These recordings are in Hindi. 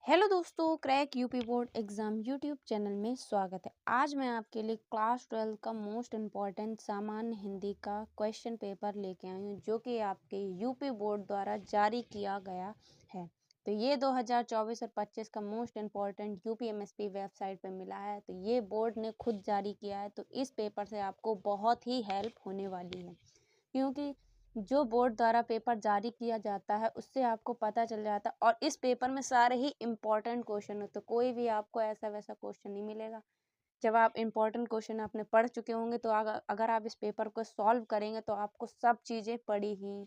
हेलो दोस्तों, crack UP board exam YouTube channel में स्वागत है। आज मैं आपके लिए क्लास 12 का मोस्ट इम्पॉर्टेंट सामान्य हिंदी का क्वेश्चन पेपर लेके आई हूँ, जो कि आपके यूपी बोर्ड द्वारा जारी किया गया है। तो ये 2024 और 25 का मोस्ट इम्पॉर्टेंट यूपीएमएसपी वेबसाइट पे मिला है। तो ये बोर्ड ने खुद जारी किया है, तो इस पेपर से आपको बहुत ही हेल्प होने वाली है, क्योंकि जो बोर्ड द्वारा पेपर जारी किया जाता है उससे आपको पता चल जाता है। और इस पेपर में सारे ही इम्पोर्टेंट क्वेश्चन होते, तो कोई भी आपको ऐसा वैसा क्वेश्चन नहीं मिलेगा। जब आप इम्पोर्टेंट क्वेश्चन आपने पढ़ चुके होंगे, तो अगर आप इस पेपर को सॉल्व करेंगे तो आपको सब चीज़ें पढ़ी ही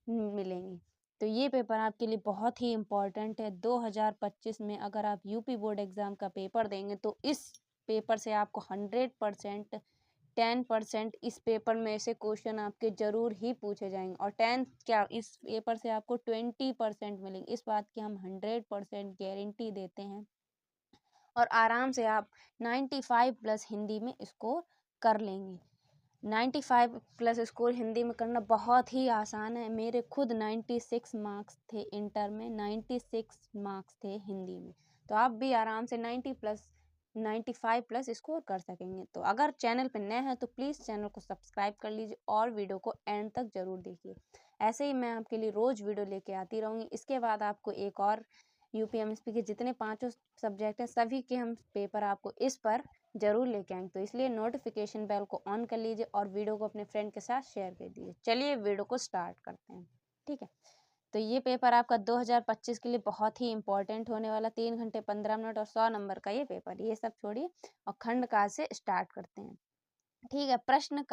मिलेंगी। तो ये पेपर आपके लिए बहुत ही इम्पोर्टेंट है। 2025 में अगर आप यूपी बोर्ड एग्ज़ाम का पेपर देंगे तो इस पेपर से आपको 100% 10% इस पेपर में से क्वेश्चन आपके ज़रूर ही पूछे जाएंगे। और 10 क्या, इस पेपर से आपको 20% मिलेंगे। इस बात की हम 100% गारंटी देते हैं। और आराम से आप 95 प्लस हिंदी में स्कोर कर लेंगे। 95 प्लस स्कोर हिंदी में करना बहुत ही आसान है। मेरे खुद 96 मार्क्स थे इंटर में, 96 मार्क्स थे हिंदी में। तो आप भी आराम से 95 प्लस स्कोर कर सकेंगे। तो अगर चैनल पर नए हैं तो प्लीज़ चैनल को सब्सक्राइब कर लीजिए और वीडियो को एंड तक ज़रूर देखिए। ऐसे ही मैं आपके लिए रोज़ वीडियो लेके आती रहूँगी। इसके बाद आपको एक और यूपीएमएसपी के जितने पाँचों सब्जेक्ट हैं सभी के हम पेपर आपको इस पर ज़रूर लेके आएंगे। तो इसलिए नोटिफिकेशन बेल को ऑन कर लीजिए और वीडियो को अपने फ्रेंड के साथ शेयर कर दीजिए। चलिए वीडियो को स्टार्ट करते हैं। ठीक है, तो ये पेपर आपका 2025 के लिए बहुत ही इंपॉर्टेंट होने वाला। 3 घंटे 15 मिनट और 100 नंबर का ये पेपर। ये सब छोड़िए और खंड का से स्टार्ट करते हैं। ठीक है, प्रश्न एक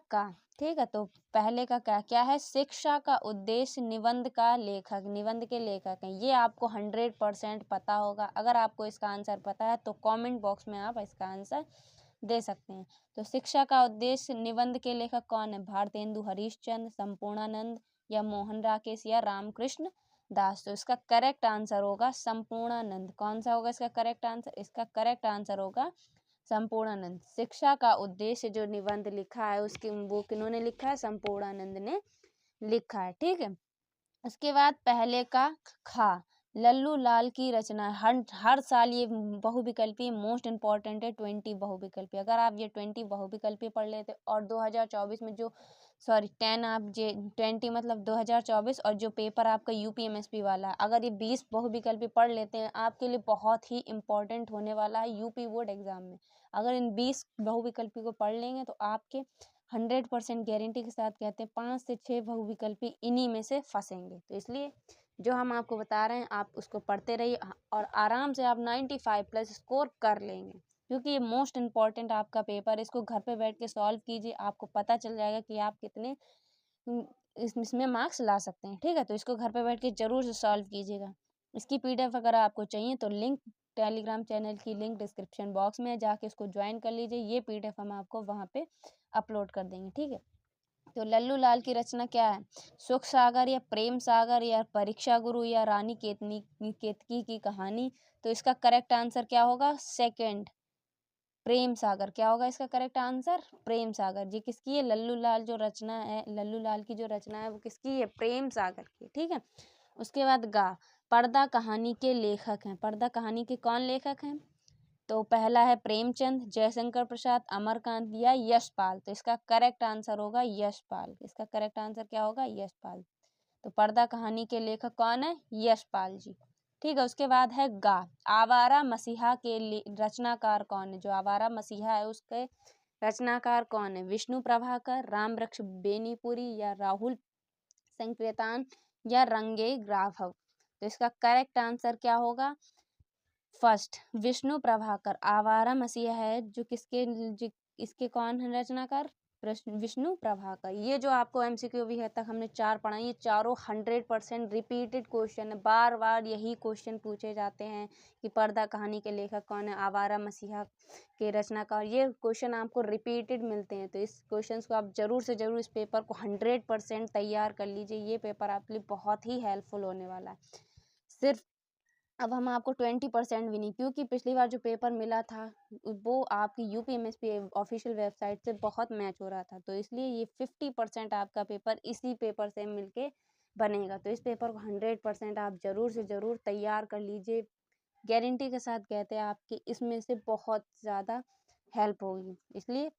का। ठीक है, तो पहले का क्या है? शिक्षा का उद्देश्य निबंध के लेखक हैं। ये आपको 100% पता होगा। अगर आपको इसका आंसर पता है तो कमेंट बॉक्स में आप इसका आंसर दे सकते हैं। तो शिक्षा का उद्देश्य निबंध के लेखक कौन है? भारतेंदु हरीशचंद्र, संपूर्णानंद या मोहन राकेश या रामकृष्ण दास। तो इसका करेक्ट आंसर होगा संपूर्णानंद। कौन सा होगा इसका करेक्ट आंसर? इसका करेक्ट आंसर होगा संपूर्णानंद। शिक्षा का उद्देश्य जो निबंध लिखा है वो किन्होंने लिखा है? संपूर्णानंद ने लिखा है। ठीक है, उसके बाद पहले का खा, लल्लू लाल की रचना। हर साल ये बहुविकल्पी मोस्ट इम्पॉर्टेंट है। 20 बहुविकल्पी, अगर आप ये 20 बहुविकल्पी पढ़ लेते और 2024 में जो 10 आप जे 20 मतलब 2024 और जो पेपर आपका यूपीएमएसपी वाला है, अगर ये 20 बहुविकल्पी पढ़ लेते हैं आपके लिए बहुत ही इम्पोर्टेंट होने वाला है यूपी बोर्ड एग्जाम में। अगर इन 20 बहुविकल्पी को पढ़ लेंगे तो आपके 100% गारंटी के साथ कहते हैं 5 से 6 बहुविकल्पी इन्हीं में से फंसेंगे। तो इसलिए जो हम आपको बता रहे हैं आप उसको पढ़ते रहिए और आराम से आप 95 प्लस स्कोर कर लेंगे, क्योंकि ये मोस्ट इम्पॉर्टेंट आपका पेपर। इसको घर पे बैठ के सॉल्व कीजिए, आपको पता चल जाएगा कि आप कितने इसमें मार्क्स ला सकते हैं। ठीक है, तो इसको घर पे बैठ के ज़रूर से सॉल्व कीजिएगा। इसकी पीडीएफ अगर आपको चाहिए तो लिंक, टेलीग्राम चैनल की लिंक डिस्क्रिप्शन बॉक्स में है, जाके इसको ज्वाइन कर लीजिए। ये पीडीएफ हम आपको वहाँ पे अपलोड कर देंगे। ठीक है, तो लल्लू लाल की रचना क्या है? सुख सागर या प्रेम सागर या परीक्षा गुरु या रानी केतकी की कहानी। तो इसका करेक्ट आंसर क्या होगा? सेकंड, प्रेम सागर। क्या होगा इसका करेक्ट आंसर? प्रेम सागर। जी किसकी है? लल्लू लाल की जो रचना है वो किसकी है? प्रेम सागर की। ठीक है, उसके बाद गा, पर्दा कहानी के लेखक हैं। पर्दा कहानी के कौन लेखक हैं? तो पहला है प्रेमचंद, जयशंकर प्रसाद, अमरकांत या यशपाल। तो इसका करेक्ट आंसर होगा यशपाल। इसका करेक्ट आंसर क्या होगा? यशपाल। तो पर्दा कहानी के लेखक कौन है? यशपाल जी। ठीक है, उसके बाद है गा, आवारा मसीहा के रचनाकार कौन है? जो आवारा मसीहा है उसके रचनाकार कौन है? विष्णु प्रभाकर, राम वृक्ष बेनीपुरी या राहुल संकीर्तन या रंगे राघव। तो इसका करेक्ट आंसर क्या होगा? फर्स्ट, विष्णु प्रभाकर। आवारा मसीहा है जो इसके कौन है रचनाकार? विष्णु प्रभाकर। ये जो आपको एमसीक्यू भी है तक हमने 4 पढ़ाई, ये चारों 100% रिपीटेड क्वेश्चन है। बार बार यही क्वेश्चन पूछे जाते हैं कि पर्दा कहानी के लेखक कौन है, आवारा मसीहा के रचनाकार। ये क्वेश्चन आपको रिपीटेड मिलते हैं। तो इस क्वेश्चन को आप जरूर से जरूर इस पेपर को 100% तैयार कर लीजिए। ये पेपर आपके लिए बहुत ही हेल्पफुल होने वाला है। सिर्फ अब हम आपको 20% भी नहीं, क्योंकि पिछली बार जो पेपर मिला था वो आपकी यूपीएमएसपी ऑफिशियल वेबसाइट से बहुत मैच हो रहा था। तो इसलिए ये 50% आपका पेपर इसी पेपर से मिलके बनेगा। तो इस पेपर को 100% आप ज़रूर से ज़रूर तैयार कर लीजिए। गारंटी के साथ कहते हैं आपकी इसमें से बहुत ज़्यादा हेल्प होगी। इसलिए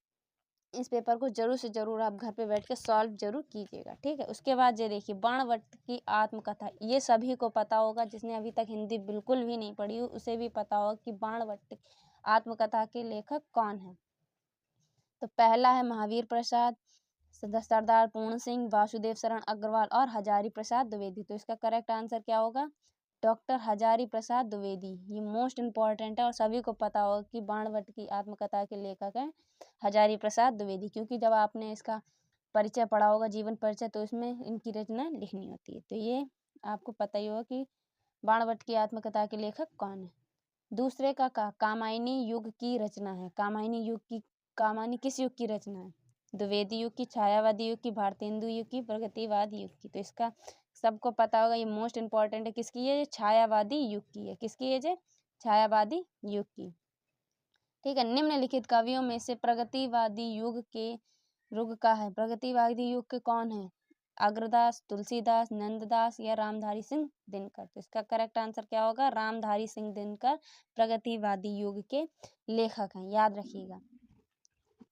इस पेपर को ज़रूर से ज़रूर आप घर पे बैठ के सॉल्व ज़रूर कीजिएगा, ठीक है। उसके बाद ये देखिए बाणभट्ट की आत्मकथा, ये सभी को पता होगा, जिसने अभी तक हिंदी बिल्कुल भी नहीं पढ़ी हो उसे भी पता होगा कि बाणभट्ट आत्मकथा के लेखक कौन है। तो पहला है महावीर प्रसाद, सरदार पूर्ण सिंह, वासुदेव शरण अग्रवाल और हजारी प्रसाद द्विवेदी। तो इसका करेक्ट आंसर क्या होगा? डॉक्टर हजारी प्रसाद द्विवेदी। ये मोस्ट इम्पॉर्टेंट है और सभी को पता होगा कि बाणभट्ट की आत्मकथा के लेखक हैं हजारी प्रसाद द्विवेदी, क्योंकि जब आपने इसका परिचय पढ़ा होगा, जीवन परिचय, तो इसमें इनकी रचना लिखनी होती है। तो ये आपको पता ही होगा कि बाणभट्ट की आत्मकथा के लेखक कौन है। दूसरे का कामायनी युग की रचना है। कामायनी किस युग की रचना है? द्विवेदी युग की, छायावादी युग की, भारतेंदु युग की, प्रगतिवाद युग की। तो इसका सबको पता होगा, ये मोस्ट इम्पॉर्टेंट है। किसकी है? छायावादी युग की है। किसकी है ये? छायावादी युग की, ठीक है। निम्नलिखित कवियों में से प्रगतिवादी युग का है। प्रगतिवादी युग के कौन है? अग्रदास, तुलसीदास, नंददास या रामधारी सिंह दिनकर। तो इसका करेक्ट आंसर क्या होगा? रामधारी सिंह दिनकर प्रगतिवादी युग के लेखक हैं, याद रखिएगा।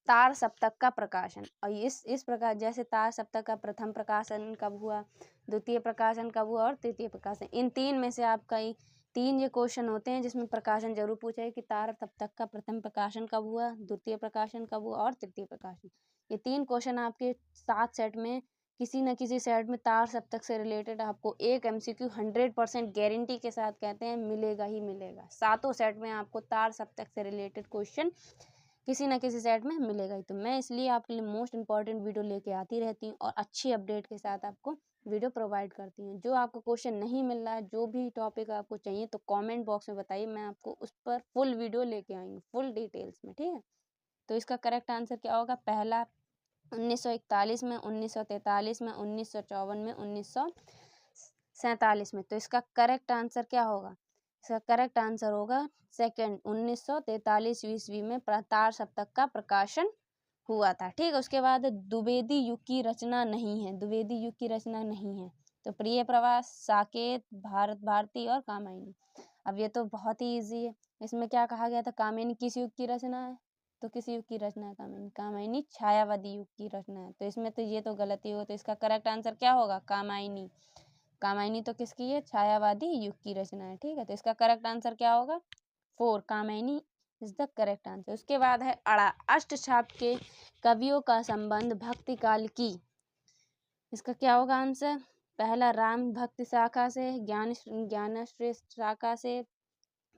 तार सप्तक का प्रकाशन, और इस प्रकार जैसे तार सप्तक का प्रथम प्रकाशन कब हुआ, द्वितीय प्रकाशन कब हुआ और तृतीय प्रकाशन, इन तीन में से आपका तीन ये क्वेश्चन होते हैं जिसमें प्रकाशन जरूर पूछा है कि तार सप्तक का प्रथम प्रकाशन कब हुआ, द्वितीय प्रकाशन कब हुआ और तृतीय प्रकाशन। ये तीन क्वेश्चन आपके 7 सेट में किसी न किसी सेट में तार सप्तक से रिलेटेड आपको एक MCQ 100% गारंटी के साथ कहते हैं मिलेगा ही मिलेगा। 7 सेट में आपको तार सप्तक से रिलेटेड क्वेश्चन किसी ना किसी सेट में मिलेगा ही। तो मैं इसलिए आपके लिए मोस्ट इंपॉर्टेंट वीडियो लेके आती रहती हूँ और अच्छी अपडेट के साथ आपको वीडियो प्रोवाइड करती हूँ। जो आपको क्वेश्चन नहीं मिल रहा है, जो भी टॉपिक आपको चाहिए, तो कमेंट बॉक्स में बताइए, मैं आपको उस पर फुल वीडियो लेके आई हूँ, फुल डिटेल्स में, ठीक है। तो इसका करेक्ट आंसर क्या होगा? पहला 1941 में, 1943 में, 1954 में, 1947 में। तो इसका करेक्ट आंसर क्या होगा? इसका करेक्ट आंसर होगा सेकंड, 1943 ईस्वी में तार सप्तक का प्रकाशन हुआ था, ठीक है। उसके बाद द्विवेदी युग की रचना नहीं है। द्विवेदी युग की रचना नहीं है। तो प्रिय प्रवास, साकेत, भारत भारती और कामायनी। अब ये तो बहुत ही इजी है। इसमें क्या कहा गया था? कामायनी किस युग की रचना है? तो किस युग की रचना है कामायनी? कामायनी छायावादी युग की रचना है। तो इसमें तो ये तो गलती हो, तो इसका करेक्ट आंसर क्या होगा? कामायनी। कामायनी तो किसकी है? छायावादी युग की रचना है, ठीक है। तो इसका करेक्ट आंसर क्या होगा? 4, Kamayani is the correct answer. उसके बाद है अड़ा, अष्टछाप के कवियों का संबंध भक्ति काल की। इसका क्या होगा आंसर? पहला राम भक्ति शाखा से, ज्ञानाश्रय शाखा से,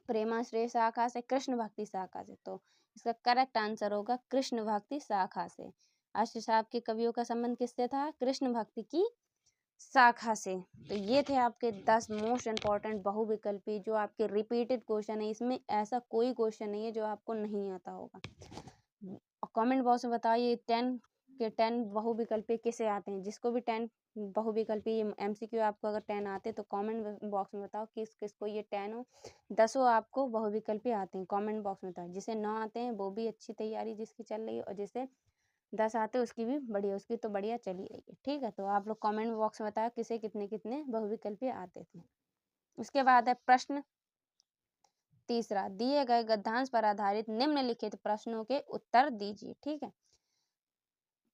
प्रेमाश्रय शाखा से, कृष्ण भक्ति शाखा से। तो इसका करेक्ट आंसर होगा कृष्ण भक्ति शाखा से। अष्टछाप के कवियों का संबंध किससे था? कृष्ण भक्ति की शाखा से। तो ये थे आपके 10 मोस्ट इम्पॉर्टेंट बहुविकल्पी जो आपके रिपीटेड क्वेश्चन है। इसमें ऐसा कोई क्वेश्चन नहीं है जो आपको नहीं आता होगा। कमेंट बॉक्स में बताइए 10 बहुविकल्पी किसे आते हैं। जिसको भी 10 बहुविकल्पी MCQ आपको अगर 10 आते तो कमेंट बॉक्स में बताओ किस किस को ये 10 हो 10 आपको बहुविकल्पी आते हैं। कमेंट बॉक्स में बताओ। जिसे 9 आते हैं वो भी अच्छी तैयारी जिसकी चल रही है, और जिसे 10 आते हैं उसकी भी बढ़िया, उसकी तो बढ़िया चली रही है, ठीक है। तो आप लोग कमेंट बॉक्स में बताओ किसे कितने कितने बहुविकल्पी आते थे। उसके बाद है प्रश्न तीसरा, दिए गए गद्यांश पर आधारित निम्नलिखित प्रश्नों के उत्तर दीजिए, ठीक है।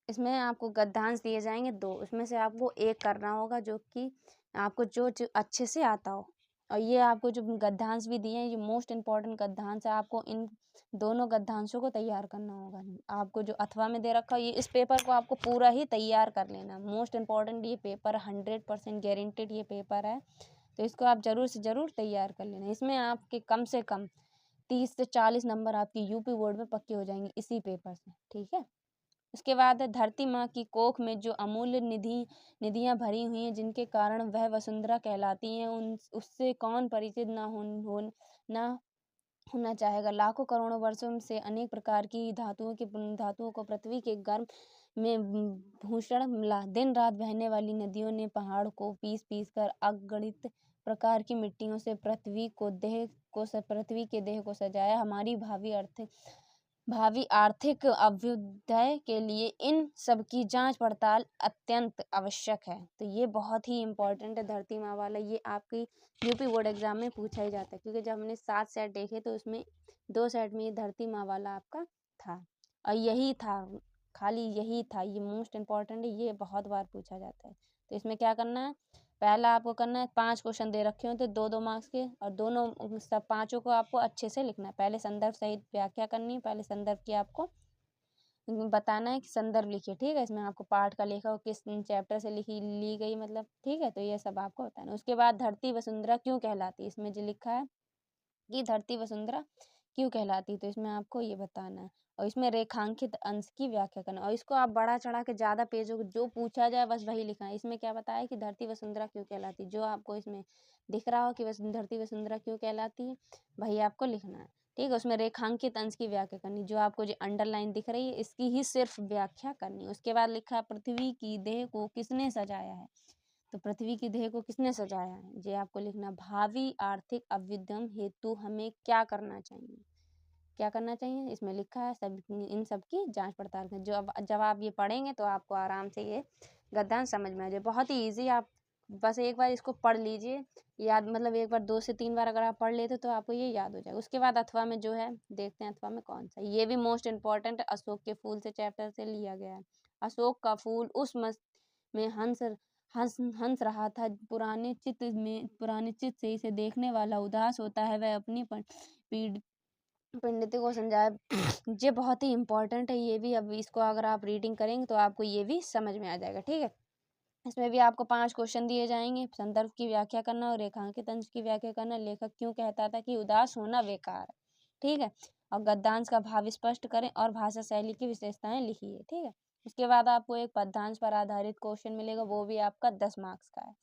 इसमें आपको गद्यांश दिए जाएंगे 2, उसमें से आपको एक करना होगा जो कि आपको जो अच्छे से आता हो। और ये आपको जो गद्यांश भी दिए हैं ये मोस्ट इम्पॉर्टेंट गद्यांश है। आपको इन दोनों गद्यांशों को तैयार करना होगा। आपको जो अथवा में दे रखा है ये, इस पेपर को आपको पूरा ही तैयार कर लेना। मोस्ट इम्पॉर्टेंट ये पेपर 100% गारंटेड ये पेपर है। तो इसको आप ज़रूर से ज़रूर तैयार कर लेना। इसमें आपके कम से कम 30 से 40 नंबर आपकी यूपी बोर्ड में पक्के हो जाएंगे इसी पेपर से, ठीक है। उसके बाद है धरती माँ की कोख में जो अमूल्य निधियाँ भरी हुई हैं जिनके कारण वह वसुंधरा कहलाती हैं, उससे कौन परिचित ना होना चाहेगा। लाखों करोड़ों वर्षों से अनेक प्रकार की धातुओं को पृथ्वी के गर्भ में भूषण मिला। दिन रात बहने वाली नदियों ने पहाड़ को पीस पीस कर अगणित प्रकार की मिट्टियों से पृथ्वी के देह को सजाया। हमारी भावी अर्थ भावी आर्थिक अभ्युदय के लिए इन सब की जांच पड़ताल अत्यंत आवश्यक है। तो ये बहुत ही इम्पोर्टेंट है धरती माँ वाला, ये आपकी यूपी बोर्ड एग्जाम में पूछा ही जाता है, क्योंकि जब हमने 7 सेट देखे तो उसमें 2 सेट में ये धरती माँ वाला आपका था, और यही था, खाली यही था, ये मोस्ट इम्पॉर्टेंट है, ये बहुत बार पूछा जाता है। तो इसमें क्या करना है, पहला आपको करना है 5 क्वेश्चन दे रखे होते 2-2 मार्क्स के, और दोनों सब पाँचों को आपको अच्छे से लिखना है। पहले संदर्भ सहित व्याख्या करनी है, पहले संदर्भ की आपको बताना है कि संदर्भ लिखिए, ठीक है। इसमें आपको पाठ का लेखा किस चैप्टर से ली गई, मतलब ठीक है, तो ये सब आपको बताना है। उसके बाद धरती वसुंधरा क्यों कहलाती है, इसमें जो लिखा है कि धरती वसुंधरा क्यों कहलाती, तो इसमें आपको ये बताना है। और इसमें रेखांकित अंश की व्याख्या करना, और इसको आप बढ़ा चढ़ा के ज़्यादा पेजों को जो पूछा जाए बस वही लिखना है। इसमें क्या बताया कि धरती वसुंधरा क्यों कहलाती, जो आपको इसमें दिख रहा हो कि धरती वसुंधरा क्यों कहलाती है, वही आपको लिखना है, ठीक है। उसमें रेखांकित अंश की व्याख्या करनी, जो आपको जो अंडरलाइन दिख रही है इसकी ही सिर्फ व्याख्या करनी है। उसके बाद लिखा है पृथ्वी की देह को किसने सजाया है, तो पृथ्वी की देह को किसने सजाया है, ये आपको लिखना। भावी आर्थिक अभ्युदय हेतु हमें क्या करना चाहिए, क्या करना चाहिए, इसमें लिखा है सब, इन सब की जांच पड़ताल करें। जो अब जब आप ये पढ़ेंगे तो आपको आराम से ये गद्यांश समझ में आ जाए, बहुत ही ईजी। आप बस एक बार इसको पढ़ लीजिए, याद मतलब एक बार 2 से 3 बार अगर आप पढ़ लेते तो आपको ये याद हो जाएगा। उसके बाद अथवा में जो है देखते हैं अथवा में कौन सा, ये भी मोस्ट इम्पॉर्टेंट अशोक के फूल से चैप्टर से लिया गया है। अशोक का फूल उस मस्त में हंस हंस रहा था, पुराने चित्त से इसे देखने वाला उदास होता है, वह अपनी पीड़ पंडित को समझाया। ये बहुत ही इम्पोर्टेंट है, ये भी। अब इसको अगर आप रीडिंग करेंगे तो आपको ये भी समझ में आ जाएगा, ठीक है। इसमें भी आपको 5 क्वेश्चन दिए जाएंगे, संदर्भ की व्याख्या करना और रेखांकित अंश की व्याख्या करना। लेखक क्यों कहता था कि उदास होना बेकार है, ठीक है। और गद्यांश का भाव स्पष्ट करें और भाषा शैली की विशेषताएं लिखिए, ठीक है। उसके बाद आपको एक पद्यांश पर आधारित क्वेश्चन मिलेगा, वो भी आपका 10 मार्क्स का है।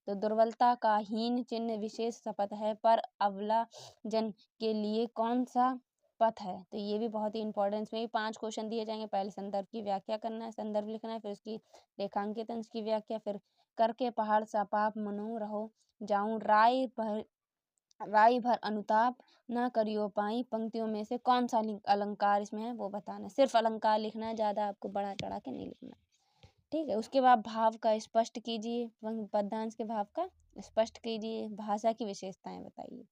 तो दुर्बलता का हीन चिन्ह विशेष शपथ है, पर अबला जन के लिए कौन सा पथ है, तो ये भी बहुत ही इंपॉर्टेंट। इसमें भी 5 क्वेश्चन दिए जाएंगे। पहले संदर्भ की व्याख्या करना है, संदर्भ लिखना है, फिर उसकी रेखांकित अंश की व्याख्या, फिर करके पहाड़ सा पाप मनो रहो जाऊं राय भर अनुताप ना करियो पाई, पंक्तियों में से कौन सा अलंकार इसमें है वो बताना है। सिर्फ अलंकार लिखना है, ज़्यादा आपको बढ़ा चढ़ा के नहीं लिखना, ठीक है। उसके बाद भाव का स्पष्ट कीजिए, पद्यांश के भाव का स्पष्ट कीजिए, भाषा की विशेषताएं बताइए।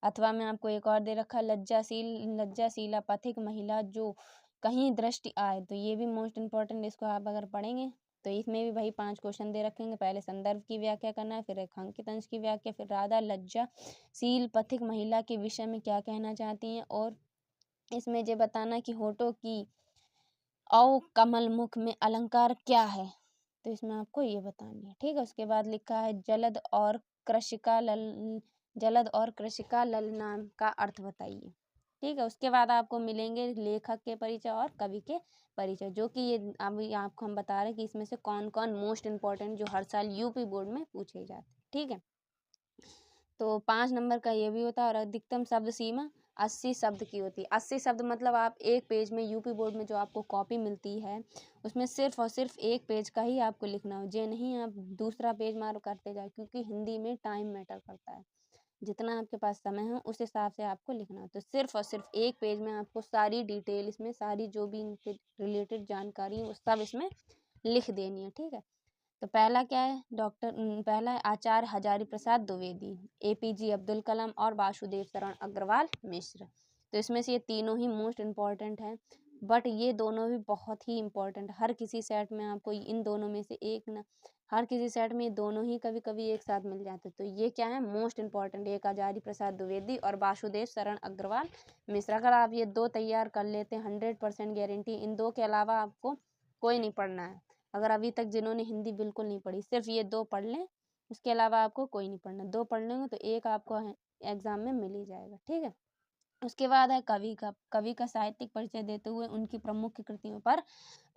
अथवा में आपको एक और दे रखा, लज्जाशीला पथिक महिला जो कहीं दृष्टि आए, तो ये भी मोस्ट इम्पोर्टेंट। इसको आप अगर पढ़ेंगे तो इसमें भी वही 5 क्वेश्चन दे रखेंगे। पहले संदर्भ की व्याख्या करना है, फिर रेखांकित अंश की व्याख्या, फिर राधा लज्जाशील पथिक महिला के विषय में क्या कहना चाहती हैं, और इसमें ये बताना कि होठों की औ कमल मुख में अलंकार क्या है, तो इसमें आपको ये बतानी है, ठीक है। उसके बाद लिखा है जलद और कृषिका लल नाम का अर्थ बताइए, ठीक है। उसके बाद आपको मिलेंगे लेखक के परिचय और कवि के परिचय, जो कि ये अभी आपको हम बता रहे हैं कि इसमें से कौन कौन मोस्ट इम्पोर्टेंट जो हर साल यूपी बोर्ड में पूछे जाते हैं, ठीक है। तो 5 नंबर का ये भी होता है। और अधिकतम शब्द सीमा 80 शब्द की होती है। 80 शब्द मतलब आप एक पेज में यूपी बोर्ड में जो आपको कॉपी मिलती है उसमें सिर्फ और सिर्फ एक पेज का ही आपको लिखना हो, ये नहीं आप दूसरा पेज मार करते जाए, क्योंकि हिंदी में टाइम मैटर करता है। जितना आपके पास समय हो उस हिसाब से आपको लिखना हो। तो सिर्फ और सिर्फ एक पेज में आपको सारी डिटेल, इसमें सारी जो भी इनके रिलेटेड जानकारी है वो सब इसमें लिख देनी है, ठीक है। तो पहला क्या है, पहला है आचार्य हजारी प्रसाद द्विवेदी, एपीजे अब्दुल कलाम और वासुदेव शरण अग्रवाल मिश्र। तो इसमें से ये तीनों ही मोस्ट इम्पॉर्टेंट हैं, बट ये दोनों भी बहुत ही इम्पोर्टेंट, हर किसी सेट में आपको इन दोनों में से एक ना, हर किसी सेट में ये दोनों ही कभी कभी एक साथ मिल जाते। तो ये क्या है मोस्ट इम्पॉर्टेंट, एक आचार्य प्रसाद द्विवेदी और वासुदेव शरण अग्रवाल मिश्र। अगर आप ये 2 तैयार कर लेते हैं 100% गारंटी, इन 2 के अलावा आपको कोई नहीं पढ़ना है। अगर अभी तक जिन्होंने हिंदी बिल्कुल नहीं पढ़ी, सिर्फ ये 2 पढ़ लें, उसके अलावा आपको कोई नहीं पढ़ना। 2 पढ़ लेंगे तो एक आपको एग्जाम में मिल ही जाएगा, ठीक है। उसके बाद है कवि का साहित्यिक परिचय देते हुए उनकी प्रमुख कृतियों पर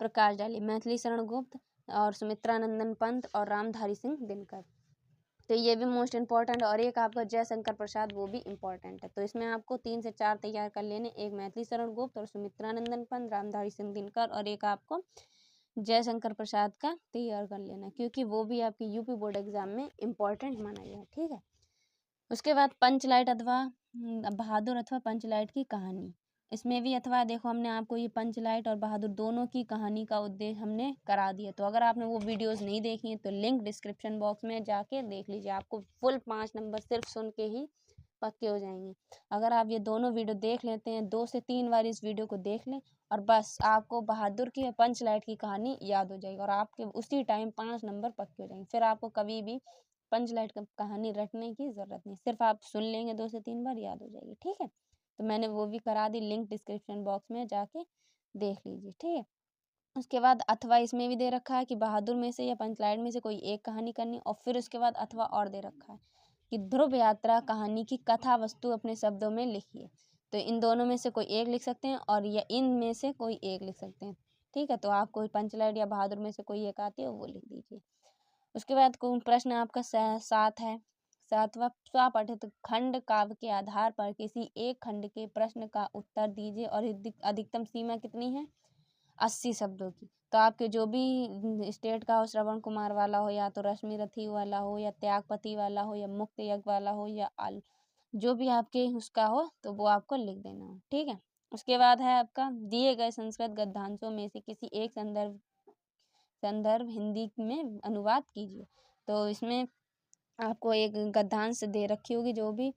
प्रकाश डालिए। मैथिली शरण गुप्त और सुमित्रानंदन पंत और रामधारी सिंह दिनकर, तो ये भी मोस्ट इम्पॉर्टेंट। और एक आपका जयशंकर प्रसाद, वो भी इम्पॉर्टेंट है। तो इसमें आपको 3 से 4 तैयार कर लेने, एक मैथिली शरण गुप्त और सुमित्रानंदन पंत, रामधारी सिंह दिनकर, और एक आपको जयशंकर प्रसाद का तैयार कर लेना, क्योंकि वो भी आपके यूपी बोर्ड एग्जाम में इम्पोर्टेंट माना गया है, ठीक है। उसके बाद पंचलाइट अथवा बहादुर अथवा पंचलाइट की कहानी, इसमें भी अथवा देखो हमने आपको ये पंचलाइट और बहादुर दोनों की कहानी का उद्देश्य हमने करा दिया। तो अगर आपने वो वीडियोस नहीं देखी हैं तो लिंक डिस्क्रिप्शन बॉक्स में जाके देख लीजिए, आपको फुल 5 नंबर सिर्फ सुन के ही पक्के हो जाएंगे। अगर आप ये दोनों वीडियो देख लेते हैं, 2 से 3 बार इस वीडियो को देख लें और बस आपको बहादुर की पंचलाइट की कहानी याद हो जाएगी और आपके उसी टाइम 5 नंबर पक्के हो जाएंगे। फिर आपको कभी भी पंचलाइट की कहानी रटने की ज़रूरत नहीं, सिर्फ आप सुन लेंगे 2 से 3 बार याद हो जाएगी। ठीक है, तो मैंने वो भी करा दी, लिंक डिस्क्रिप्शन बॉक्स में जाके देख लीजिए। ठीक है, उसके बाद अथवा इसमें भी दे रखा है कि बहादुर में से या पंचलाइट में से कोई एक कहानी करनी, और फिर उसके बाद अथवा और दे रखा है कि ध्रुव यात्रा कहानी की कथा वस्तु अपने शब्दों में लिखिए। तो इन दोनों में से कोई एक लिख सकते हैं और या इन में से कोई एक लिख सकते हैं। ठीक है, तो आप कोई पंचलाइट या बहादुर में से कोई एक आती है वो लिख दीजिए। उसके बाद प्रश्न आपका 7 है। 7वां, स्वपठित खंड काव्य के आधार पर किसी एक खंड के प्रश्न का उत्तर दीजिए और अधिकतम सीमा कितनी है? 80 शब्दों की। तो आपके जो भी स्टेट का हो, श्रवण कुमार वाला हो या तो रश्मि रथी वाला हो या त्यागपति वाला हो या मुक्त यज्ञ वाला हो या जो भी आपके उसका हो तो वो आपको लिख देना हो। ठीक है, उसके बाद है आपका दिए गए संस्कृत गद्यांशों में से किसी एक संदर्भ हिंदी में अनुवाद कीजिए। तो इसमें आपको एक गद्यांश दे रखी होगी, जो भी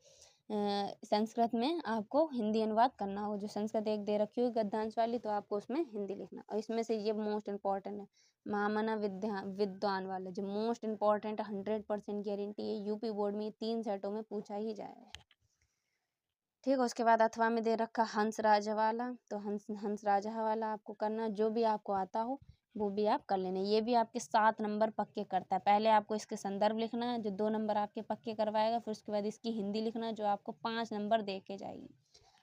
संस्कृत में आपको हिंदी अनुवाद करना होगा। जो संस्कृत एक दे रखी होगी गद्यांश वाली, तो आपको उसमें हिंदी लिखना। और इसमें से ये मोस्ट इम्पॉर्टेंट है, महामना विद्वान वाला जो मोस्ट इम्पॉर्टेंट 100% गारंटी है, यूपी बोर्ड में 3 सेटों में पूछा ही जाएगा। ठीक है, उसके बाद अथवा में दे रखा हंस राजा वाला, तो हंस राजा वाला आपको करना, जो भी आपको आता हो वो भी आप कर लेना। ये भी आपके 7 नंबर पक्के करता है। पहले आपको इसके संदर्भ लिखना है जो 2 नंबर आपके पक्के करवाएगा, फिर उसके बाद इसकी हिंदी लिखना जो आपको 5 नंबर दे के जाएगी।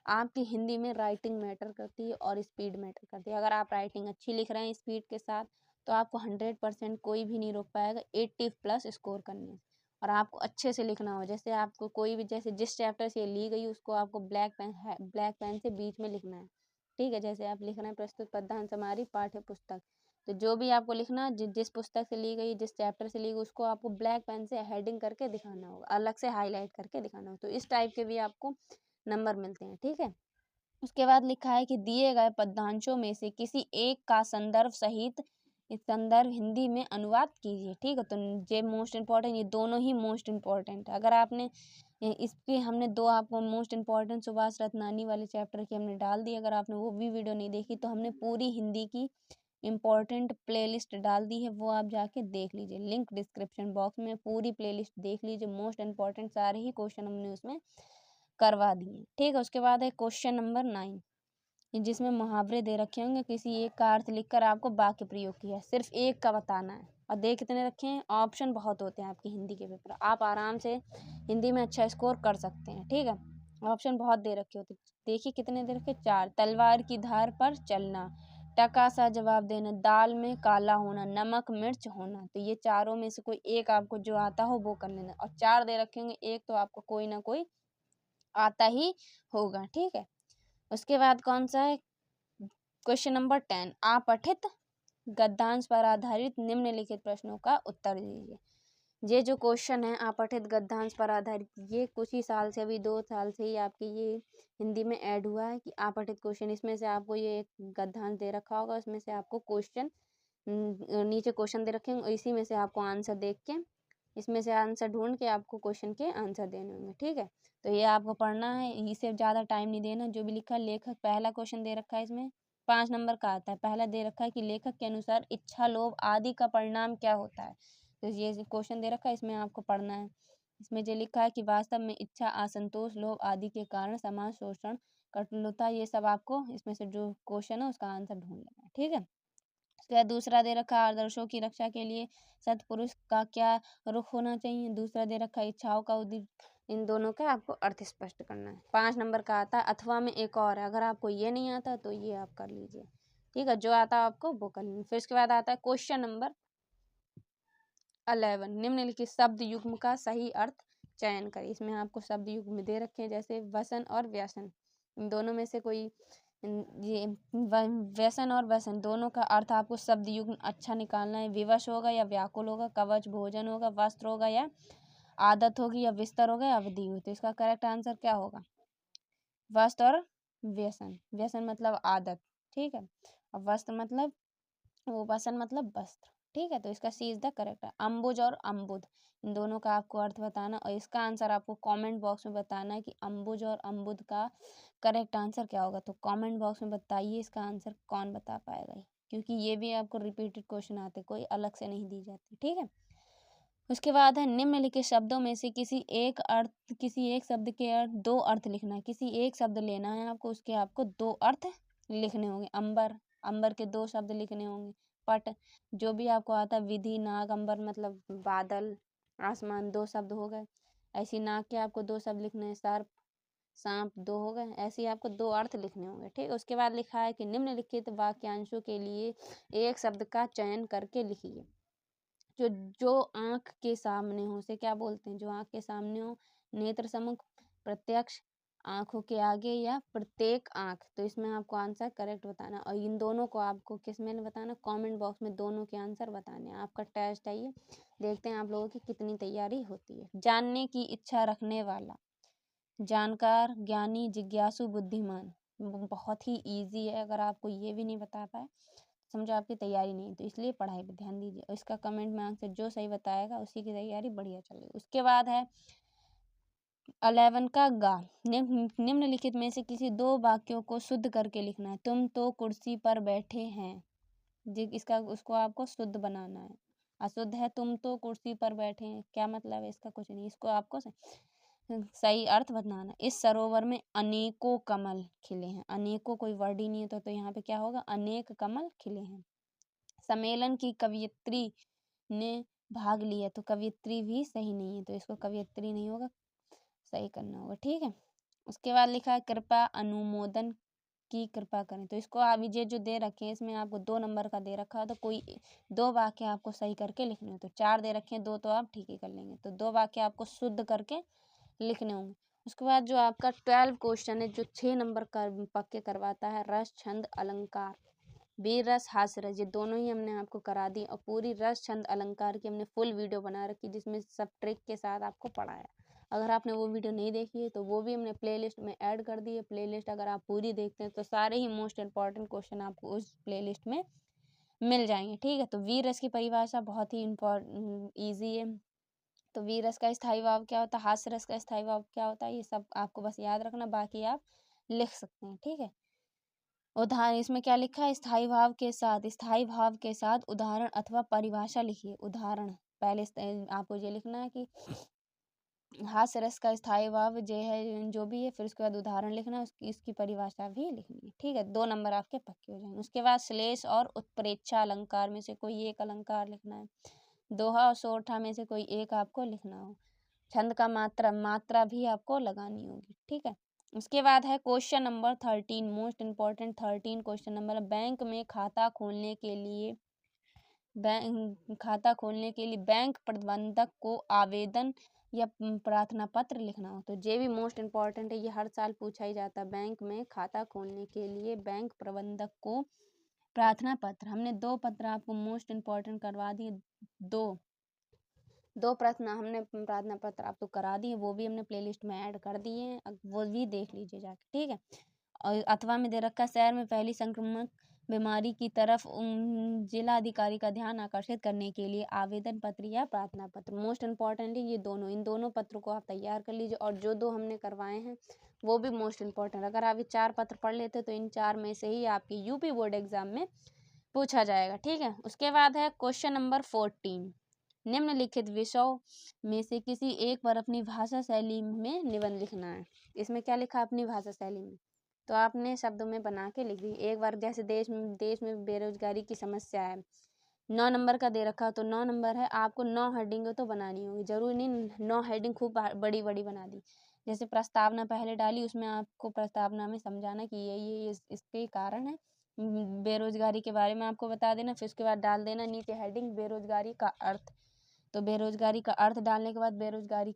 आपकी हिंदी में राइटिंग मैटर करती है और स्पीड मैटर करती है। अगर आप राइटिंग अच्छी लिख रहे हैं स्पीड के साथ तो आपको 100% कोई भी नहीं रोक पाएगा 80+ स्कोर करने से। और आपको अच्छे से लिखना हो, जैसे आपको कोई भी, जैसे जिस चैप्टर से ली गई उसको आपको ब्लैक पेन से बीच में लिखना है। ठीक है, जैसे आप लिख रहे हैं प्रस्तुत पद्यांश हमारी पाठ्य पुस्तक, तो जो भी आपको लिखना जिस पुस्तक से ली गई, जिस चैप्टर से ली गई, उसको आपको ब्लैक पेन से हेडिंग करके दिखाना होगा, अलग से हाईलाइट करके दिखाना होगा। तो इस टाइप के भी आपको नंबर मिलते हैं। ठीक है, उसके बाद लिखा है कि दिए गए पद्यांशों में से किसी एक का संदर्भ सहित संदर्भ हिंदी में अनुवाद कीजिए। ठीक है, तो ये मोस्ट इम्पॉर्टेंट, ये दोनों ही मोस्ट इम्पॉर्टेंट है। अगर आपने इसकी हमने 2 आपको मोस्ट इम्पॉर्टेंट सुभाष रत्नानी वाले चैप्टर की हमने डाल दी, अगर आपने वो भी वीडियो नहीं देखी तो हमने पूरी हिंदी की इम्पॉर्टेंट प्लेलिस्ट डाल दी है, वो आप जाके देख लीजिए। लिंक डिस्क्रिप्शन बॉक्स में, पूरी प्लेलिस्ट देख लीजिए, मोस्ट इम्पॉर्टेंट सारे ही क्वेश्चन हमने उसमें करवा दिए। ठीक है, उसके बाद है क्वेश्चन नंबर 9, जिसमें मुहावरे दे रखे होंगे। किसी एक का अर्थ लिखकर आपको वाक्य प्रयोग किया है, सिर्फ एक का बताना है। और दे कितने रखे हैं? ऑप्शन बहुत होते हैं आपकी हिंदी के पेपर, आप आराम से हिंदी में अच्छा स्कोर कर सकते हैं। ठीक है, ऑप्शन बहुत दे रखे होते हैं। देखिए कितने दे रखे, 4। तलवार की धार पर चलना, टका सा जवाब देना, दाल में काला होना, नमक मिर्च होना। तो ये चारों में से कोई एक आपको जो आता हो वो कर लेना। और 4 दे रखे होंगे, एक तो आपको कोई ना कोई आता ही होगा। ठीक है, उसके बाद कौन सा है? क्वेश्चन नंबर 10, अपठित गद्यांश पर आधारित निम्नलिखित प्रश्नों का उत्तर दीजिए। ये जो क्वेश्चन है अपठित गद्यांश पर आधारित, ये कुछ ही साल से, अभी 2 साल से ही आपकी ये हिंदी में ऐड हुआ है कि अपठित क्वेश्चन। इसमें से आपको ये एक गद्यांश दे रखा होगा, उसमें से आपको क्वेश्चन नीचे क्वेश्चन दे रखे होंगे, इसी में से आपको आंसर देख के, इसमें से आंसर ढूंढ के आपको क्वेश्चन के आंसर देने होंगे। ठीक है, तो ये आपको पढ़ना है, इसे ज़्यादा टाइम नहीं देना। जो भी लिखा है, लेखक, पहला क्वेश्चन दे रखा है, इसमें 5 नंबर का आता है। पहला दे रखा है कि लेखक के अनुसार इच्छा, लोभ आदि का परिणाम क्या होता है। तो ये क्वेश्चन दे रखा है, इसमें आपको पढ़ना है। इसमें जो लिखा है कि वास्तव में इच्छा, असंतोष, लोभ आदि के कारण समाज, शोषण, कटुता, ये सब आपको इसमें से जो क्वेश्चन है उसका आंसर ढूंढ लेना है। ठीक है, उसके बाद दूसरा दे रखा है आदर्शों की रक्षा के लिए सत्पुरुष का क्या रुख होना चाहिए। दूसरा दे रखा है इच्छाओं का उद्दीप। इन दोनों का आपको अर्थ स्पष्ट करना है। 5 नंबर का आता है। अथवा में एक और है, अगर आपको ये नहीं आता तो ये आप कर लीजिए। ठीक है, जो आता है आपको वो कर लीजिए। फिर उसके बाद आता है क्वेश्चन नंबर 11, निम्नलिखित शब्द युग्म का सही अर्थ चयन करें। इसमें आपको शब्द युग्म दे रखे हैं, जैसे वसन और व्यसन। इन दोनों में से कोई ये व्यसन और वसन दोनों का अर्थ आपको शब्द युग्म अच्छा निकालना है। विवश होगा या व्याकुल होगा, कवच भोजन होगा, वस्त्र होगा या आदत होगी, या बिस्तर होगा या अवधि होगी। तो इसका करेक्ट आंसर क्या होगा? वस्त्र और व्यसन, व्यसन मतलब आदत, ठीक है। और वस्त्र मतलब वो वसन मतलब वस्त्र, ठीक है। तो इसका सी इज द करेक्ट है। अम्बुज और अम्बुद, इन दोनों का आपको अर्थ बताना और इसका आंसर आपको कमेंट बॉक्स में बताना है कि अम्बुज और अम्बुद का करेक्ट आंसर क्या होगा। तो कमेंट बॉक्स में बताइए इसका आंसर कौन बता पाएगा, क्योंकि ये भी आपको रिपीटेड क्वेश्चन आते, कोई अलग से नहीं दी जाती, ठीक है। उसके बाद है निम्नलिखित शब्दों में से किसी एक शब्द के अर्थ दो अर्थ लिखना है। किसी एक शब्द लेना है आपको, उसके आपको दो अर्थ लिखने होंगे। अंबर, अंबर के दो शब्द लिखने होंगे। पट, जो भी आपको आता है, विधि, नाग, अंबर मतलब बादल, आसमान, दो शब्द हो गए। ऐसी नाग के आपको दो शब्द लिखने हैं। सर्प, सांप, दो हो गए। ऐसे ही आपको दो अर्थ लिखने होंगे, ठीक। उसके बाद लिखा है कि निम्नलिखित वाक्यांशों के लिए एक शब्द का चयन करके लिखिए। जो जो आँख के सामने हो, उसे क्या बोलते हैं, जो आँख के सामने हो। नेत्र सम्मुख, प्रत्यक्ष, आँखों के आगे या प्रत्येक आँख। तो इसमें आपको आंसर करेक्ट बताना और इन दोनों को आपको किस में बताना, कमेंट बॉक्स में दोनों के आंसर बताने हैं। आपका टेस्ट है ये, देखते हैं आप लोगों की कितनी तैयारी होती है। जानने की इच्छा रखने वाला, जानकार, ज्ञानी, जिज्ञासु, बुद्धिमान। बहुत ही इजी है, अगर आपको ये भी नहीं बता पाए समझो आपकी तैयारी नहीं, तो इसलिए पढ़ाई पे ध्यान दीजिए। और इसका कमेंट में आंसर जो सही बताएगा उसी की तैयारी बढ़िया चलेगी। उसके बाद है 11 का गा, निम्नलिखित में से किसी दो वाक्यों को शुद्ध करके लिखना है। तुम तो कुर्सी पर बैठे हैं, इसका उसको आपको शुद्ध बनाना है। अशुद्ध है तुम तो कुर्सी पर बैठे हैं, क्या मतलब है इसका, कुछ नहीं, इसको आपको सही अर्थ बताना। इस सरोवर में अनेकों कमल खिले हैं, अनेकों कोई वर्ड ही नहीं है तो यहाँ पे क्या होगा, अनेक कमल खिले हैं। सम्मेलन की कवयित्री ने भाग लिया, तो कवयित्री भी सही नहीं है, तो इसको कवयित्री नहीं होगा, सही करना होगा, ठीक है। उसके बाद लिखा है कृपा अनुमोदन की कृपा करें, तो इसको आप ये जो दे रखे हैं इसमें आपको 2 नंबर का दे रखा है, तो कोई दो वाक्य आपको सही करके लिखने हो। तो 4 दे रखे हैं, 2 तो आप ठीक ही कर लेंगे, तो 2 वाक्य आपको शुद्ध करके लिखने होंगे। उसके बाद जो आपका 12 क्वेश्चन है, जो 6 नंबर का पक्के करवाता है, रस, छंद, अलंकार, वीर रस, हास्य रस, ये दोनों ही हमने आपको करा दी और पूरी रस, छंद, अलंकार की हमने फुल वीडियो बना रखी जिसमें सब ट्रिक के साथ आपको पढ़ाया। अगर आपने वो वीडियो नहीं देखी है तो वो भी हमने प्लेलिस्ट में ऐड कर दी है। प्लेलिस्ट अगर आप पूरी देखते हैं तो सारे ही मोस्ट इंपॉर्टेंट क्वेश्चन आपको उस प्लेलिस्ट में मिल जाएंगे, ठीक है। तो वीर रस की परिभाषा बहुत ही ईजी है। तो वीर रस का स्थायी भाव क्या होता है, हास्य रस का स्थायी भाव क्या होता है, ये सब आपको बस याद रखना, बाकी आप लिख सकते हैं, ठीक है। उदाहरण, इसमें क्या लिखा है, स्थायी भाव के साथ उदाहरण अथवा परिभाषा लिखिए। उदाहरण, पहले आपको ये लिखना है कि हास्य रस का स्थायी भाव जो है, जो भी है, फिर उसके बाद उदाहरण लिखना है, इसकी परिभाषा भी लिखनी है, ठीक है। 2 नंबर आपके पक्के हो जाएंगे। उसके बाद श्लेष और उत्प्रेक्षा अलंकार में से कोई एक अलंकार लिखना है। दोहा और सोरठा में से कोई एक आपको लिखना हो। छंद का मात्रा भी आपको लगानी होगी, ठीक है। उसके बाद है question number 13, most important 13 question number. Bank में खाता खोलने के लिए बैंक प्रबंधक को आवेदन या प्रार्थना पत्र लिखना हो। तो ये भी मोस्ट इंपॉर्टेंट है, ये हर साल पूछा ही जाता है। बैंक में खाता खोलने के लिए बैंक प्रबंधक को प्रार्थना पत्र, हमने 2 पत्र आपको मोस्ट इंपॉर्टेंट करवा दिए। दो हमने प्रार्थना पत्र आपको करा दिए, वो भी हमने प्लेलिस्ट में ऐड कर दिए हैं, अब वो भी देख लीजिए जाके, ठीक है। और अथवा में दे रखा, शहर में पहली संक्रामक बीमारी की तरफ जिला अधिकारी का ध्यान आकर्षित करने के लिए आवेदन पत्र या प्रार्थना पत्र। मोस्ट इंपॉर्टेंट है ये दोनों, इन दोनों पत्रों को आप तैयार कर लीजिए। और जो 2 हमने करवाए हैं वो भी मोस्ट इंपॉर्टेंट। अगर आप ये 4 पत्र पढ़ लेते तो इन 4 में से ही आपकी यूपी बोर्ड एग्जाम में पूछा जाएगा, ठीक है। उसके बाद है क्वेश्चन नंबर 14, निम्नलिखित विषयों में से किसी एक पर अपनी भाषा शैली में निबंध लिखना है। इसमें क्या लिखा अपनी भाषा शैली में, तो आपने शब्दों में बना के लिख दी। एक बार जैसे देश में बेरोजगारी की समस्या है, 9 नंबर का दे रखा, तो 9 नंबर है, आपको 9 हेडिंग तो बनानी होगी, जरूरी नहीं 9 हेडिंग खूब बड़ी बड़ी बना दी। जैसे प्रस्तावना पहले डाली, उसमें आपको प्रस्तावना में समझाना कि ये इसके कारण है, बेरोजगारी के बारे में आपको बता देना, फिर उसके बाद डाल देना नीचे हेडिंग बेरोजगारी का अर्थ। तो बेरोजगारी का अर्थ डालने के बाद बेरोजगारी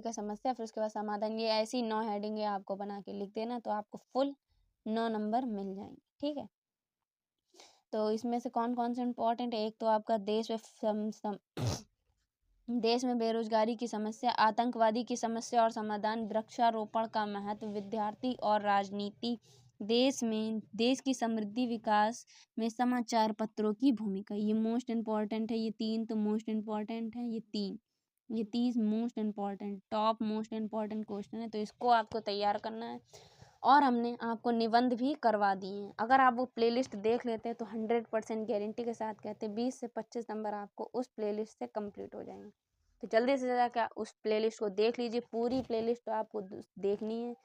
का समस्या, फिर उसके बाद समाधान, ये ऐसी 9 हेडिंग आपको बना के लिख देना, तो आपको फुल 9 नंबर मिल जाएंगे, ठीक है। तो इसमें से कौन कौन से इंपॉर्टेंट है, एक तो आपका देश व देश में बेरोजगारी की समस्या, आतंकवादी की समस्या और समाधान, वृक्षारोपण का महत्व, विद्यार्थी और राजनीति, देश की समृद्धि विकास में समाचार पत्रों की भूमिका। ये मोस्ट इम्पॉर्टेंट है, ये 3 तो मोस्ट इम्पॉर्टेंट है, ये 30 most important top most important question है, तो इसको आपको तैयार करना है। और हमने आपको निबंध भी करवा दिए हैं। अगर आप वो प्लेलिस्ट देख लेते हैं तो 100% गारंटी के साथ कहते हैं 20 से 25 नंबर आपको उस प्लेलिस्ट से कंप्लीट हो जाएंगे। तो जल्दी से ज़्यादा उस प्लेलिस्ट को देख लीजिए, पूरी प्लेलिस्ट तो आपको देखनी है।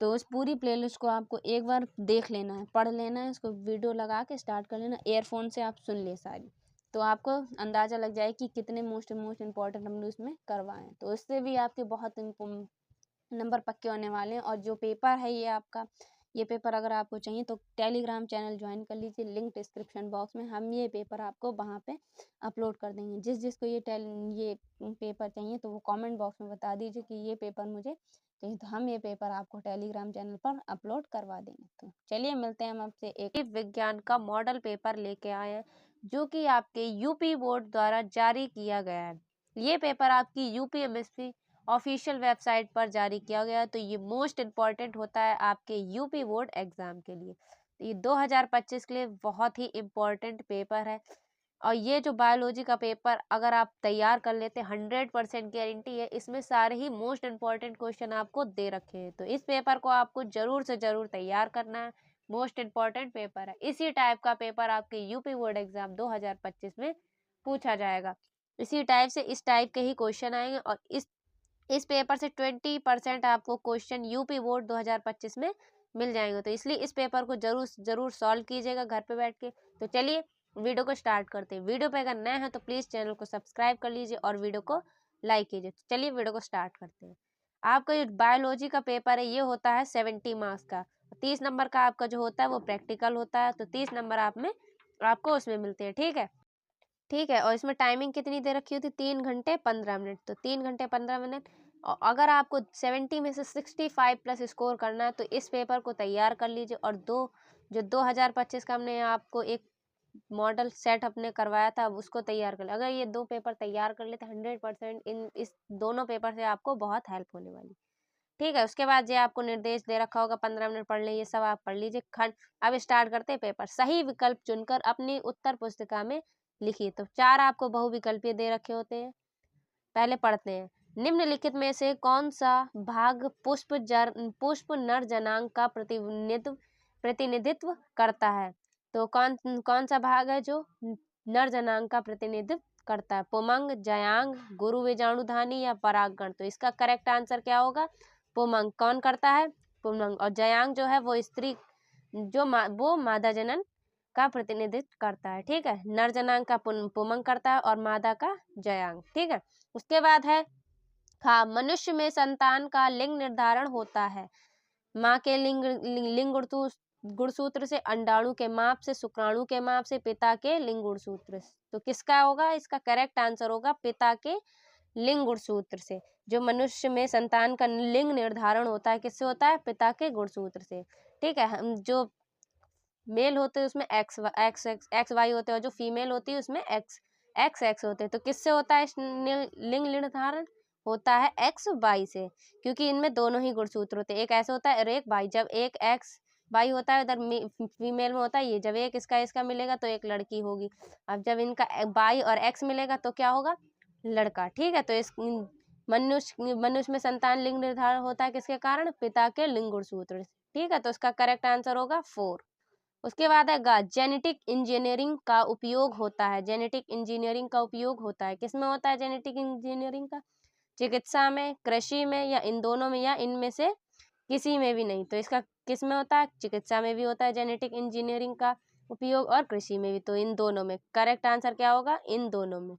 तो उस पूरी प्लेलिस्ट को आपको एक बार देख लेना है, पढ़ लेना है, इसको वीडियो लगा के स्टार्ट कर लेना, ईयरफोन से आप सुन ले सारी, तो आपको अंदाज़ा लग जाए कि कितने मोस्ट इम्पॉर्टेंट हमने उसमें करवाए हैं। तो इससे भी आपके बहुत नंबर पक्के होने वाले हैं। और जो पेपर है ये आपका, ये पेपर अगर आपको चाहिए तो टेलीग्राम चैनल ज्वाइन कर लीजिए, लिंक डिस्क्रिप्शन बॉक्स में, हम ये पेपर आपको वहाँ पे अपलोड कर देंगे। जिसको ये पेपर चाहिए तो वो कमेंट बॉक्स में बता दीजिए कि ये पेपर मुझे चाहिए, तो हम ये पेपर आपको टेलीग्राम चैनल पर अपलोड करवा देंगे। तो चलिए मिलते हैं हम आपसे एक विज्ञान का मॉडल पेपर लेके आए हैं, जो कि आपके यूपी बोर्ड द्वारा जारी किया गया है। ये पेपर आपकी यूपीएमएससी ऑफिशियल वेबसाइट पर जारी किया गया, तो ये मोस्ट इम्पॉर्टेंट होता है आपके यूपी बोर्ड एग्जाम के लिए। तो ये 2025 के लिए बहुत ही इम्पोर्टेंट पेपर है। और ये जो बायोलॉजी का पेपर अगर आप तैयार कर लेते हैं, 100% गारंटी है, इसमें सारे ही मोस्ट इम्पॉर्टेंट क्वेश्चन आपको दे रखे हैं। तो इस पेपर को आपको जरूर से जरूर तैयार करना है, मोस्ट इम्पॉर्टेंट पेपर है। इसी टाइप का पेपर आपके यूपी बोर्ड एग्जाम 2025 में पूछा जाएगा। इसी टाइप से इस टाइप के ही क्वेश्चन आएंगे, और इस पेपर से 20% आपको क्वेश्चन यूपी बोर्ड 2025 में मिल जाएंगे। तो इसलिए इस पेपर को जरूर सॉल्व कीजिएगा घर पे बैठ के। तो चलिए वीडियो को स्टार्ट करते हैं। वीडियो पे अगर नए हैं तो प्लीज़ चैनल को सब्सक्राइब कर लीजिए और वीडियो को लाइक कीजिए। तो चलिए वीडियो को स्टार्ट करते हैं। आपका जो बायोलॉजी का पेपर है ये होता है 70 मार्क्स का। 30 नंबर का आपका जो होता है वो प्रैक्टिकल होता है, तो 30 नंबर आपको उसमें मिलते हैं। ठीक है। और इसमें टाइमिंग कितनी दे रखी होती है? 3 घंटे 15 मिनट। तो 3 घंटे 15 मिनट। और अगर आपको 70 में से 65 प्लस स्कोर करना है तो इस पेपर को तैयार कर लीजिए। और 2025 का हमने आपको एक मॉडल सेट अपने करवाया था, अब उसको तैयार कर ले। अगर ये 2 पेपर तैयार कर लेते 100% इस दोनों पेपर से आपको बहुत हेल्प होने वाली। ठीक है। उसके बाद ये आपको निर्देश दे रखा होगा, 15 मिनट पढ़ लें, ये सब आप पढ़ लीजिए। अब स्टार्ट करते हैं पेपर। सही विकल्प चुनकर अपनी उत्तर पुस्तिका में लिखिए। तो 4 आपको बहुविकल्पीय दे रखे होते हैं। पहले पढ़ते हैं। निम्नलिखित में से कौन सा भाग पुष्प नर जनांग का प्रतिनिधित्व करता है? तो कौन कौन सा भाग है जो नर जनांग का प्रतिनिधित्व करता है? पुमंग, जयांग, गुरु बीजाणुधानी या परागकण? तो इसका करेक्ट आंसर क्या होगा? पुमंग। कौन करता है? पुमंग। और जयांग जो है वो स्त्री वो मादा जनन का प्रतिनिधित्व करता है। ठीक है। नर जनांग का पुमंग करता है और मादा का जयांग। ठीक है। उसके बाद है हाँ, मनुष्य में संतान का लिंग निर्धारण होता है। माँ के लिंग गुणसूत्र से, अंडाणु के माप से, शुक्राणु के माप से, पिता के लिंग गुणसूत्र से। तो किसका होगा? इसका करेक्ट आंसर होगा पिता के लिंग गुणसूत्र से। जो मनुष्य में संतान का लिंग निर्धारण होता है किससे होता है? पिता के गुणसूत्र से। ठीक है। हम जो मेल होते हैं उसमें एक्स वाई होते हैं, और जो फीमेल होती है उसमें एक्स होते हैं। तो किससे होता है लिंग निर्धारण? होता है एक्स वाई से, क्योंकि इनमें दोनों ही गुणसूत्र होते हैं। एक ऐसे होता है और एक वाई। जब एक एक्स वाई होता है उधर फीमेल में होता है ये, जब एक इसका मिलेगा तो एक लड़की होगी। अब जब इनका वाई और एक्स मिलेगा तो क्या होगा? लड़का। ठीक है। तो इस मनुष्य में संतान लिंग निर्धारण होता है किसके कारण? पिता के लिंग गुणसूत्र से। ठीक है। तो इसका करेक्ट आंसर होगा 4। उसके बाद है जेनेटिक इंजीनियरिंग का उपयोग होता है। जेनेटिक इंजीनियरिंग का उपयोग होता है किसमें होता है? जेनेटिक इंजीनियरिंग का चिकित्सा में, कृषि में, या इन दोनों में, या इनमें से किसी में भी नहीं। तो इसका किस में होता है? चिकित्सा में भी होता है जेनेटिक इंजीनियरिंग का उपयोग, और कृषि में भी। तो इन दोनों में करेक्ट आंसर क्या होगा? इन दोनों में।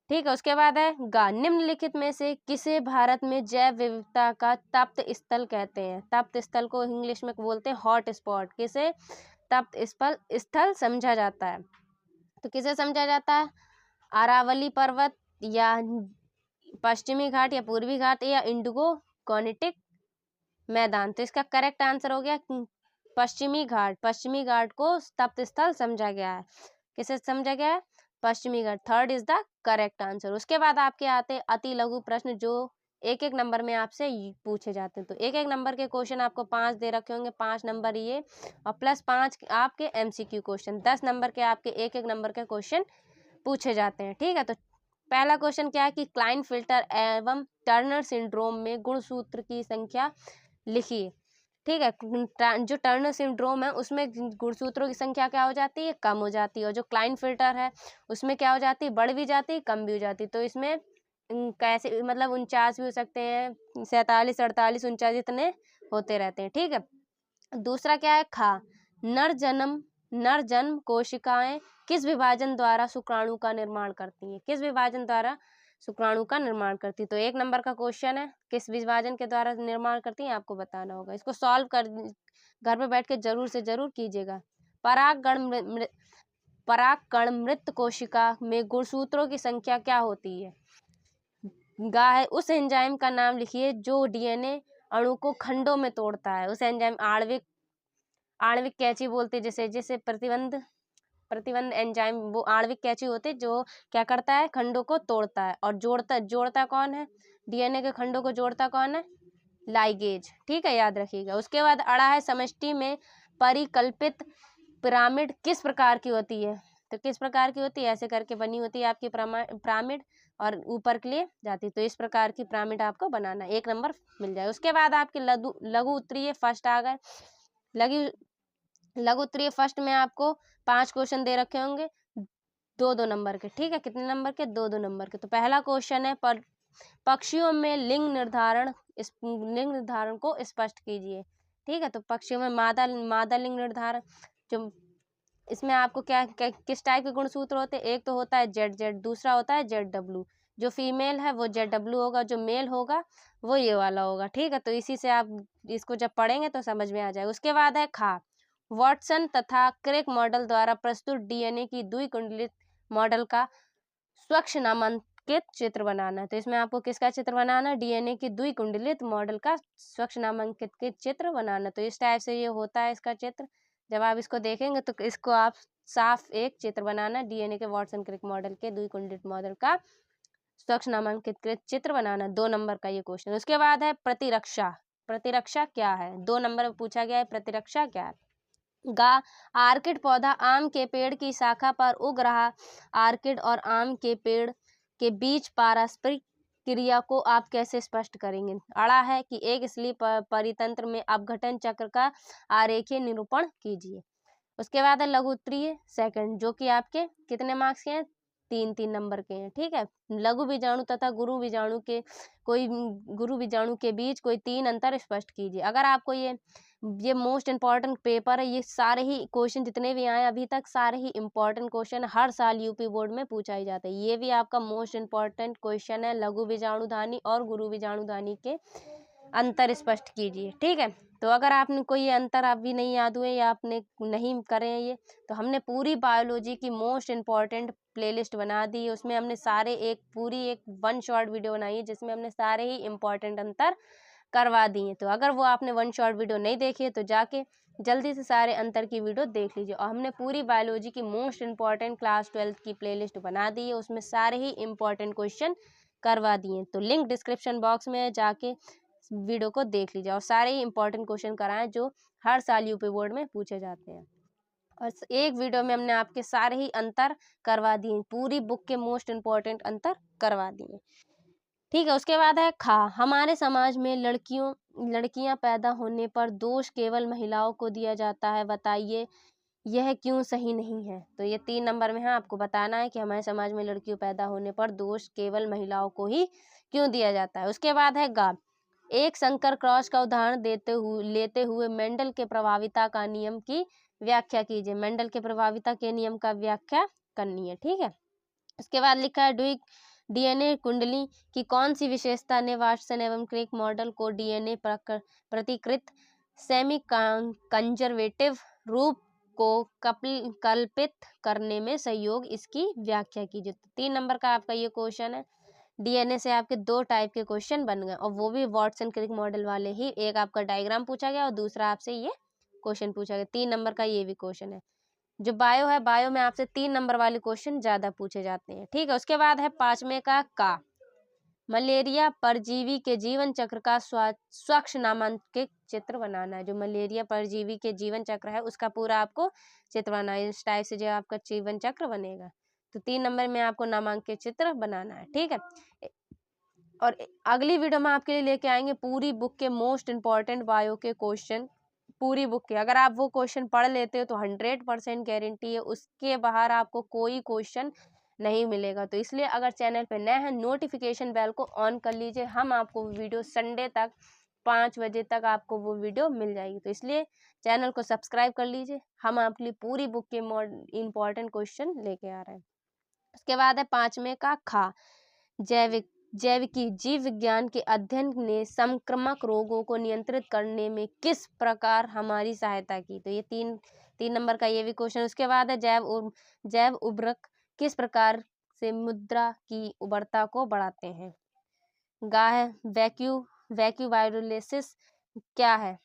ठीक है। उसके बाद है निम्नलिखित में से किसे भारत में जैव विविधता का तप्त स्थल कहते हैं? तप्त स्थल को इंग्लिश में बोलते हैं हॉट स्पॉट। किसे तप्त स्थल समझा जाता है? तो किसे समझा जाता है? अरावली पर्वत, या पश्चिमी घाट, या पूर्वी घाट, या इंडिगो कॉर्निटिक मैदान? तो इसका करेक्ट आंसर हो गया पश्चिमी घाट। पश्चिमी घाट को तप्त स्थल समझा गया है। किसे समझा गया है? पश्चिमी घाट, third is the correct answer. उसके बाद आपके आते हैं अति लघु प्रश्न जो एक एक नंबर में आपसे पूछे जाते हैं। तो एक एक नंबर के क्वेश्चन आपको 5 दे रखे होंगे, 5 नंबर ये और प्लस 5 आपके MCQ क्वेश्चन, 10 नंबर के आपके एक एक नंबर के क्वेश्चन पूछे जाते हैं। ठीक है, तो पहला क्वेश्चन क्या है कि क्लाइनफिल्टर एवं टर्नर सिंड्रोम में गुणसूत्र की संख्या लिखिए। ठीक है, जो टर्नर सिंड्रोम है उसमें गुणसूत्रों की संख्या क्या हो जाती है, कम हो जाती है, और जो क्लाइनफिल्टर है उसमें क्या हो जाती है, बढ़ भी जाती है, कम भी हो जाती है। तो इसमें कैसे मतलब 49 भी हो सकते हैं, 47, 48, 49 इतने होते रहते हैं। ठीक है, दूसरा क्या है खा, नर जन्म कोशिकाएं किस विभाजन द्वारा शुक्राणु का निर्माण करती हैं, किस विभाजन द्वारा शुक्राणु का निर्माण करती है। तो एक नंबर का क्वेश्चन है, किस विभाजन के द्वारा निर्माण करती है आपको बताना होगा। इसको सॉल्व कर घर पे बैठ के जरूर से जरूर कीजिएगा। परागकण मृत कोशिका में गुणसूत्रों की संख्या क्या होती है। गा है, उस एंजाइम का नाम लिखिए जो DNA अणु को खंडों में तोड़ता है। उस एंजाइम आणविक कैंची बोलते हैं जैसे प्रतिबंध एंजाइम, वो आणविक कैंची होते हैं जो क्या करता है, खंडों को तोड़ता है। और जोड़ता कौन है, DNA के खंडों को जोड़ता कौन है, लाइगेज। ठीक है, याद रखिएगा। उसके बाद अड़ा है, समष्टि में परिकल्पित पिरामिड किस प्रकार की होती है। तो किस प्रकार की होती है, ऐसे करके बनी होती है आपकी पिरामिड और ऊपर के लिए जाती। तो इस प्रकार की पिरामिड आपको बनाना, 1 नंबर मिल जाए। उसके बाद आपके लघु उत्तरीय फर्स्ट आ गए। लघु उत्तरीय फर्स्ट में आपको 5 क्वेश्चन दे रखे होंगे, 2-2 नंबर के। ठीक है, कितने नंबर के, 2-2 नंबर के। तो पहला क्वेश्चन है पक्षियों में लिंग निर्धारण को स्पष्ट कीजिए। ठीक है, तो पक्षियों में मादा लिंग निर्धारण, जो इसमें आपको किस टाइप के गुणसूत्र होते हैं, एक तो होता है ZZ, दूसरा होता है ZW। जो फीमेल है वो ZW होगा, जो मेल होगा वो ये वाला होगा। ठीक है, तो इसी से आप इसको जब पढ़ेंगे तो समझ में आ जाएगा। उसके बाद है खा, वॉटसन तथा क्रेक मॉडल द्वारा प्रस्तुत DNA की द्विकुंडलित मॉडल का स्वच्छ नामांकित चित्र बनाना है। तो इसमें आपको किसका चित्र बनाना है, DNA की द्विकुंडलित मॉडल का स्वच्छ नामांकित चित्र बनाना। तो इस टाइप से ये होता है इसका चित्र। जब आप इसको देखेंगे तो इसको आप साफ एक चित्र बनाना, DNA के वॉटसन क्रिक मॉडल के द्विकुंडलित मॉडल का स्वच्छ नामांकित चित्र बनाना। 2 नंबर का ये क्वेश्चन। उसके बाद है प्रतिरक्षा। प्रतिरक्षा क्या है, 2 नंबर में पूछा गया है, प्रतिरक्षा क्या है। गा, आर्किड पौधा आम के पेड़ की शाखा पर उग रहा आर्किड और आम के पेड़ के बीच पारस्परिक क्रिया को आप कैसे स्पष्ट करेंगे। अड़ा है कि एक स्लीप परितंत्र में अपघटन चक्र का आरेखीय निरूपण कीजिए। उसके बाद है लघु उत्तरीय सेकंड, जो कि आपके कितने मार्क्स के हैं, 3-3 नंबर के हैं। ठीक है, लघु बीजाणु तथा गुरु बीजाणु के बीच कोई 3 अंतर स्पष्ट कीजिए। अगर आपको ये मोस्ट इम्पॉर्टेंट पेपर है, ये सारे ही क्वेश्चन जितने भी आए अभी तक सारे ही इम्पॉर्टेंट क्वेश्चन हर साल यूपी बोर्ड में पूछा ही जाता है। ये भी आपका मोस्ट इम्पॉर्टेंट क्वेश्चन है, लघु बीजाणुधानी और गुरु बीजाणुधानी के अंतर स्पष्ट कीजिए। ठीक है, तो अगर आपने कोई ये अंतर आप भी नहीं याद हुए या आपने नहीं करे ये, तो हमने पूरी बायोलॉजी की मोस्ट इम्पॉर्टेंट प्लेलिस्ट बना दी है। उसमें हमने सारे एक 1 शॉर्ट वीडियो बनाई है जिसमें हमने सारे ही इम्पॉर्टेंट अंतर करवा दिए। तो अगर वो आपने 1 शॉर्ट वीडियो नहीं देखी है तो जाके जल्दी से सारे अंतर की वीडियो देख लीजिए। और हमने पूरी बायोलॉजी की मोस्ट इम्पॉर्टेंट क्लास 12 की प्लेलिस्ट बना दी है, उसमें सारे ही इम्पॉर्टेंट क्वेश्चन करवा दिए। तो लिंक डिस्क्रिप्शन बॉक्स में जाके वीडियो को देख लीजिए और सारे ही इंपॉर्टेंट क्वेश्चन कराएं जो हर साल यूपी बोर्ड में पूछे जाते हैं। और एक वीडियो में हमने आपके सारे ही अंतर करवा दिए, पूरी बुक के मोस्ट इम्पॉर्टेंट अंतर करवा दिए। ठीक है, उसके बाद है खा, हमारे समाज में लड़कियां पैदा होने पर दोष केवल महिलाओं को दिया जाता है, बताइए यह क्यों सही नहीं है। तो ये 3 नंबर में है, आपको बताना है कि हमारे समाज में लड़कियों पैदा होने पर दोष केवल महिलाओं को ही क्यों दिया जाता है। उसके बाद है गा, एक संकर क्रॉस का उदाहरण लेते हुए मेंडल के प्रभाविता का नियम की व्याख्या कीजिए। मेंडल के प्रभाविता के नियम का व्याख्या करनी है। ठीक है, उसके बाद लिखा है DNA कुंडली की कौन सी विशेषता ने वाटसन एवं क्रिक मॉडल को DNA प्रतिकृत सेमी कंजर्वेटिव रूप को कल्पित करने में सहयोग, इसकी व्याख्या कीजिए। 3 नंबर का आपका ये क्वेश्चन है। DNA से आपके 2 टाइप के क्वेश्चन बन गए और वो भी वाटसन क्रिक मॉडल वाले ही। एक आपका डायग्राम पूछा गया और दूसरा आपसे ये क्वेश्चन पूछा गया। 3 नंबर का ये भी क्वेश्चन है। जो बायो है, बायो में आपसे 3 नंबर वाले क्वेश्चन ज़्यादा पूछे जाते हैं, ठीक है। उसके बाद है 5वें का मलेरिया परजीवी के जीवन चक्र का स्वच्छ नामांकित चित्र बनाना है। जो मलेरिया परजीवी के जीवन चक्र है उसका पूरा आपको चित्र बनाना है। इस टाइप से जो आपका जीवन चक्र बनेगा, तो 3 नंबर में आपको नामांकित चित्र बनाना है, ठीक है। और अगली वीडियो में आपके लिए लेके आएंगे पूरी बुक के मोस्ट इम्पॉर्टेंट बायो के क्वेश्चन, पूरी बुक के। अगर आप वो क्वेश्चन पढ़ लेते हो तो 100% गारंटी है उसके बाहर आपको कोई क्वेश्चन नहीं मिलेगा। तो इसलिए अगर चैनल पे नए हैं, नोटिफिकेशन बेल को ऑन कर लीजिए। हम आपको वीडियो संडे तक 5 बजे तक आपको वो वीडियो मिल जाएगी, तो इसलिए चैनल को सब्सक्राइब कर लीजिए। हम आपके लिए पूरी बुक के इम्पोर्टेंट क्वेश्चन लेके आ रहे हैं। उसके बाद है 5वें का खा जैविकी जीव विज्ञान के अध्ययन ने संक्रामक रोगों को नियंत्रित करने में किस प्रकार हमारी सहायता की। तो ये तीन नंबर का ये भी क्वेश्चन। उसके बाद है जैव उर्वरक किस प्रकार से मृदा की उर्वरता को बढ़ाते हैं। गा है वैक्यूबायोलिसिस क्या है।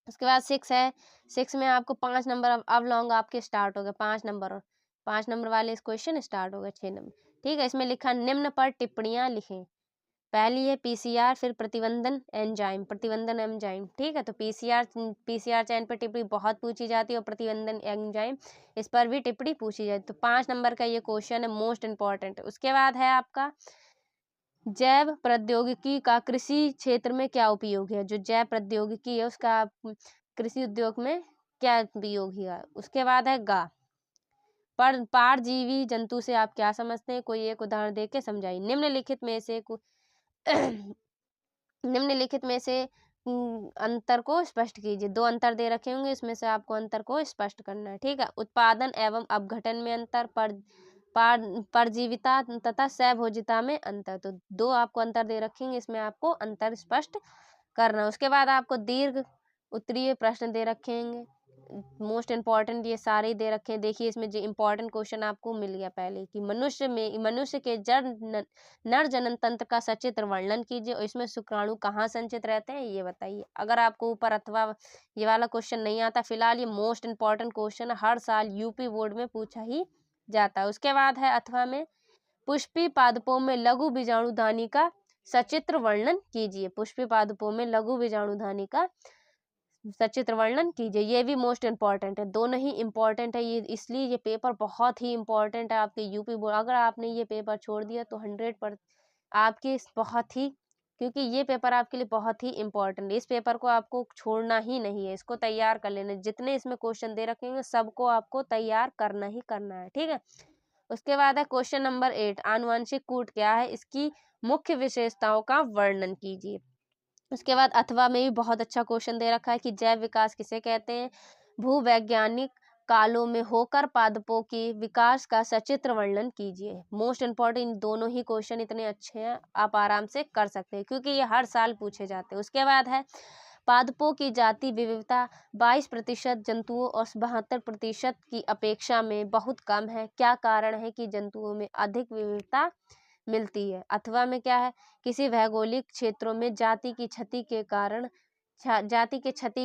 उसके बाद 6 है, 6 में आपको 5 नंबर अब लॉन्ग आपके स्टार्ट हो गए। 5 नंबर वाले इस क्वेश्चन स्टार्ट हो गए। 6 नंबर, ठीक है। इसमें लिखा निम्न पर टिप्पणियां लिखें। पहली है पीसीआर, फिर प्रतिबंधन एंजाइम, ठीक है। तो पीसीआर चैन पर टिप्पणी बहुत पूछी जाती है और प्रतिबंधन एंजाइम इस पर भी टिप्पणी पूछी जाती है। तो 5 नंबर का ये क्वेश्चन है, मोस्ट इंपॉर्टेंट। उसके बाद है आपका जैव प्रौद्योगिकी का कृषि क्षेत्र में क्या उपयोग है। जो जैव प्रौद्योगिकी है उसका कृषि उद्योग में क्या उपयोग है। उसके बाद है परजीवी जंतु से आप क्या समझते हैं, कोई एक उदाहरण देके समझाइए। निम्नलिखित में से अंतर को स्पष्ट कीजिए। 2 अंतर दे रखे होंगे, इसमें से आपको अंतर को स्पष्ट करना है, ठीक है। उत्पादन एवं अपघटन में अंतर, परजीविता तथा सहभोजिता में अंतर। तो 2 आपको अंतर दे रखेंगे, इसमें आपको अंतर स्पष्ट करना। उसके बाद आपको दीर्घ उत्तरीय प्रश्न दे रखेंगे, मोस्ट इम्पॉर्टेंट ये सारे दे रखे हैं। देखिए इसमें जो इम्पोर्टेंट क्वेश्चन आपको मिल गया पहले कि मनुष्य के जड़ नर जनन तंत्र का सचित्र वर्णन कीजिए और इसमें शुक्राणु कहाँ संचित रहते हैं ये बताइए। अगर आपको ऊपर अथवा ये वाला क्वेश्चन नहीं आता, फिलहाल ये मोस्ट इम्पॉर्टेंट क्वेश्चन हर साल यूपी बोर्ड में पूछा ही जाता है। उसके बाद है अथवा में पुष्पी पादपों में लघु बीजाणुधानी का सचित्र वर्णन कीजिए। पुष्पी पादपों में लघु बीजाणुधानी का सचित्र वर्णन कीजिए। ये भी मोस्ट इम्पॉर्टेंट है, दोनों ही इम्पॉर्टेंट है ये, इसलिए ये पेपर बहुत ही इम्पॉर्टेंट है आपके यूपी बोर्ड। अगर आपने ये पेपर छोड़ दिया तो 100% आपके बहुत ही, क्योंकि ये पेपर आपके लिए बहुत ही इम्पोर्टेंट है। इस पेपर को आपको छोड़ना ही नहीं है, इसको तैयार कर लेना। जितने इसमें क्वेश्चन दे रखेंगे सबको आपको तैयार करना ही करना है, ठीक है। उसके बाद है क्वेश्चन नंबर 8, आनुवंशिक कूट क्या है, इसकी मुख्य विशेषताओं का वर्णन कीजिए। उसके बाद अथवा में भी बहुत अच्छा क्वेश्चन दे रखा है कि जैव विकास किसे कहते हैं। भूवैज्ञानिक कालों में होकर पादपों के विकास का सचित्र वर्णन कीजिए। मोस्ट इम्पोर्टेंट दोनों ही क्वेश्चन इतने अच्छे हैं, आप आराम से कर सकते हैं क्योंकि ये हर साल पूछे जाते हैं। उसके बाद है पादपों की जाति विविधता 22% जंतुओं और 72% की अपेक्षा में बहुत कम है। क्या कारण है कि जंतुओं में अधिक विविधता मिलती है। अथवा में क्या है, किसी भौगोलिक क्षेत्रों में जाति की क्षति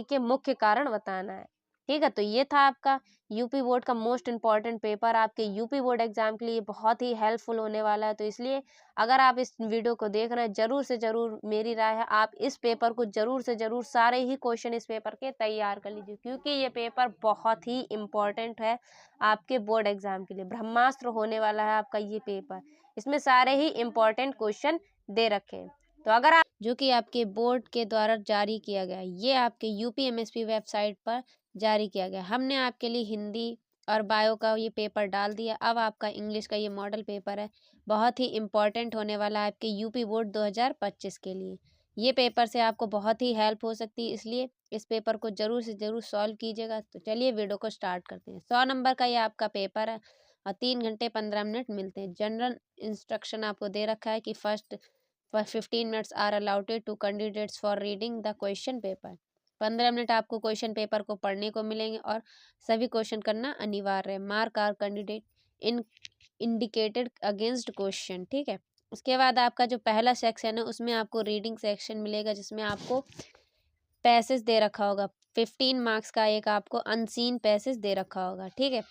के मुख्य कारण बताना है, ठीक है। तो ये था आपका यूपी बोर्ड का मोस्ट इम्पॉर्टेंट पेपर। आपके यूपी बोर्ड एग्जाम के लिए बहुत ही हेल्पफुल होने वाला है। तो इसलिए अगर आप इस वीडियो को देख रहे हैं, जरूर से जरूर मेरी राय है आप इस पेपर को जरूर से जरूर सारे ही क्वेश्चन इस पेपर के तैयार कर लीजिए, क्योंकि ये पेपर बहुत ही इम्पोर्टेंट है आपके बोर्ड एग्जाम के लिए। ब्रह्मास्त्र होने वाला है आपका ये पेपर, इसमें सारे ही इम्पोर्टेंट क्वेश्चन दे रखे हैं। तो अगर आप जो कि आपके बोर्ड के द्वारा जारी किया गया, ये आपके यूपीएमएसपी वेबसाइट पर जारी किया गया। हमने आपके लिए हिंदी और बायो का ये पेपर डाल दिया। अब आपका इंग्लिश का ये मॉडल पेपर है, बहुत ही इम्पोर्टेंट होने वाला है आपके यूपी बोर्ड 2025 के लिए। ये पेपर से आपको बहुत ही हेल्प हो सकती है, इसलिए इस पेपर को जरूर से जरूर सॉल्व कीजिएगा। तो चलिए वीडियो को स्टार्ट करते हैं। 100 नंबर का ये आपका पेपर है और 3 घंटे 15 मिनट मिलते हैं। जनरल इंस्ट्रक्शन आपको दे रखा है कि first 15 minutes are allotted to candidates for reading the question paper. 15 minute आपको क्वेश्चन पेपर को पढ़ने को मिलेंगे और सभी क्वेश्चन करना अनिवार्य है। Mark are candidate in indicated against question, ठीक है। उसके बाद आपका जो पहला सेक्शन है उसमें आपको रीडिंग सेक्शन मिलेगा, जिसमें आपको पैसेज दे रखा होगा 15 मार्क्स का एक आपको अनसीन पैसेज दे रखा होगा। ठीक है,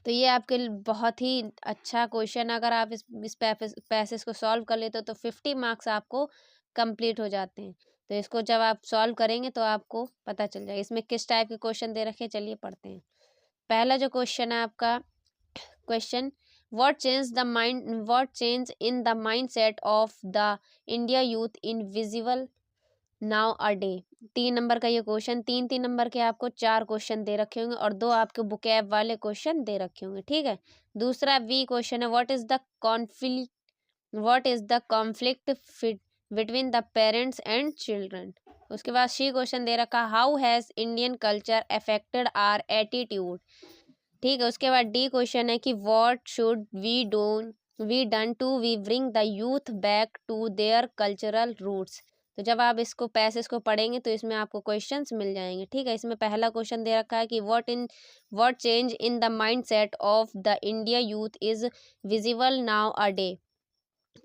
तो ये आपके बहुत ही अच्छा क्वेश्चन, अगर आप इस पैसेज को सॉल्व कर लेते हो तो 50 मार्क्स आपको कंप्लीट हो जाते हैं। तो इसको जब आप सॉल्व करेंगे तो आपको पता चल जाएगा इसमें किस टाइप के क्वेश्चन दे रखे हैं। चलिए पढ़ते हैं। पहला जो क्वेश्चन है आपका, question what change in the mindset of the India youth in visible now a day. 3 number का ये क्वेश्चन, 3 नंबर के आपको 4 क्वेश्चन दे रखे होंगे और 2 आपके बुकैब वाले क्वेश्चन दे रखे होंगे। ठीक है, दूसरा वी क्वेश्चन है what is the conflict between the parents and children. उसके बाद सी क्वेश्चन दे रखा how has Indian culture affected our attitude. ठीक है, उसके बाद डी क्वेश्चन है कि what should we done to we bring the youth back to their cultural roots. तो जब आप इसको पैसेज को पढ़ेंगे तो इसमें आपको क्वेश्चंस मिल जाएंगे। ठीक है, इसमें पहला क्वेश्चन दे रखा है कि what change in the mindset of the India youth is visible now a day.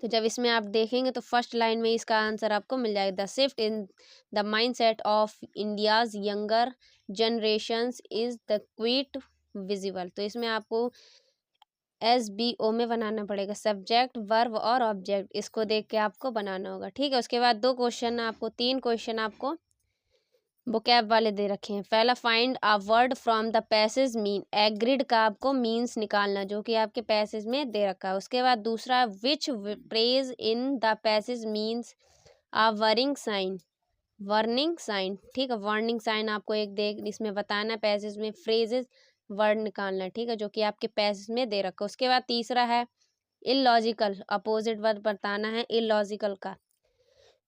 तो जब इसमें आप देखेंगे तो फर्स्ट लाइन में इसका आंसर आपको मिल जाएगा, the shift in the mindset of India's younger generations is the quit visible. तो इसमें आपको SBO में बनाना पड़ेगा, सब्जेक्ट वर्ब और ऑब्जेक्ट, इसको देख के आपको बनाना होगा। ठीक है, उसके बाद 3 क्वेश्चन आपको बुकैब वाले दे रखे हैं। पहला find a word from the passage mean, agreed का आपको मीन्स निकालना जो कि आपके पैसेज में दे रखा है। उसके बाद दूसरा which phrase in the passage means a warning sign. ठीक है, वार्निंग साइन आपको इसमें बताना है, पैसेज में फ्रेजेस वर्ड निकालना है। ठीक है, जो कि आपके पैसेज में दे रखा है। उसके बाद तीसरा है इलॉजिकल, अपोजिट वर्ड बताना है इलॉजिकल का।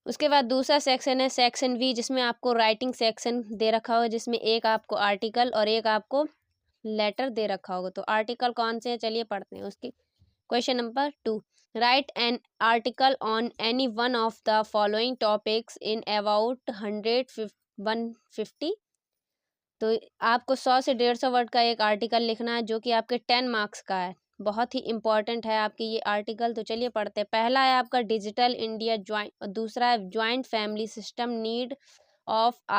उसके बाद दूसरा सेक्शन है सेक्शन वी, जिसमें आपको राइटिंग सेक्शन दे रखा होगा, जिसमें एक आपको आर्टिकल और एक आपको लेटर दे रखा होगा। तो आर्टिकल कौन से हैं चलिए पढ़ते हैं। उसकी question number 2, right an article on any one of the following topics in about 150। तो आपको 100 से 150 वर्ड का एक आर्टिकल लिखना है जो कि आपके 10 मार्क्स का है। बहुत ही इंपॉर्टेंट है आपकी ये आर्टिकल। तो चलिए पढ़ते हैं। पहला है आपका डिजिटल इंडिया ज्वाइंट, दूसरा है joint family system need of the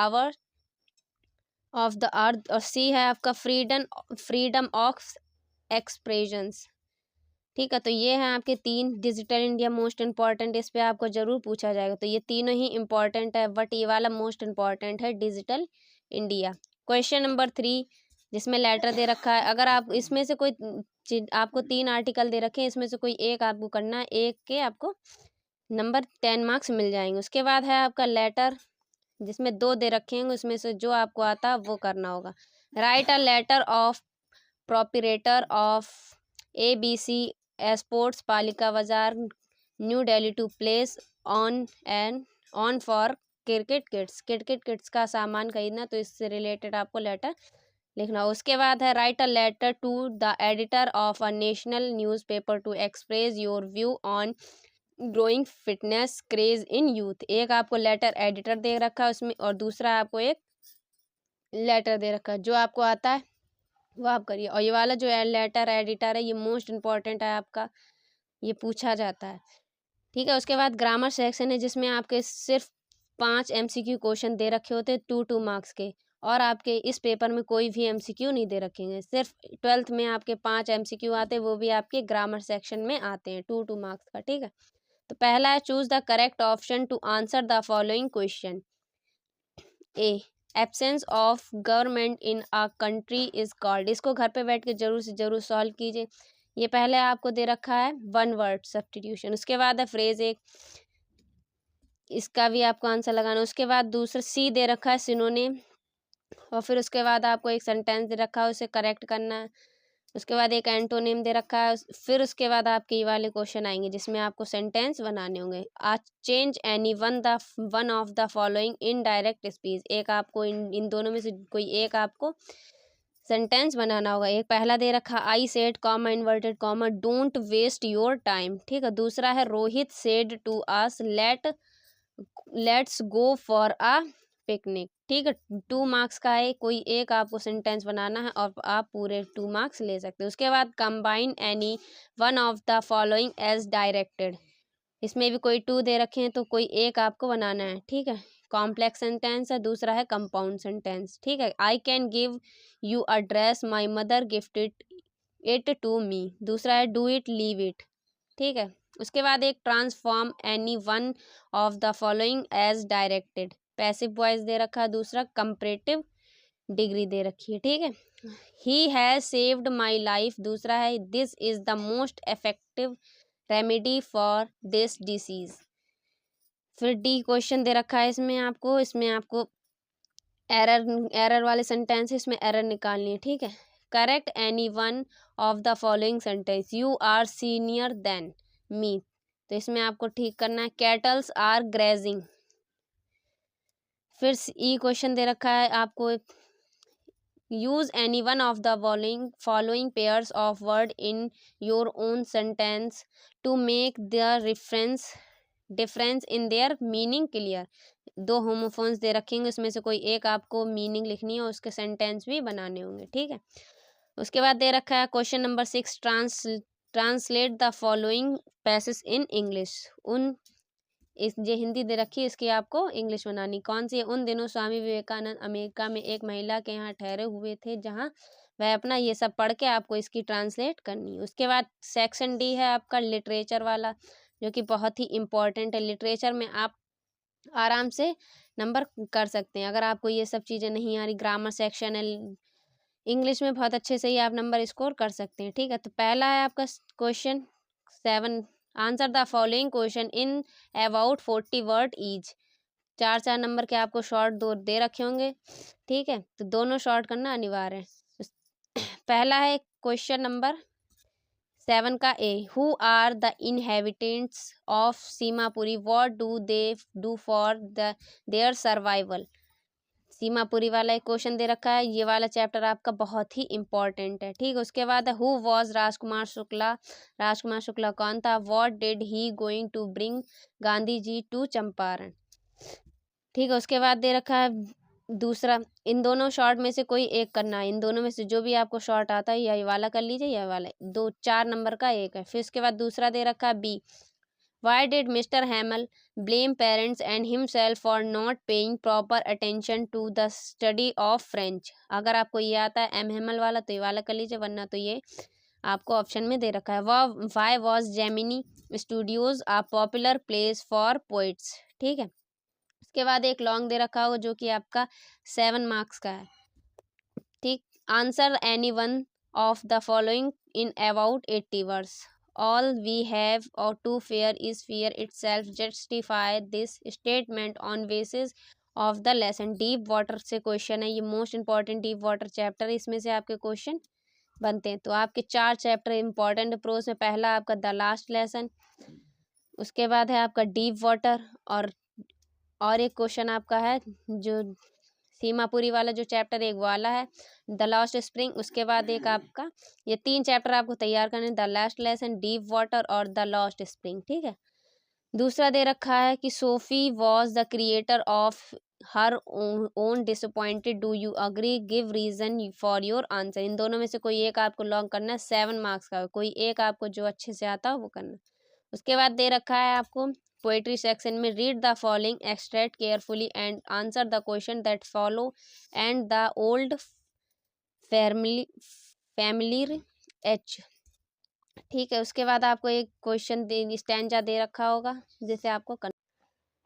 earth, और सी है आपका फ्रीडम ऑफ एक्सप्रेशंस। ठीक है, तो ये हैं आपके 3 डिजिटल इंडिया मोस्ट इंपॉर्टेंट, इस पे आपको जरूर पूछा जाएगा। तो ये तीनों ही इंपॉर्टेंट है, बट ये वाला मोस्ट इंपॉर्टेंट है डिजिटल इंडिया। क्वेश्चन नंबर 3, जिसमें लेटर दे रखा है, अगर आप इसमें से कोई आपको 3 आर्टिकल दे रखे हैं, इसमें से कोई एक आपको करना है, एक के आपको नंबर 10 मार्क्स मिल जाएंगे। उसके बाद है आपका लेटर, जिसमें 2 दे रखे हैं, उसमें से जो आपको आता है वो करना होगा। Write a letter of proprietor of ABC sports Palika Bazaar new Delhi to place on for cricket kits का सामान खरीदना। तो इससे रिलेटेड आपको लेटर लिखना। उसके बाद है write a letter to the editor of a national newspaper to express your view on growing fitness craze in youth. एक आपको लेटर एडिटर दे रखा है उसमें, और दूसरा आपको एक लेटर दे रखा है, जो आपको आता है वो आप करिए। और ये वाला जो लेटर एडिटर है ये मोस्ट इंपॉर्टेंट है आपका, ये पूछा जाता है। ठीक है, उसके बाद ग्रामर सेक्शन है, जिसमें आपके सिर्फ 5 MCQ क्वेश्चन दे रखे होते हैं 2 मार्क्स के, और आपके इस पेपर में कोई भी MCQ नहीं दे रखेंगे। सिर्फ 12th में आपके 5 MCQ आते हैं, वो भी आपके ग्रामर सेक्शन में आते हैं 2 मार्क्स का। ठीक है, तो पहला है choose the correct option to answer the following question. A, absence of government in a country is called. इसको घर पे बैठ के जरूर से जरूर सॉल्व कीजिए। ये पहले आपको दे रखा है 1 वर्ड सब्स्टिट्यूशन। उसके बाद है फ्रेज एक, इसका भी आपको आंसर लगाना। उसके बाद दूसरा सी दे रखा है सिनोनिम, और फिर उसके बाद आपको एक सेंटेंस दे रखा है, उसे करेक्ट करना है। उसके बाद एक एंटोनिम दे रखा है। फिर उसके बाद आपके ये वाले क्वेश्चन आएंगे जिसमें आपको सेंटेंस बनाने होंगे। आज change any one of the following in direct speech. एक आपको इन दोनों में से कोई एक आपको सेंटेंस बनाना होगा। एक पहला दे रखा I said comma inverted comma don't waste your time. ठीक है, दूसरा है Rohit said to us let's go for a picnic. ठीक है, 2 मार्क्स का है, कोई एक आपको सेंटेंस बनाना है और आप पूरे 2 मार्क्स ले सकते हो। उसके बाद combine any one of the following as directed. इसमें भी कोई 2 दे रखे हैं, तो कोई एक आपको बनाना है। ठीक है, कॉम्प्लेक्स सेंटेंस है, दूसरा है कंपाउंड सेंटेंस। ठीक है, I can give you a dress, my mother gifted it to me, दूसरा है डू इट, लीव इट। ठीक है, उसके बाद एक transform any one of the following as directed, passive voice दे रखा है, दूसरा कंपैरेटिव डिग्री दे रखी है। ठीक है, he has saved my life, दूसरा है this is the most effective remedy for this disease. फिर डी क्वेश्चन दे रखा है इसमें आपको एरर वाले सेंटेंस, इसमें एरर निकालनी है। ठीक है, correct any one of the following sentence, you are senior than me, तो इसमें आपको ठीक करना है कैटल्स आर ग्रेजिंग। फिर ई क्वेश्चन दे रखा है आपको, use any one of the following pairs of word in your own sentence to make the difference in their meaning clear. दो होमोफोन्स दे रखेंगे, उसमें से कोई एक आपको मीनिंग लिखनी है, उसके सेंटेंस भी बनाने होंगे। ठीक है, उसके बाद दे रखा है question number 6, translate the following passage in English. इस जो हिंदी दे रखी है इसकी आपको इंग्लिश बनानी। कौन सी है? उन दिनों स्वामी विवेकानंद अमेरिका में एक महिला के यहाँ ठहरे हुए थे, जहाँ वह अपना ये सब पढ़ के आपको इसकी ट्रांसलेट करनी है। उसके बाद सेक्शन डी है आपका लिटरेचर वाला, जो कि बहुत ही इम्पोर्टेंट है। लिटरेचर में आप आराम से नंबर कर सकते हैं, अगर आपको ये सब चीज़ें नहीं आ रही, ग्रामर सेक्शन है, इंग्लिश में बहुत अच्छे से ही आप नंबर स्कोर कर सकते हैं। ठीक है, तो पहला है आपका question 7, answer the following question in about 40 word each. 4 number के आपको शॉर्ट दो दे रखे होंगे। ठीक है, तो दोनों शॉर्ट करना अनिवार्य है। पहला है क्वेश्चन नंबर 7 का A, who are the inhabitants of Seemapuri, what do they do for their survival. Seemapuri वाला एक क्वेश्चन दे रखा है, ये वाला चैप्टर आपका बहुत ही इंपॉर्टेंट है। ठीक है, उसके बाद हु वॉज राजकुमार शुक्ला, राजकुमार शुक्ला कौन था, what did he going to bring Gandhi ji to Champaran. ठीक है, उसके बाद दे रखा है दूसरा, इन दोनों शॉर्ट में से कोई एक करना है, इन दोनों में से जो भी आपको शॉर्ट आता है ये वाला कर लीजिए, ये वाला 4 नंबर का एक है। फिर उसके बाद दूसरा दे रखा है B, Why did Mr. Hamel blame parents and himself for not paying proper attention to the study of French? अगर आपको ये आता है एम हेमल वाला तो ये वाला कर लीजिए, वरना तो ये आपको ऑप्शन में दे रखा है। Why was Gemini Studios a popular place for poets? ठीक है, उसके बाद एक लॉन्ग दे रखा हो जो कि आपका 7 मार्क्स का है। ठीक, answer any one of the following in about 80 words. All we have or to fear is fear itself. Justify this statement on basis of the lesson. Deep water से क्वेश्चन है, ये most important deep water chapter, इसमें से आपके क्वेश्चन बनते हैं। तो आपके 4 चैप्टर इंपॉर्टेंट प्रोज में, पहला आपका द लास्ट लेसन, उसके बाद है आपका डीप वाटर, और एक क्वेश्चन आपका है जो सीमापुरी वाला जो चैप्टर एक वाला है द लास्ट स्प्रिंग। उसके बाद एक आपका ये 3 चैप्टर आपको तैयार करने, the last lesson, deep water और द लास्ट स्प्रिंग। ठीक है, दूसरा दे रखा है कि Sophie was the creator of her own disappointed, do you agree, give reason for your answer. इन दोनों में से कोई एक आपको लॉन्ग करना है, 7 मार्क्स का, कोई एक आपको जो अच्छे से आता हो वो करना। उसके बाद दे रखा है आपको पोएट्री सेक्शन में, read the following extract carefully and answer the question that follow and the old family H. ठीक है, उसके बाद आपको एक क्वेश्चन स्टैंजा दे रखा होगा जिसे आपको करना।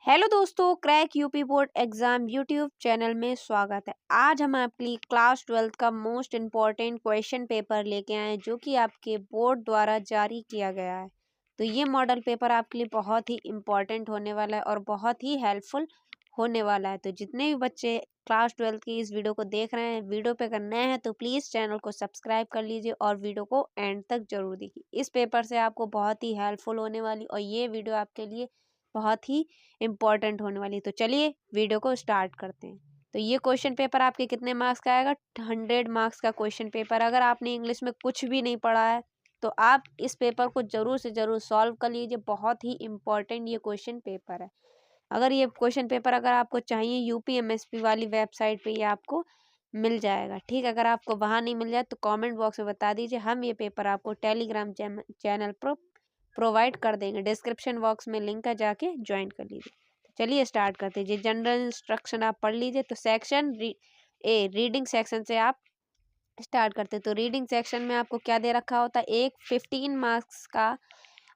हेलो दोस्तों, crack UP board exam YouTube channel में स्वागत है। आज हम आपके लिए क्लास 12 का मोस्ट इम्पॉर्टेंट क्वेश्चन पेपर लेके आए हैं, जो कि आपके बोर्ड द्वारा जारी किया गया है। तो ये मॉडल पेपर आपके लिए बहुत ही इम्पॉर्टेंट होने वाला है और बहुत ही हेल्पफुल होने वाला है। तो जितने भी बच्चे क्लास 12 की इस वीडियो को देख रहे हैं, वीडियो पे करना है तो प्लीज़ चैनल को सब्सक्राइब कर लीजिए और वीडियो को एंड तक जरूर देखिए। इस पेपर से आपको बहुत ही हेल्पफुल होने वाली और ये वीडियो आपके लिए बहुत ही इम्पॉर्टेंट होने वाली है। तो चलिए वीडियो को स्टार्ट करते हैं। तो ये क्वेश्चन पेपर आपके कितने मार्क्स का आएगा? 100 मार्क्स का क्वेश्चन पेपर। अगर आपने इंग्लिश में कुछ भी नहीं पढ़ा है तो आप इस पेपर को ज़रूर से ज़रूर सॉल्व कर लीजिए। बहुत ही इम्पॉर्टेंट ये क्वेश्चन पेपर है। अगर ये क्वेश्चन पेपर अगर आपको चाहिए, यूपीएमएसपी वाली वेबसाइट पे ये आपको मिल जाएगा। ठीक, अगर आपको वहाँ नहीं मिल जाए तो कमेंट बॉक्स में बता दीजिए, हम ये पेपर आपको टेलीग्राम चैनल पर प्रोवाइड कर देंगे। डिस्क्रिप्शन बॉक्स में लिंक है, जाके ज्वाइन कर लीजिए। चलिए स्टार्ट करते हैं। ये जनरल इंस्ट्रक्शन आप पढ़ लीजिए। तो सेक्शन ए रीडिंग सेक्शन से आप स्टार्ट करते हैं। तो रीडिंग सेक्शन में आपको क्या दे रखा होता है, एक 15 मार्क्स का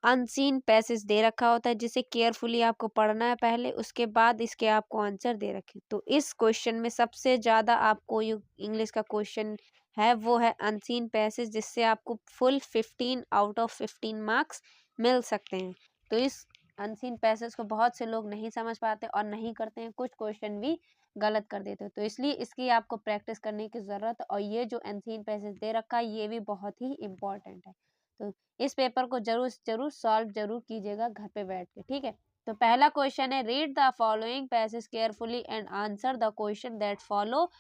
अनसीन पैसेज दे रखा होता है जिसे केयरफुली आपको पढ़ना है पहले, उसके बाद इसके आपको आंसर दे रखे। तो इस क्वेश्चन में सबसे ज़्यादा आपको जो इंग्लिश का क्वेश्चन है वो है अनसीन पैसेज, जिससे आपको फुल 15 आउट ऑफ 15 मार्क्स मिल सकते हैं। तो इस अनसीन पैसेज को बहुत से लोग नहीं समझ पाते और नहीं करते हैं, कुछ क्वेश्चन भी गलत कर देते हैं। तो इसलिए इसकी आपको प्रैक्टिस करने की ज़रूरत है। और ये जो अनसीन पैसेज दे रखा है ये भी बहुत ही इम्पोर्टेंट है। तो इस पेपर को जरूर सॉल्व जरूर कीजिएगा घर पे बैठ के, ठीक है। तो पहला क्वेश्चन है, read the following passage carefully and answer the question that follow.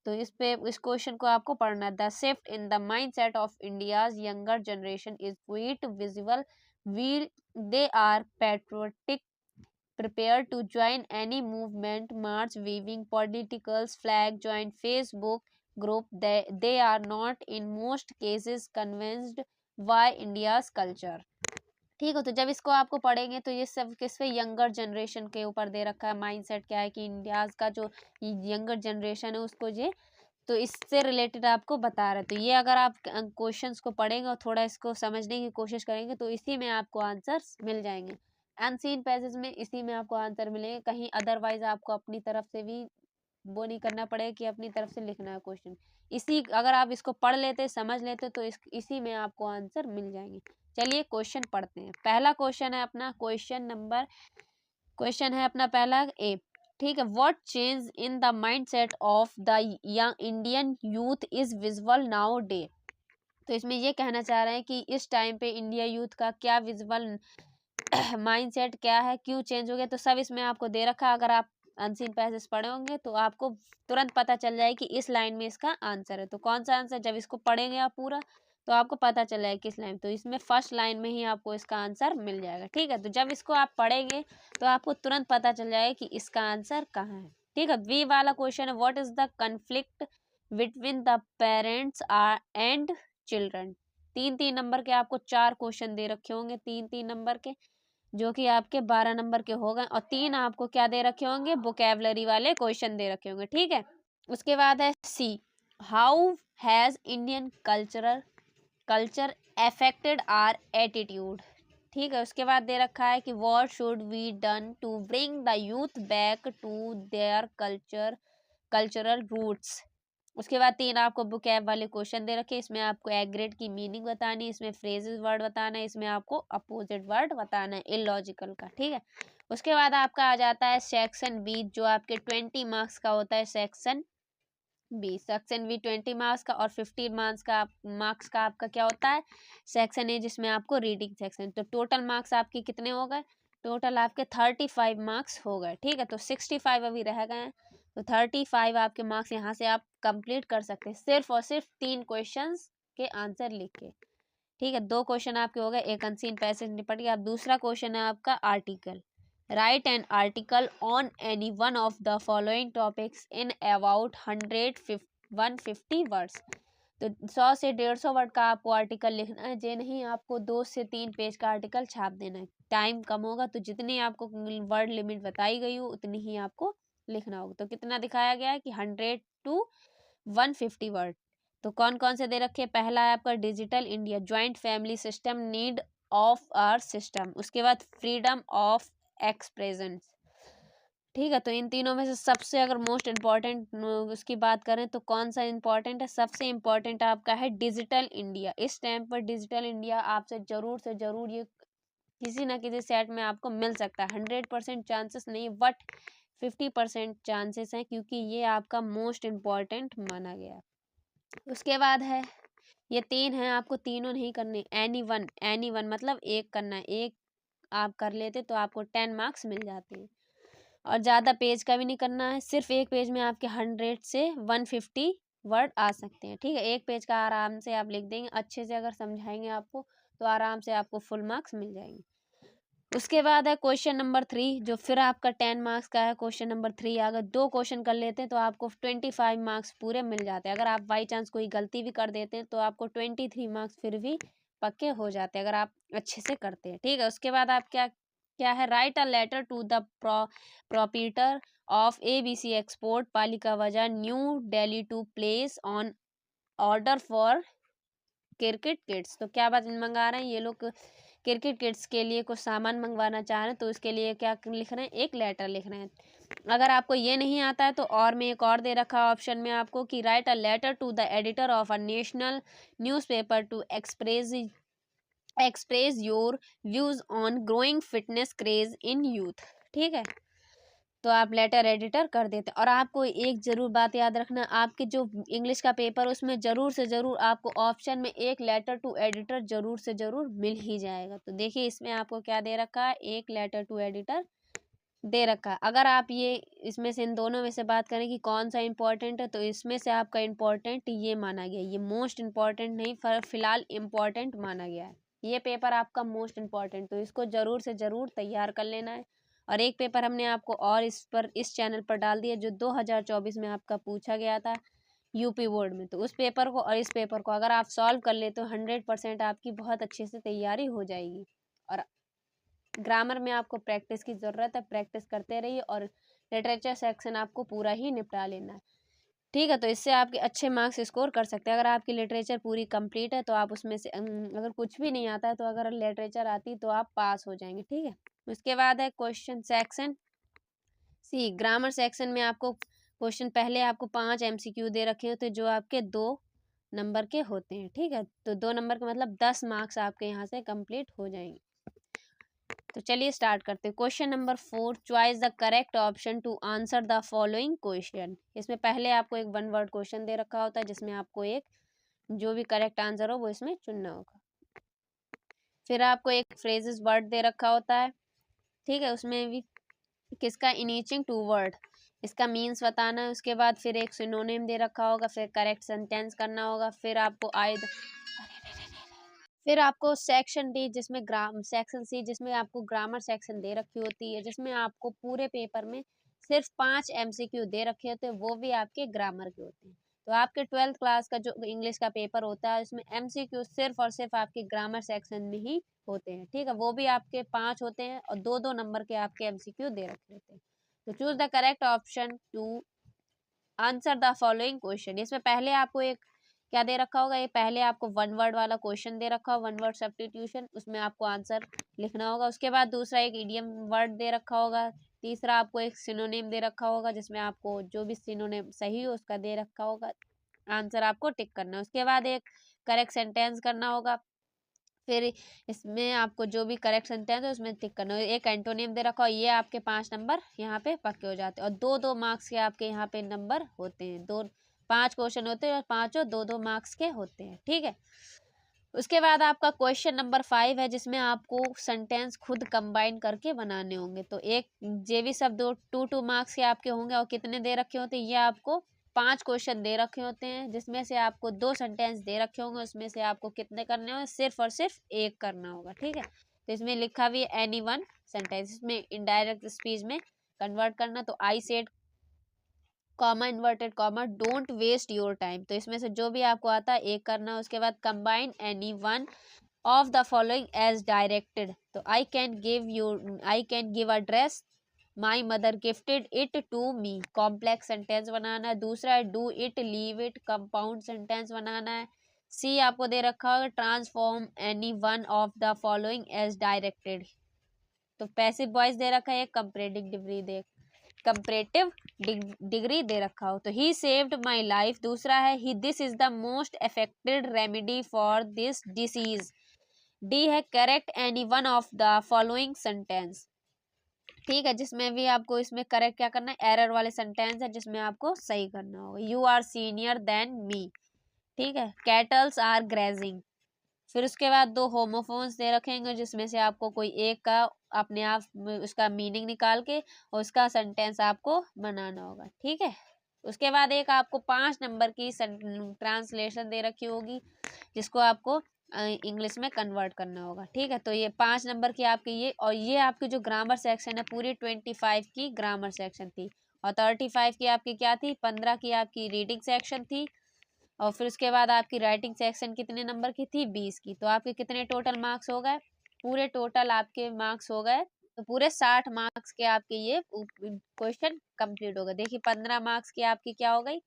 तो इस क्वेश्चन को आपको पढ़ना है। The shift in the mindset of India's younger generation is quite visible while they are patriotic prepared to join any movement, march, weaving, politicals, flag, join Facebook group. They are not in most cases convinced by India's culture. ठीक हो। तो जब इसको आपको पढ़ेंगे तो ये सब किस पे, यंगर जनरेशन के ऊपर दे रखा है। माइंडसेट क्या है कि इंडिया का जो यंगर जनरेशन है उसको ये, तो इससे रिलेटेड आपको बता रहे। तो ये अगर आप क्वेश्चंस को पढ़ेंगे और थोड़ा इसको समझने की कोशिश करेंगे तो इसी में आपको आंसर्स मिल जाएंगे। अनसीन पैसेज में इसी में आपको आंसर मिलेंगे, कहीं अदरवाइज आपको अपनी तरफ से भी वो नहीं करना पड़ेगा कि अपनी तरफ से लिखना है क्वेश्चन। इसी अगर आप इसको पढ़ लेते समझ लेते तो इसी में आपको आंसर मिल जाएंगे। चलिए क्वेश्चन पढ़ते हैं। पहला क्वेश्चन है अपना क्वेश्चन है अपना पहला ए, ठीक है। What change in the mindset of the young Indian youth is visible now day. तो इसमें ये कहना चाह रहे हैं कि इस टाइम पे इंडिया यूथ का क्या विजिबल माइंडसेट क्या है, क्यों चेंज हो गया। तो सब इसमें आपको दे रखा है। अगर आप अनसीन पैसेज पढ़े होंगे तो आपको तुरंत पता चल जाए कि इस लाइन में इसका आंसर है। तो कौन सा आंसर, जब इसको पढ़ेंगे आप पूरा तो आपको पता चल जाएगा किस लाइन। तो इसमें फर्स्ट लाइन में ही आपको इसका आंसर मिल जाएगा, ठीक है। तो जब इसको आप पढ़ेंगे तो आपको तुरंत पता चल जाएगा कि इसका आंसर कहाँ है, ठीक है। बी वाला क्वेश्चन है, what is the conflict between the parents and children. 3-3 number के आपको 4 क्वेश्चन दे रखे होंगे, 3-3 नंबर के, जो कि आपके 12 नंबर के हो गए। और 3 आपको क्या दे रखे होंगे, वोकैबुलरी वाले क्वेश्चन दे रखे होंगे, ठीक है। उसके बाद है C, how has Indian culture affected our attitude, ठीक है। उसके बाद दे रखा है कि what should we done to bring the youth back to their cultural roots. उसके बाद 3 आपको बुकैब वाले क्वेश्चन दे रखे। इसमें आपको एग्रेड की मीनिंग बतानी है, इसमें फ्रेजेस वर्ड बताना है, इसमें आपको अपोजिट वर्ड बताना है इलॉजिकल का, ठीक है। उसके बाद आपका आ जाता है सेक्शन बी, जो आपके 20 मार्क्स का होता है। सेक्शन बी 20 मार्क्स का, और 15 मार्क्स का आपका क्या होता है, सेक्शन ए, जिसमें आपको रीडिंग सेक्शन। तो टोटल मार्क्स आपके कितने हो गए, टोटल आपके 35 मार्क्स हो गए, ठीक है। तो 65 अभी रह गए हैं। तो 35 आपके मार्क्स यहाँ से आप कंप्लीट कर सकते हैं सिर्फ और सिर्फ 3 क्वेश्चंस के आंसर लिख के, ठीक है। 2 क्वेश्चन आपके हो गए, एक अनसीन पैसेज निपट गया। अब दूसरा क्वेश्चन है आपका article. Right an article on any one of the following topics in about 150 words. तो 100 से 150 वर्ड का आपको आर्टिकल लिखना है। जे नहीं, आपको 2 से 3 पेज का आर्टिकल छाप देना है। टाइम कम होगा तो जितनी आपको वर्ड लिमिट बताई गई हो उतनी ही आपको लिखना होगा। तो कितना दिखाया गया है कि 100 to 150 वर्ड। तो कौन कौन से दे रखे, पहला है आपका digital India, joint family system, need of our system. उसके बाद फ्रीडम ऑफ एक्सप्रेशन, ठीक है। तो इन तीनों में से सबसे अगर मोस्ट इम्पॉर्टेंट उसकी बात करें तो कौन सा इम्पॉर्टेंट है, सबसे इम्पॉर्टेंट आपका है डिजिटल इंडिया। इस टाइम पर डिजिटल इंडिया आपसे ज़रूर से ज़रूर ये किसी ना किसी सेट में आपको मिल सकता है। 100% चांसेस नहीं, बट 50% चांसेस हैं, क्योंकि ये आपका मोस्ट इम्पॉर्टेंट माना गया। उसके बाद है, ये 3 हैं, आपको तीनों नहीं करने। एनी वन मतलब एक करना है, एक आप कर लेते तो आपको 10 मार्क्स मिल जाते हैं। और ज़्यादा पेज का भी नहीं करना है, सिर्फ एक पेज में आपके 100 से 150 वर्ड आ सकते हैं, ठीक है। एक पेज का आराम से आप लिख देंगे, अच्छे से अगर समझाएंगे आपको तो आराम से आपको फुल मार्क्स मिल जाएंगे। उसके बाद है क्वेश्चन नंबर 3, जो फिर आपका 10 मार्क्स का है। क्वेश्चन नंबर 3 अगर 2 क्वेश्चन कर लेते हैं तो आपको 25 मार्क्स पूरे मिल जाते हैं। अगर आप बाई चांस कोई गलती भी कर देते हैं तो आपको 23 मार्क्स फिर भी पक्के हो जाते हैं, अगर आप अच्छे से करते हैं, ठीक है। उसके बाद आप क्या क्या है, write a letter to the proprietor of ABC export Palika Bazaar new Delhi to place on order for cricket kits. तो क्या बात मंगा रहे हैं ये लोग, क्रिकेट किट्स के लिए कुछ सामान मंगवाना चाह रहे हैं, तो उसके लिए क्या लिख रहे हैं, एक लेटर लिख रहे हैं। अगर आपको ये नहीं आता है तो और में एक और दे रखा है ऑप्शन में आपको कि write a letter to the editor of a national newspaper to express your views on growing fitness craze in youth. ठीक है, तो आप लेटर एडिटर कर देते हैं। और आपको एक जरूर बात याद रखना, आपके जो इंग्लिश का पेपर उसमें जरूर से जरूर आपको ऑप्शन में एक लेटर टू एडिटर जरूर से जरूर मिल ही जाएगा। तो देखिए इसमें आपको क्या दे रखा है, एक लेटर टू एडिटर दे रखा है। अगर आप ये इसमें से इन दोनों में से बात करें कि कौन सा इंपॉर्टेंट है, तो इसमें से आपका इंपॉर्टेंट ये माना गया, ये मोस्ट इंपॉर्टेंट नहीं, फिलहाल इंपॉर्टेंट माना गया है। ये पेपर आपका मोस्ट इंपॉर्टेंट, तो इसको जरूर से जरूर तैयार कर लेना है। और एक पेपर हमने आपको और इस चैनल पर डाल दिया जो 2024 में आपका पूछा गया था यूपी बोर्ड में। तो उस पेपर को और इस पेपर को अगर आप सॉल्व कर ले तो 100% आपकी बहुत अच्छे से तैयारी हो जाएगी। और ग्रामर में आपको प्रैक्टिस की ज़रूरत है, प्रैक्टिस करते रहिए। और लिटरेचर सेक्शन आपको पूरा ही निपटा लेना है। ठीक है, तो इससे आपके अच्छे मार्क्स स्कोर कर सकते हैं। अगर आपकी लिटरेचर पूरी कंप्लीट है तो आप उसमें से अगर कुछ भी नहीं आता है तो अगर लिटरेचर आती तो आप पास हो जाएंगे। ठीक है, उसके बाद है question section C. Grammar section में आपको क्वेश्चन पहले आपको 5 MCQ दे रखे होते हैं जो आपके 2 नंबर के होते हैं। ठीक है, तो 2 नंबर के मतलब 10 मार्क्स आपके यहाँ से कंप्लीट हो जाएंगे। तो चलिए स्टार्ट करते हैं। Question number 4, choice the correct option to answer the following question. इसमें पहले आपको एक 1 वर्ड क्वेश्चन दे रखा होता है जिसमें आपको एक जो भी करेक्ट आंसर हो वो इसमें चुनना होगा। फिर आपको एक फ्रेजेस वर्ड दे रखा होता है। ठीक है, उसमें भी किसका इनिशिंग टू वर्ड, इसका मीन्स बताना है। उसके बाद फिर एक सिनोनिम दे रखा होगा, फिर करेक्ट सेंटेंस करना होगा। फिर आपको सेक्शन डी जिसमें सेक्शन सी जिसमें आपको ग्रामर सेक्शन दे रखी होती है, जिसमें आपको पूरे पेपर में सिर्फ 5 MCQ दे रखे होते हैं, वो भी आपके ग्रामर के होते हैं। तो आपके 12th क्लास का जो इंग्लिश का पेपर होता है उसमें MCQ सिर्फ और सिर्फ आपके ग्रामर सेक्शन में ही होते हैं। ठीक है, वो भी आपके 5 होते हैं और 2-2 नंबर के आपके MCQ दे रखे होते हैं। तो choose the correct option to answer the following question. इसमें पहले आपको एक क्या दे रखा होगा, ये पहले आपको 1 वर्ड वाला क्वेश्चन दे रखा होगा, 1 वर्ड सब्स्टिट्यूशन, उसमें आपको आंसर लिखना होगा। उसके बाद दूसरा एक इडियम वर्ड दे रखा होगा। तीसरा आपको एक सिनोनिम दे रखा होगा जिसमें आपको जो भी सिनोनिम सही हो उसका दे रखा होगा, आंसर आपको टिक करना है। उसके बाद एक करेक्ट सेंटेंस करना होगा। फिर इसमें आपको जो भी करेक्ट सेंटेंस है उसमें टिक करना है। एक एंटोनिम दे रखा हो, ये आपके 5 नंबर यहाँ पे पक्के हो जाते हैं। और 2-2 मार्क्स के आपके यहाँ पे नंबर होते हैं। 5 क्वेश्चन होते हैं और 5 2-2 मार्क्स के होते हैं। ठीक है, उसके बाद आपका क्वेश्चन नंबर 5 है जिसमें आपको सेंटेंस खुद कंबाइन करके बनाने होंगे। तो एक जे भी शब्द 2-2 मार्क्स के आपके होंगे और कितने दे रखे होते हैं, ये आपको 5 क्वेश्चन दे रखे होते हैं जिसमें से आपको 2 सेंटेंस दे रखे होंगे, उसमें से आपको कितने करने होंगे, सिर्फ और सिर्फ एक करना होगा। ठीक है, तो इसमें लिखा भी है एनी वन सेंटेंस, इसमें इनडायरेक्ट स्पीच में कन्वर्ट करना। तो I said comma inverted comma don't waste your time, तो इसमें से जो भी आपको आता है एक करना। उसके बाद combine any one of the following as directed, तो I can give a dress, my mother gifted it to me, complex sentence बनाना है। दूसरा है do it, leave it, compound sentence बनाना है। सी आपको दे रखा होगा transform any one of the following as directed, तो पैसिव वॉइस दे रखा है, कंपरेटिव डिग्री दे रखा हो। तो ही सेव्ड माई लाइफ, दूसरा है he this is the most effective remedy for this disease. D है correct any one of the following sentence. ठीक है, जिसमें भी आपको इसमें करेक्ट क्या करना है, एरर वाले सेंटेंस है जिसमें आपको सही करना होगा। You are senior than me. ठीक है, कैटल्स आर ग्रेजिंग। फिर उसके बाद 2 होमोफोन्स दे रखेंगे जिसमें से आपको कोई एक का अपने आप उसका मीनिंग निकाल के उसका सेंटेंस आपको बनाना होगा। ठीक है, उसके बाद एक आपको 5 नंबर की ट्रांसलेशन दे रखी होगी जिसको आपको इंग्लिश में कन्वर्ट करना होगा। ठीक है, तो ये 5 नंबर की आपकी ये, और ये आपकी जो ग्रामर सेक्शन है पूरी 25 की ग्रामर सेक्शन थी। और 35 की आपकी क्या थी, 15 की आपकी रीडिंग सेक्शन थी। और फिर उसके बाद आपकी राइटिंग सेक्शन कितने नंबर की थी, 20 की। तो आपके कितने टोटल मार्क्स हो गए, पूरे टोटल आपके मार्क्स हो गए तो पूरे 60 मार्क्स के आपके ये क्वेश्चन कंप्लीट हो गए। देखिए 15 मार्क्स की आपकी क्या हो गई,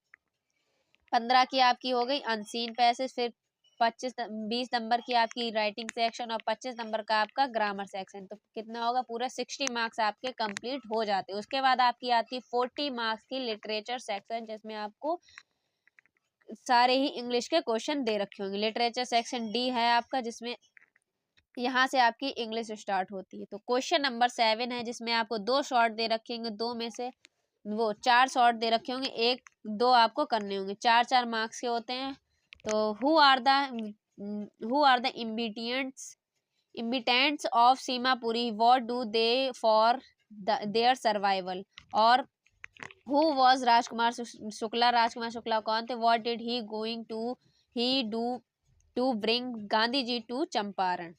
15 की आपकी हो गई अनसीन पैसेज, फिर 20 नंबर की आपकी राइटिंग सेक्शन और 25 नंबर का आपका ग्रामर सेक्शन। तो कितना होगा, पूरा 60 मार्क्स आपके कंप्लीट हो जाते हैं। उसके बाद आपकी आती है 40 मार्क्स की लिटरेचर सेक्शन, जिसमें आपको सारे ही इंग्लिश के क्वेश्चन दे रखे होंगे। लिटरेचर सेक्शन डी है आपका, जिसमें यहाँ से आपकी इंग्लिश स्टार्ट होती है। तो क्वेश्चन नंबर 7 है, जिसमें आपको 2 शॉर्ट दे रखे होंगे, 2 में से वो 4 शॉर्ट दे रखे होंगे, 1-2 आपको करने होंगे, 4-4 मार्क्स के होते हैं। तो who are the inhabitants of Seemapuri, what do they for their survival, और हु वॉज राजकुमार शुक्ला, राजकुमार शुक्ला कौन थे, what did he do to bring Gandhi ji to Champaran.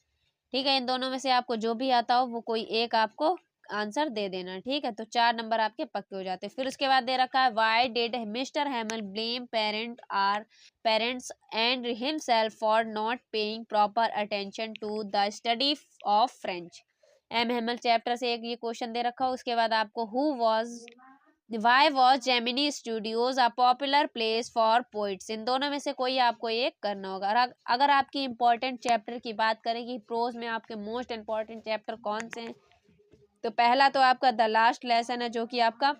ठीक है, इन दोनों में से आपको जो भी आता हो वो कोई एक आपको आंसर दे देना। ठीक है, तो 4 नंबर आपके पक्के हो जाते हैं। फिर उसके बाद दे रखा है why did mister Hamel blame parents and himself for not paying proper attention to the study of French. M Hamel chapter से एक ये क्वेश्चन दे रखा हो। उसके बाद आपको Why was Gemini Studios a popular place for poets? इन दोनों में से कोई आपको एक करना होगा। और अगर आपकी इम्पोर्टेंट चैप्टर की बात करें कि प्रोज में आपके मोस्ट इम्पोर्टेंट चैप्टर कौन से हैं, तो पहला तो आपका द लास्ट लेसन है, जो कि आपका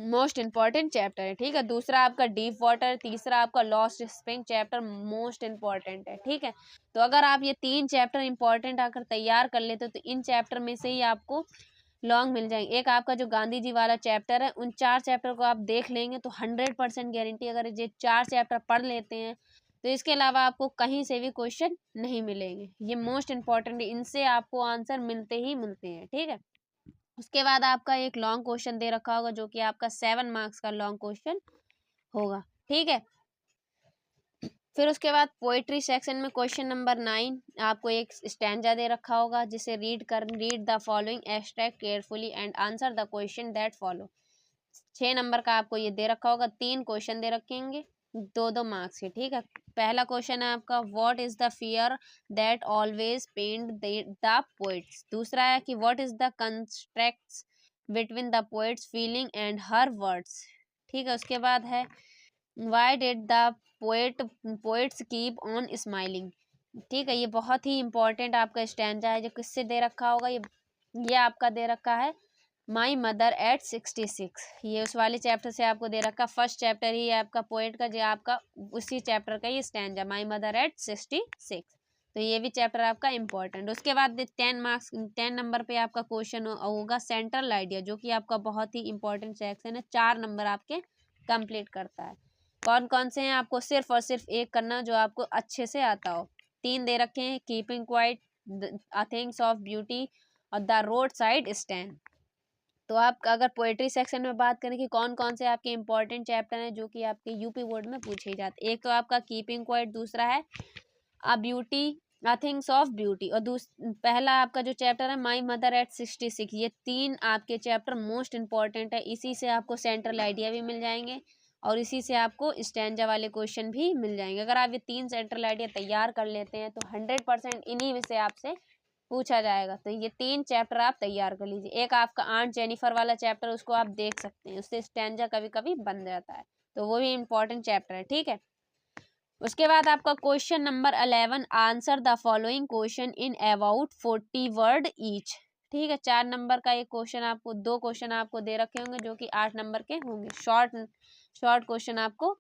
मोस्ट इम्पॉर्टेंट चैप्टर है। ठीक है, दूसरा आपका डीप वाटर, तीसरा आपका lost spring chapter most important है। ठीक है, तो अगर आप ये 3 चैप्टर इम्पॉर्टेंट आकर तैयार कर लेते तो इन चैप्टर में से ही आपको लॉन्ग मिल जाएंगे। एक आपका जो गांधी जी वाला चैप्टर है, उन 4 चैप्टर को आप देख लेंगे तो 100% गारंटी, अगर ये 4 चैप्टर पढ़ लेते हैं तो इसके अलावा आपको कहीं से भी क्वेश्चन नहीं मिलेंगे। ये मोस्ट इम्पॉर्टेंट है, इनसे आपको आंसर मिलते ही मिलते हैं। ठीक है, उसके बाद आपका एक लॉन्ग क्वेश्चन दे रखा होगा, जो कि आपका 7 मार्क्स का लॉन्ग क्वेश्चन होगा। ठीक है, फिर उसके बाद पोएट्री सेक्शन में क्वेश्चन नंबर 9 आपको एक स्टैंजा दे रखा होगा, जिसे read the following extract carefully and answer the question that follow. 6 number का आपको ये दे रखा होगा, 3 क्वेश्चन दे रखेंगे, 2-2 मार्क्स के। ठीक है, पहला क्वेश्चन है आपका what is the fear that always pained the poets. दूसरा है कि what is the contrasts between the poets feeling and her words. ठीक है, उसके बाद है why did the poets keep on smiling. ठीक है, ये बहुत ही इंपॉर्टेंट आपका स्टैंजा है, जो किससे दे रखा होगा, ये आपका दे रखा है माई मदर एट 66। ये उस वाले चैप्टर से आपको दे रखा, फर्स्ट चैप्टर ही है आपका पोएट का, जो आपका उसी चैप्टर का ये स्टैंजा माई मदर एट 66। तो ये भी चैप्टर आपका इंपॉर्टेंट। उसके बाद 10 नंबर पे आपका क्वेश्चन होगा सेंट्रल आइडिया, जो कि आपका बहुत ही इंपॉर्टेंट सेक्शन है, 4 नंबर आपके कंप्लीट करता है। कौन कौन से हैं आपको सिर्फ और सिर्फ एक करना, जो आपको अच्छे से आता हो। 3 दे रखे हैं, keeping quiet, things of beauty और द रोड साइड स्टैंड। तो आप अगर पोएट्री सेक्शन में बात करें कि कौन कौन से आपके इंपॉर्टेंट चैप्टर हैं जो कि आपके यूपी बोर्ड में पूछे जाते हैं, एक तो आपका कीपिंग क्वाइट, दूसरा है अ थिंग्स ऑफ ब्यूटी, और पहला आपका जो चैप्टर है माई मदर एट 66। ये 3 आपके चैप्टर मोस्ट इंपॉर्टेंट है, इसी से आपको सेंट्रल आइडिया भी मिल जाएंगे और इसी से आपको स्टैंजा वाले क्वेश्चन भी मिल जाएंगे। अगर आप ये 3 सेंट्रल आइडिया तैयार कर लेते हैं तो 100% इन्हीं में से आपसे पूछा जाएगा। तो ये 3 चैप्टर आप तैयार कर लीजिए। एक आपका आंट जेनिफर वाला चैप्टर, उसको आप देख सकते हैं, उससे स्टैंजा कभी कभी बन जाता है, तो वो भी इंपॉर्टेंट चैप्टर है। ठीक है, उसके बाद आपका question number 11 answer the following question in about 40 word each. ठीक है, 4 नंबर का एक क्वेश्चन आपको, 2 क्वेश्चन आपको दे रखे होंगे जो कि 8 नंबर के होंगे, शॉर्ट क्वेश्चन आपको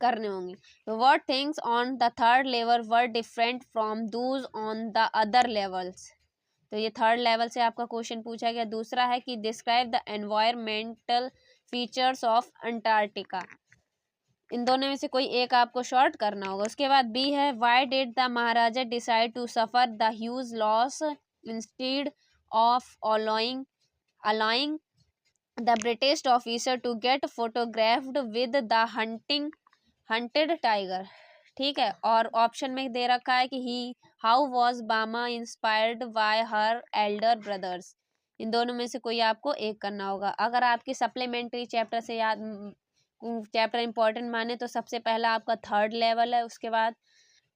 करने होंगे। तो what things on the third level were different from Dooj on the other levels. तो ये थर्ड लेवल से आपका क्वेश्चन पूछा गया। दूसरा है कि describe the environmental features of Antarctica. इन दोनों में से कोई एक आपको शॉर्ट करना होगा। उसके बाद बी है why did the maharaja decide to suffer the huge loss instead of allowing the British officer to get photographed with the hunted tiger. ठीक है, और ऑप्शन में दे रखा है कि ही how was Bama inspired by her elder brothers. इन दोनों में से कोई आपको एक करना होगा। अगर आपके सप्लीमेंट्री चैप्टर से याद चैप्टर इंपॉर्टेंट माने तो सबसे पहला आपका थर्ड लेवल है, उसके बाद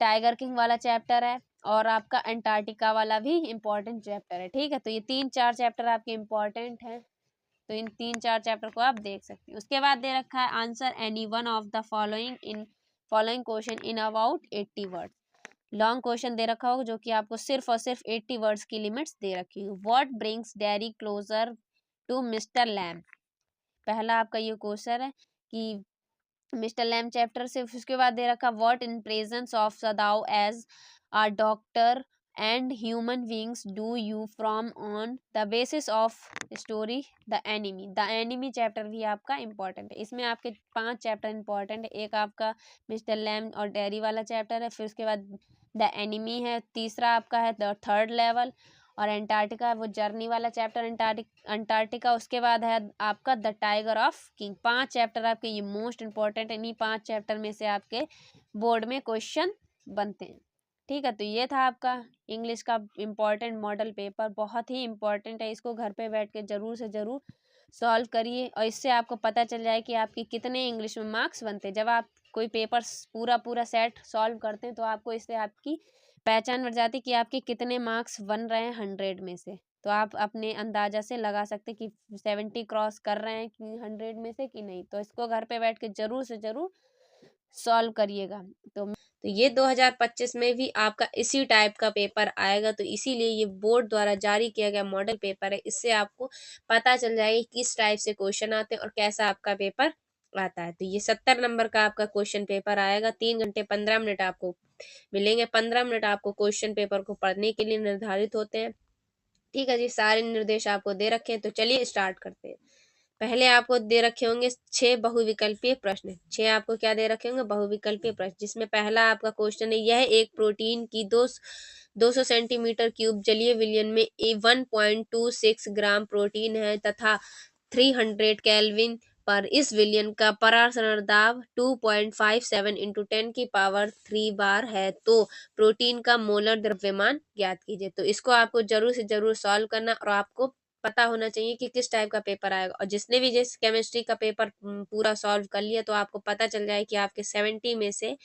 टाइगर किंग वाला चैप्टर है, और आपका अंटार्कटिका वाला भी इम्पोर्टेंट चैप्टर है। ठीक है, तो ये 3-4 चैप्टर आपके इम्पोर्टेंट हैं, तो इन 3-4 चैप्टर को आप देख सकते हैं। उसके बाद दे रखा है answer any one of the following question in about 80 word. Long question दे रखा होगा जो कि आपको सिर्फ और सिर्फ 80 वर्ड्स की लिमिट्स दे रखी है। What brings Derry closer to mister Lamb, पहला आपका ये क्वेश्चन है कि मिस्टर लैम चैप्टर से। उसके बाद दे रखा what in presence of Sadao as a doctor and human beings do you from on the basis of story the enemy chapter भी आपका इंपॉर्टेंट है। इसमें आपके 5 चैप्टर इंपॉर्टेंट है। एक आपका मिस्टर लैम और डेयरी वाला चैप्टर है, फिर उसके बाद द एनिमी है, तीसरा आपका है द थर्ड लेवल, और अंटार्कटिका वो जर्नी वाला चैप्टर अंटार्कटिका। उसके बाद है आपका the tiger of king. 5 chapter आपके ये मोस्ट इंपॉर्टेंट है। इन्हीं 5 चैप्टर में से आपके बोर्ड में क्वेश्चन बनते हैं। ठीक है, तो ये था आपका इंग्लिश का इम्पोर्टेंट मॉडल पेपर, बहुत ही इम्पोर्टेंट है। इसको घर पे बैठ के ज़रूर से ज़रूर सॉल्व करिए, और इससे आपको पता चल जाए कि आपकी कितने इंग्लिश में मार्क्स बनते हैं। जब आप कोई पेपर पूरा सेट सॉल्व करते हैं तो आपको इससे आपकी पहचान बढ़ जाती है कि आपके कितने मार्क्स बन रहे हैं 100 में से। तो आप अपने अंदाजा से लगा सकते कि 70 क्रॉस कर रहे हैं कि 100 में से कि नहीं। तो इसको घर पे बैठ के ज़रूर से ज़रूर सॉल्व करिएगा। तो ये 2025 में भी आपका इसी टाइप का पेपर आएगा, तो इसीलिए ये बोर्ड द्वारा जारी किया गया मॉडल पेपर है। इससे आपको पता चल जाएगा किस टाइप से क्वेश्चन आते हैं और कैसा आपका पेपर आता है। तो ये 70 नंबर का आपका क्वेश्चन पेपर आएगा। 3 घंटे 15 मिनट आपको मिलेंगे। 15 मिनट आपको क्वेश्चन पेपर को पढ़ने के लिए निर्धारित होते हैं। ठीक है जी, सारे निर्देश आपको दे रखे हैं, तो चलिए स्टार्ट करते हैं। पहले आपको दे रखे होंगे 6 बहुविकल्पीय प्रश्न। 6 आपको क्या दे रखे होंगे? बहुविकल्पीय प्रश्न, जिसमें पहला आपका क्वेश्चन है, यह एक प्रोटीन की 200 सेंटीमीटर क्यूब जलीय विलयन में 1.26 ग्राम प्रोटीन है तथा 300 केल्विन पर इस विलयन का परासरण दाब 2.57 इंटू 10 की पावर 3 बार है, तो प्रोटीन का मोलर द्रव्यमान ज्ञात कीजिए। तो इसको आपको जरूर से जरूर सॉल्व करना, और आपको पता होना चाहिए कि किस टाइप का पेपर आएगा। और जिसने भी जिस केमिस्ट्री का पेपर पूरा सॉल्व कर लिया, तो आपको पता चल जाए कि आपके 70 में से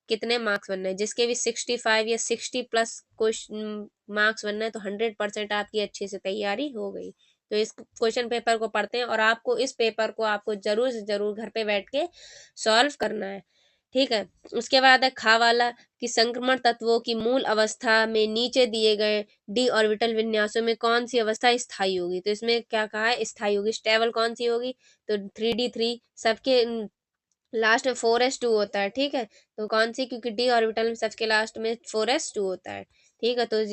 कितने मार्क्स बनने हैं। जिसके भी 65 या 60 प्लस क्वेश्चन मार्क्स बनना है, तो 100% आपकी अच्छे से तैयारी हो गई। तो इस क्वेश्चन पेपर को पढ़ते हैं, और आपको इस पेपर को आपको जरूर से जरूर घर पे बैठ के सॉल्व करना है। ठीक है, उसके बाद है खा वाला कि संक्रमण तत्वों की मूल अवस्था में नीचे दिए गए डी ऑर्बिटल विन्यासों में कौन सी अवस्था स्थायी होगी। तो इसमें क्या कहा है? स्थायी होगी। स्टेबल कौन सी होगी? तो 3D3 सबके लास्ट में 4s2 होता है। ठीक है, तो कौन सी? क्योंकि डी ऑर्बिटल में सबके लास्ट में 4s2 होता है। ठीक है, तो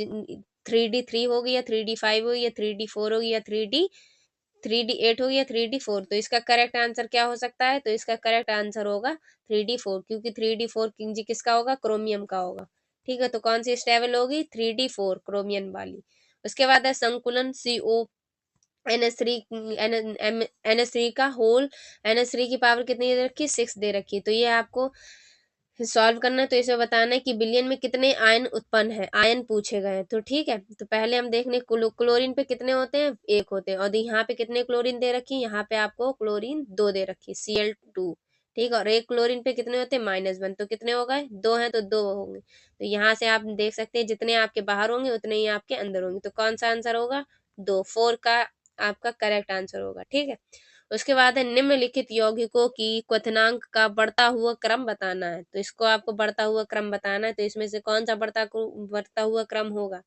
3D3 होगी या 3D5 होगी या 3D4 होगी या 3D8 होगी या 3D4। तो इसका करेक्ट आंसर क्या हो सकता है? तो इसका करेक्ट आंसर होगा 3D4, क्योंकि 3D4 जी किसका होगा? क्रोमियम का होगा। ठीक है, तो कौन सी स्टेबल होगी? 3D4 क्रोमियम वाली। उसके बाद है संकुलन CO NH3 NH3 का होल NH3 की पावर कितनी दे रखी है? 6 दे रखी है। तो ये आपको सॉल्व करना है। तो इसे बताना है कि बिलियन में कितने आयन उत्पन्न है, आयन पूछे गए हैं। तो ठीक है, तो पहले हम देख लें क्लोरीन पे कितने होते हैं? 1 होते हैं। और यहाँ पे कितने क्लोरीन दे रखी है? यहाँ पे आपको क्लोरीन 2 दे रखी है, Cl2। ठीक है, और एक क्लोरीन पे कितने होते हैं? -1। तो कितने हो गए? 2 हैं तो 2 होंगे। तो यहाँ से आप देख सकते हैं जितने आपके बाहर होंगे उतने ही आपके अंदर होंगे। तो कौन सा आंसर होगा? 2, 4 का आपका करेक्ट आंसर होगा। ठीक है, उसके बाद है निम्नलिखित यौगिकों की क्वथनांक का बढ़ता हुआ क्रम बताना है। तो इसको आपको बढ़ता हुआ क्रम बताना है। तो इसमें से कौन सा बढ़ता हुआ क्रम होगा?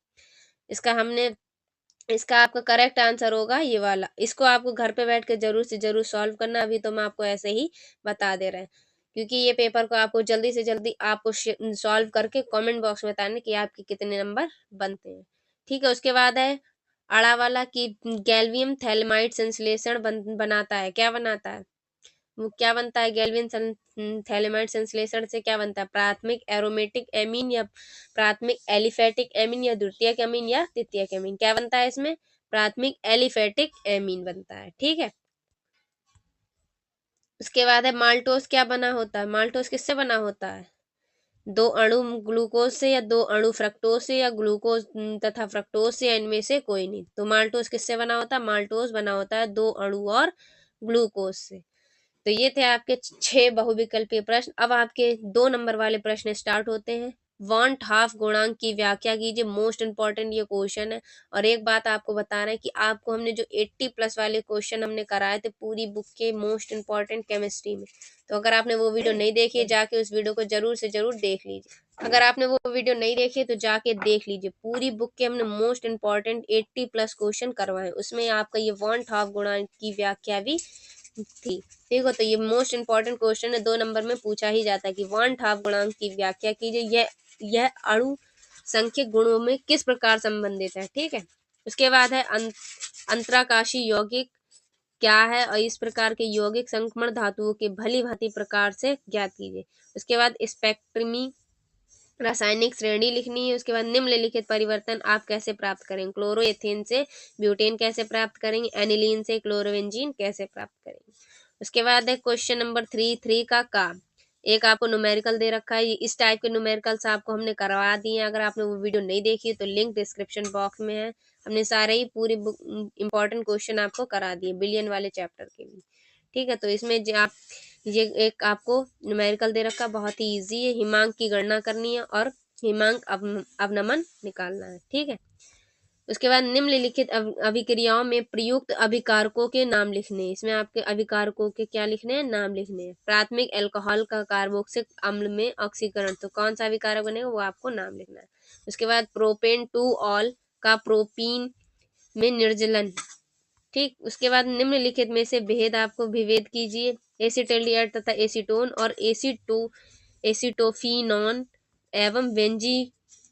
इसका आपका करेक्ट आंसर होगा ये वाला। इसको आपको घर पे बैठ के जरूर से जरूर सॉल्व करना। अभी तो मैं आपको ऐसे ही बता दे रहे हैं, क्योंकि ये पेपर को आपको जल्दी से जल्दी आपको सॉल्व करके कमेंट बॉक्स में बताना कि आपके कितने नंबर बनते हैं। ठीक है, उसके बाद है अड़ा वाला कि गैल्वियम थैलेमाइड संश्लेषण बनाता है। क्या बनाता है? वो क्या बनता है? गैल्वियम थैलेमाइड संश्लेषण से क्या बनता है? प्राथमिक एरोमेटिक एमीन या प्राथमिक एलिफेटिक एमीन या द्वितीयक एमीन या तृतीयक एमीन। क्या बनता है इसमें? प्राथमिक एलिफेटिक एमीन बनता है। ठीक है, उसके बाद है माल्टोस क्या बना होता है? माल्टोस किससे बना होता है? 2 अणु ग्लूकोज से या 2 अणु फ्रक्टोज से या ग्लूकोज तथा फ्रक्टोज से, या इनमें से कोई नहीं। तो माल्टोस किससे बना होता है? माल्टोस बना होता है 2 अणु और ग्लूकोज से। तो ये थे आपके 6 बहुविकल्पीय प्रश्न। अब आपके 2 नंबर वाले प्रश्न स्टार्ट होते हैं। वांट हाफ गुणांक की व्याख्या कीजिए। मोस्ट इंपॉर्टेंट ये क्वेश्चन है। और एक बात आपको बता रहे हैं कि आपको हमने जो 80 प्लस वाले क्वेश्चन हमने कराए थे पूरी बुक के मोस्ट इंपॉर्टेंट केमिस्ट्री में, तो अगर आपने वो वीडियो नहीं देखी है जाके उस वीडियो को जरूर से जरूर देख लीजिए। अगर आपने वो वीडियो नहीं देखी है तो जाके देख लीजिए। पूरी बुक के हमने मोस्ट इंपॉर्टेंट 80 प्लस क्वेश्चन करवाए, उसमें आपका ये वांट हाफ गुणांक की व्याख्या भी थी। ठीक है, तो ये मोस्ट इंपॉर्टेंट क्वेश्चन है, 2 नंबर में पूछा ही जाता है कि वांट हाफ गुणांक की व्याख्या कीजिए। यह अणु संख्यक गुणों में किस प्रकार संबंधित है। ठीक है, उसके बाद है अंतराकाशी यौगिक क्या है और इस प्रकार के यौगिक संक्रमण धातुओं के भली भांति प्रकार से ज्ञात कीजिए। उसके बाद स्पेक्ट्रमी रासायनिक श्रेणी लिखनी है। उसके बाद निम्नलिखित परिवर्तन आप कैसे प्राप्त करेंगे। क्लोरोएथेन से ब्यूटेन कैसे प्राप्त करेंगे, एनिलीन से क्लोरोवेंजीन कैसे प्राप्त करेंगे। उसके बाद है क्वेश्चन नंबर 3 का एक आपको न्यूमेरिकल दे रखा है। इस टाइप के न्यूमेरिकल्स आपको हमने करवा दिए हैं। अगर आपने वो वीडियो नहीं देखी है तो लिंक डिस्क्रिप्शन बॉक्स में है। हमने सारे ही पूरी इंपॉर्टेंट क्वेश्चन आपको करा दिए बिलियन वाले चैप्टर के भी। ठीक है, तो इसमें आप ये एक आपको न्यूमेरिकल दे रखा, बहुत ही इजी है। हिमांक की गणना करनी है और हिमांक अवनमन निकालना है। ठीक है, उसके बाद निम्नलिखित अभिक्रियाओं में प्रयुक्त अभिकारकों के नाम लिखने हैं। इसमें आपके अभिकारकों के क्या लिखने हैं, नाम लिखने हैं। प्राथमिक अल्कोहल का कार्बोक्सिलिक अम्ल में ऑक्सीकरण, तो कौन सा अभिकारक बनेगा वो आपको नाम लिखना है। उसके बाद प्रोपेन टू ऑल का प्रोपीन में निर्जलन। ठीक, उसके बाद निम्नलिखित में से भेद आपको विभेद कीजिए। एसिटिल्डिहाइड तथा एसीटोन और एसिटोफिनॉन एवं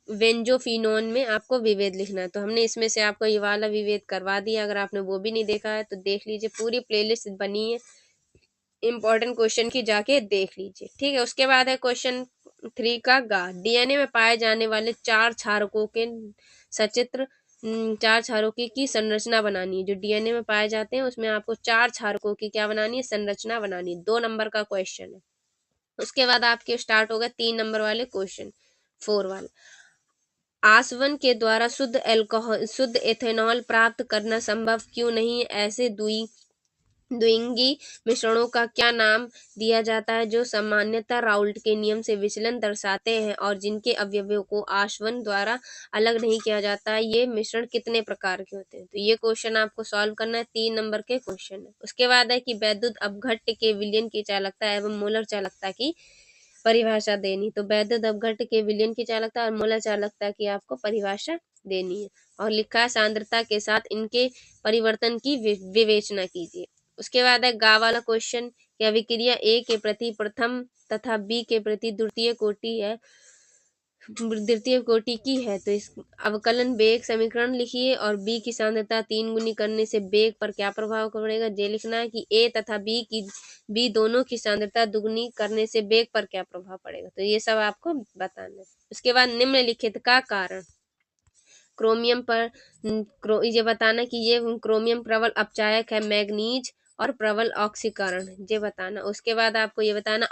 वेंजोफिनोन में आपको विभेद लिखना है। तो हमने इसमें से आपको ये वाला विभेद करवा दिया। अगर आपने वो भी नहीं देखा है तो देख लीजिए, पूरी प्लेलिस्ट बनी है इंपॉर्टेंट क्वेश्चन की, जाके देख लीजिए। ठीक है, उसके बाद है क्वेश्चन 3 का डीएनए में पाए जाने वाले 4 क्षारकों के सचित्र 4 क्षारकों की संरचना बनानी है। जो डीएनए में पाए जाते हैं उसमें आपको 4 क्षारकों की क्या बनानी है, संरचना बनानी है। 2 नंबर का क्वेश्चन है। उसके बाद आपके स्टार्ट होगा 3 नंबर वाले क्वेश्चन 4 वाला। आसवन के द्वारा शुद्ध एथेनॉल प्राप्त करना संभव क्यों नहीं है। ऐसे द्विंगी मिश्रणों का क्या नाम दिया जाता है जो सामान्यतः राउल्ट के नियम से विचलन दर्शाते हैं और जिनके अवयवों को आसवन द्वारा अलग नहीं किया जाता है। ये मिश्रण कितने प्रकार के होते हैं। तो ये क्वेश्चन आपको सॉल्व करना है, 3 नंबर के क्वेश्चन है। उसके बाद है कि वैद्युत अपघट्ट के विलयन की चालकता एवं मोलर चालकता की परिभाषा देनी। तो वैद्युत अपघट्ट के विलयन की चालकता और मोलर चालकता की आपको परिभाषा देनी है। और लिखा है सांद्रता के साथ इनके परिवर्तन की विवेचना कीजिए। उसके बाद है गा वाला क्वेश्चन कि अभिक्रिया ए के प्रति प्रथम तथा बी के प्रति द्वितीय कोटि की है। तो इस अवकलन वेग समीकरण लिखिए और बी की सांद्रता 3 गुनी करने से वेग पर क्या प्रभाव पड़ेगा। ये लिखना है कि ए तथा बी दोनों की सांद्रता दुगुनी करने से वेग पर क्या प्रभाव पड़ेगा। तो ये सब आपको बताना है। उसके बाद निम्नलिखित का कारण, क्रोमियम पर ये बताना कि ये क्रोमियम प्रबल अपचायक है, मैग्नीज और प्रबल ऑक्सीकरण ये बताना। उसके बाद आपको ये बताना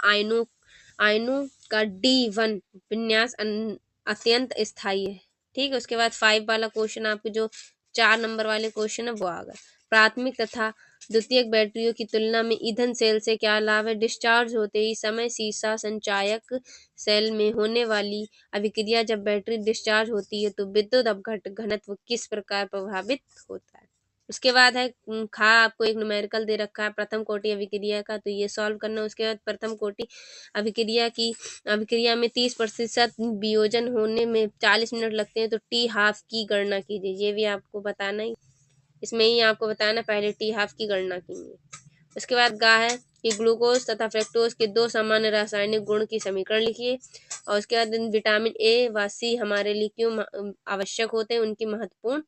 आयनों का D1 विन्यास अत्यंत स्थायी है। ठीक है, उसके बाद 5 वाला क्वेश्चन आपके जो 4 नंबर वाले क्वेश्चन है वो आ गए। प्राथमिक तथा द्वितीयक बैटरियों की तुलना में ईंधन सेल से क्या लाभ है। डिस्चार्ज होते ही समय सीसा संचायक सेल में होने वाली अभिक्रिया जब बैटरी डिस्चार्ज होती है तो विद्युत अपघट्ट घनत्व किस प्रकार प्रभावित होता है। उसके बाद है खा आपको एक न्यूमेरिकल दे रखा है प्रथम कोटि अभिक्रिया का, तो ये सॉल्व करना। उसके बाद प्रथम कोटि अभिक्रिया में 30% वियोजन होने में 40 मिनट लगते हैं, तो टी हाफ की गणना कीजिए। ये भी आपको बताना ही, इसमें ही आपको बताना पहले टी हाफ की गणना कीजिए। उसके बाद गा है कि ग्लूकोज तथा फ्रक्टोज के 2 सामान्य रासायनिक गुण की समीकरण लिखिए। और उसके बाद विटामिन ए व सी हमारे लिए क्यों आवश्यक होते हैं, उनकी महत्वपूर्ण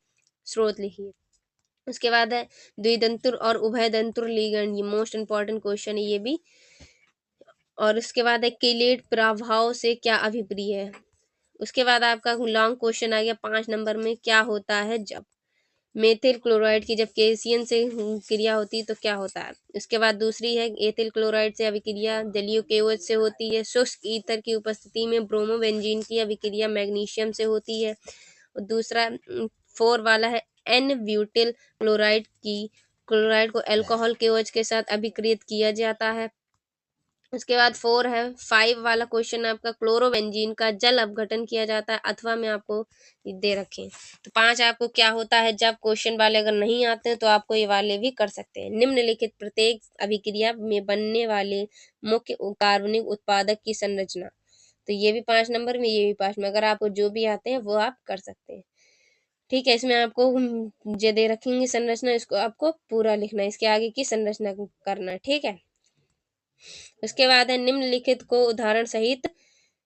स्रोत लिखिए। उसके बाद है द्विदंतुर और उभयदंतुर लिगैंड, ये मोस्ट इंपॉर्टेंट क्वेश्चन है ये भी। और उसके बाद है केलेट प्रभाव से क्या अभिप्राय है। उसके बाद आपका लॉन्ग क्वेश्चन आ गया 5 नंबर में, क्या होता है जब मेथिल क्लोराइड की जब केसियन से क्रिया होती है तो क्या होता है। उसके बाद दूसरी है एथिल क्लोराइड से अभिक्रिया जलीय केओएच से होती है। शुष्क ईथर की उपस्थिति में ब्रोमोबेंजीन की अभिक्रिया मैग्नीशियम से होती है। और दूसरा 4 वाला है एन ब्यूटिल क्लोराइड को अल्कोहल केओएच के साथ अभिक्रित किया जाता है। उसके बाद 4 है, 5 वाला क्वेश्चन आपका क्लोरोबेंजीन का जल अपघटन किया जाता है अथवा में आपको दे रखे हैं। तो 5 आपको क्या होता है, जब क्वेश्चन वाले अगर नहीं आते हैं तो आपको ये वाले भी कर सकते हैं। निम्नलिखित प्रत्येक अभिक्रिया में बनने वाले मुख्य कार्बनिक उत्पादक की संरचना। तो ये भी 5 नंबर में, ये भी 5 में, अगर आपको जो भी आते हैं वो आप कर सकते हैं। ठीक है, इसमें आपको जो दे रखेंगे संरचना, इसको आपको पूरा लिखना है, इसके आगे की संरचना करना है। ठीक है, उसके बाद है निम्नलिखित को उदाहरण सहित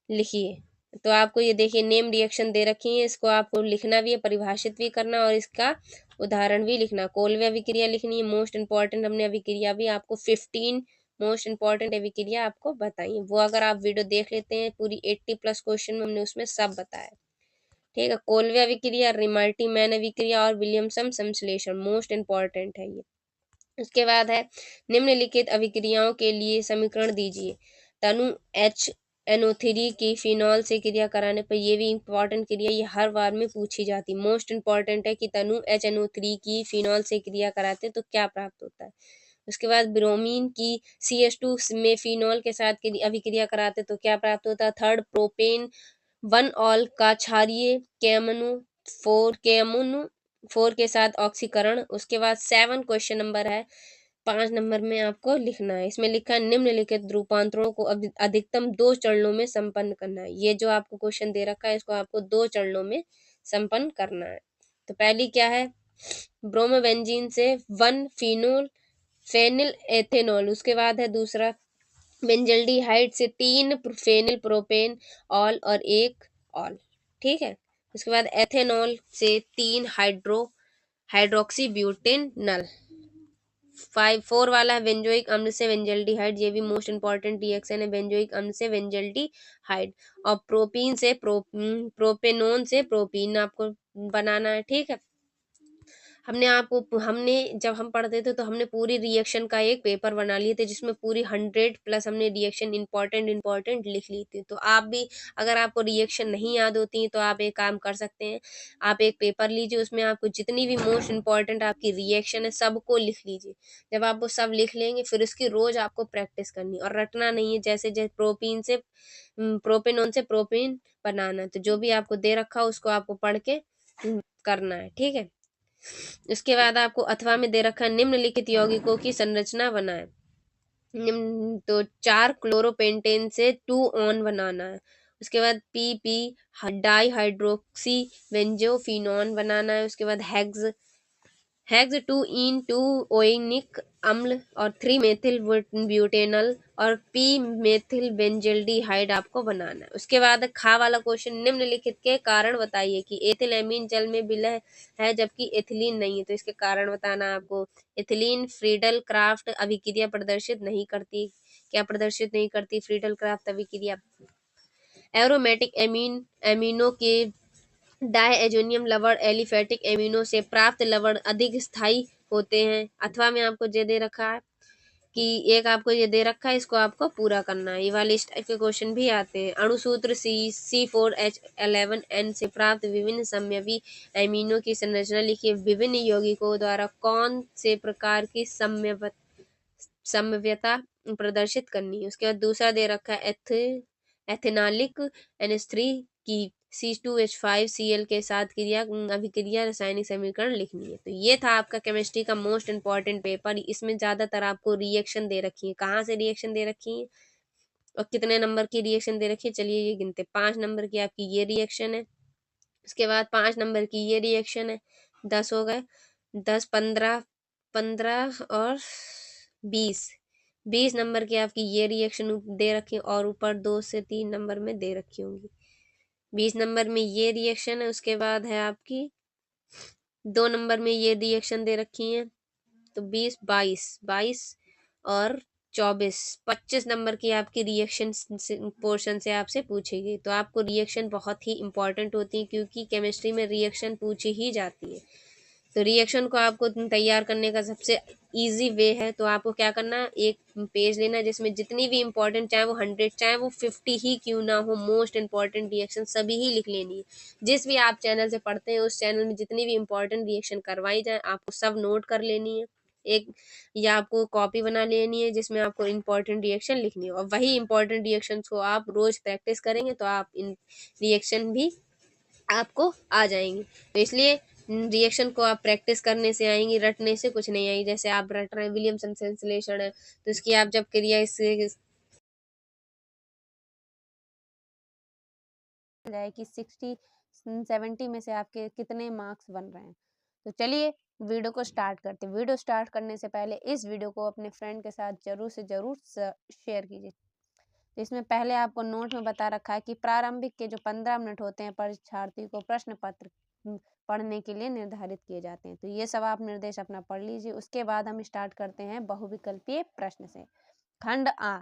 लिखिए। तो आपको ये देखिए नेम रिएक्शन दे रखी है, इसको आपको लिखना भी है, परिभाषित भी करना और इसका उदाहरण भी लिखना। कोलवे अभिक्रिया लिखनी है, मोस्ट इंपॉर्टेंट हमने अभिक्रिया भी आपको 15 मोस्ट इंपॉर्टेंट अभिक्रिया आपको बताई है। वो अगर आप वीडियो देख लेते हैं पूरी 80 प्लस क्वेश्चन में हमने उसमें सब बताया। ठीक है, कोलवे अभिक्रिया, रिमाल्टी मैन अभिक्रिया और विलियमसन संश्लेषण मोस्ट इंपॉर्टेंट है ये। उसके बाद है निम्नलिखित अभिक्रियाओं के लिए समीकरण दीजिए। तनु HNO3 की फिनॉल से क्रिया कराने पर, ये भी इंपॉर्टेंट क्रिया, ये हर बार में पूछी जाती, मोस्ट इंपॉर्टेंट है कि तनु HNO3 की फिनॉल से क्रिया कराते तो क्या प्राप्त होता है। उसके बाद ब्रोमीन की CH2 में फिनॉल के साथ अभिक्रिया कराते तो क्या प्राप्त होता है। थर्ड, प्रोपेन 1 ऑल का क्षारीय KMnO4 के साथ ऑक्सीकरण। उसके बाद 7 क्वेश्चन नंबर है, 5 नंबर में आपको लिखना है। इसमें लिखा है निम्नलिखित रूपांतरों को अधिकतम 2 चरणों में संपन्न करना है। ये जो आपको क्वेश्चन दे रखा है इसको आपको 2 चरणों में संपन्न करना है। तो पहली क्या है, ब्रोमोबेंजीन से 1 फिनोल फेनिल एथेनॉल। उसके बाद है दूसरा, बेंजल्डिहाइड से 3 फेनिल प्रोपेन ऑल और 1 ऑल। ठीक है, उसके बाद एथेनॉल से 3 हाइड्रोक्सी ब्यूटेनॉल। 4 वाला है बेंजोइक अम्ल से बेंजल्डिहाइड, ये भी मोस्ट इंपॉर्टेंट रिएक्शन है, बेंजोइक अम्ल से बेंजल्डिहाइड। और प्रोपीन से प्रोपेनोन से प्रोपीन आपको बनाना है। ठीक है, हमने जब हम पढ़ते थे तो हमने पूरी रिएक्शन का एक पेपर बना लिए थे जिसमें पूरी 100 प्लस हमने रिएक्शन इंपॉर्टेंट लिख ली थी। तो आप भी, अगर आपको रिएक्शन नहीं याद होती तो आप एक काम कर सकते हैं, आप एक पेपर लीजिए, उसमें आपको जितनी भी मोस्ट इंपॉर्टेंट आपकी रिएक्शन है सबको लिख लीजिए। जब आप वो सब लिख लेंगे फिर उसकी रोज आपको प्रैक्टिस करनी और रटना नहीं है, जैसे जैसे प्रोपेनोन से प्रोपीन बनाना। तो जो भी आपको दे रखा उसको आपको पढ़ के करना है। ठीक है, इसके बाद आपको अथवा में दे रखा है निम्नलिखित यौगिकों की संरचना बनाए। तो 4 क्लोरोपेंटेन से 2 ऑन बनाना है। उसके बाद PP डाई हाइड्रोक्सी बेंजोफिनॉन बनाना है। उसके बाद हेक्स 2 ओइनिक अम्ल और 3 मेथिल ब्यूटेनल और P मेथिल बेंजल्डिहाइड आपको बनाना है। उसके बाद खा वाला क्वेश्चन, निम्नलिखित के कारण बताइए कि एथिलएमीन जल में विलय है जबकि एथिलीन नहीं है। तो इसके कारण बताना है आपको। एथिलीन फ्रीडल क्राफ्ट अभिक्रिया प्रदर्शित नहीं करती। क्या प्रदर्शित नहीं करती फ्रीडल क्राफ्ट अभिक्रिया? एरोमेटिक एमिनो के डायएजोनियम लवण एलिफेटिक एमिनो से प्राप्त लवण अधिक स्थायी होते हैं। अथवा में आपको ये दे रखा है कि एक आपको ये दे रखा है, इसको आपको पूरा करना है। ये वाले इस टाइप के क्वेश्चन भी आते हैं। अणुसूत्र C4H11N से प्राप्त विभिन्न समयवी एमिनो की संरचना लिखिए। विभिन्न यौगिकों द्वारा कौन से प्रकार की समव्यता प्रदर्शित करनी है। उसके बाद दूसरा दे रखा है एथेनालिक NH3 की C2H5Cl के साथ अभिक्रिया रासायनिक समीकरण लिखनी है। तो ये था आपका केमिस्ट्री का मोस्ट इंपॉर्टेंट पेपर। इसमें ज्यादातर आपको रिएक्शन दे रखी है, कहाँ से रिएक्शन दे रखी है और कितने नंबर की रिएक्शन दे रखी है। चलिए ये गिनते, 5 नंबर की आपकी ये रिएक्शन है, उसके बाद 5 नंबर की ये रिएक्शन है, 10 हो गए, 10 15 15 और 20 20 नंबर की आपकी ये रिएक्शन दे रखी है और ऊपर 2 से 3 नंबर में दे रखी होंगी। 20 नंबर में ये रिएक्शन है, उसके बाद है आपकी 2 नंबर में ये रिएक्शन दे रखी है। तो 20 22 और 24 25 नंबर की आपकी रिएक्शन पोर्शन से आपसे पूछेगी। तो आपको रिएक्शन बहुत ही इंपॉर्टेंट होती है क्योंकि केमिस्ट्री में रिएक्शन पूछी ही जाती है। तो रिएक्शन को आपको तैयार करने का सबसे इजी वे है, तो आपको क्या करना है, एक पेज लेना जिसमें जितनी भी इंपॉर्टेंट, चाहे वो 100 चाहे वो 50 ही क्यों ना हो, मोस्ट इंपॉर्टेंट रिएक्शन सभी ही लिख लेनी है। जिस भी आप चैनल से पढ़ते हैं उस चैनल में जितनी भी इंपॉर्टेंट रिएक्शन करवाई जाए आपको सब नोट कर लेनी है। एक या आपको कॉपी बना लेनी है जिसमें आपको इम्पोर्टेंट रिएक्शन लिखनी है, और वही इम्पोर्टेंट रिएक्शंस को आप रोज प्रैक्टिस करेंगे तो आप इन रिएक्शन भी आपको आ जाएंगी। तो इसलिए रिएक्शन को आप प्रैक्टिस करने से आएंगी, रटने से कुछ नहीं आएगी। जैसे आप रट रहे हैं विलियमसन संश्लेषण है, तो इसकी आप जब क्रिया इससे जाए कि 60-70 में से आपके कितने मार्क्स बन रहे हैं। तो चलिए वीडियो को स्टार्ट करते हैं। वीडियो स्टार्ट करने से पहले इस वीडियो को अपने फ्रेंड के साथ जरूर से जरूर शेयर कीजिए। तो इसमें पहले आपको नोट में बता रखा है कि प्रारंभिक के जो 15 मिनट होते हैं परीक्षार्थी को प्रश्न पत्र पढ़ने के लिए निर्धारित किए जाते हैं। तो ये सब आप निर्देश अपना पढ़ लीजिए। उसके बाद हम स्टार्ट करते हैं बहुविकल्पीय प्रश्न से। खंड आ।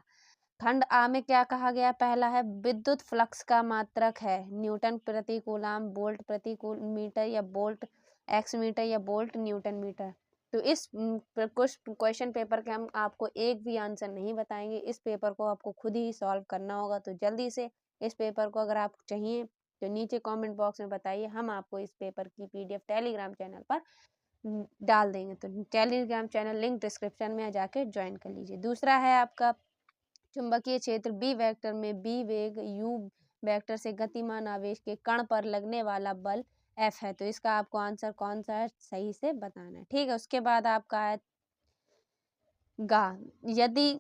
खंड आ में क्या कहा गया? पहला है विद्युत फ्लक्स का मात्रक है न्यूटन प्रति कूलाम, वोल्ट प्रति मीटर या वोल्ट एक्स मीटर या वोल्ट न्यूटन मीटर। तो इस कुछ क्वेश्चन पेपर के हम आपको एक भी आंसर नहीं बताएंगे। इस पेपर को आपको खुद ही सॉल्व करना होगा। तो जल्दी से इस पेपर को अगर आप चाहिए तो नीचे कमेंट बॉक्स में बताइए, हम आपको इस पेपर की पीडीएफ टेलीग्राम चैनल पर डाल देंगे। तो टेलीग्राम चैनल लिंक डिस्क्रिप्शन में जाके ज्वाइन कर लीजिए। दूसरा है आपका चुंबकीय क्षेत्र बी वेक्टर में बी वेग यू वेक्टर से गतिमान आवेश के कण पर लगने वाला बल एफ है। तो इसका आपको आंसर कौन सा है सही से बताना है। ठीक है, उसके बाद आपका है गा। यदि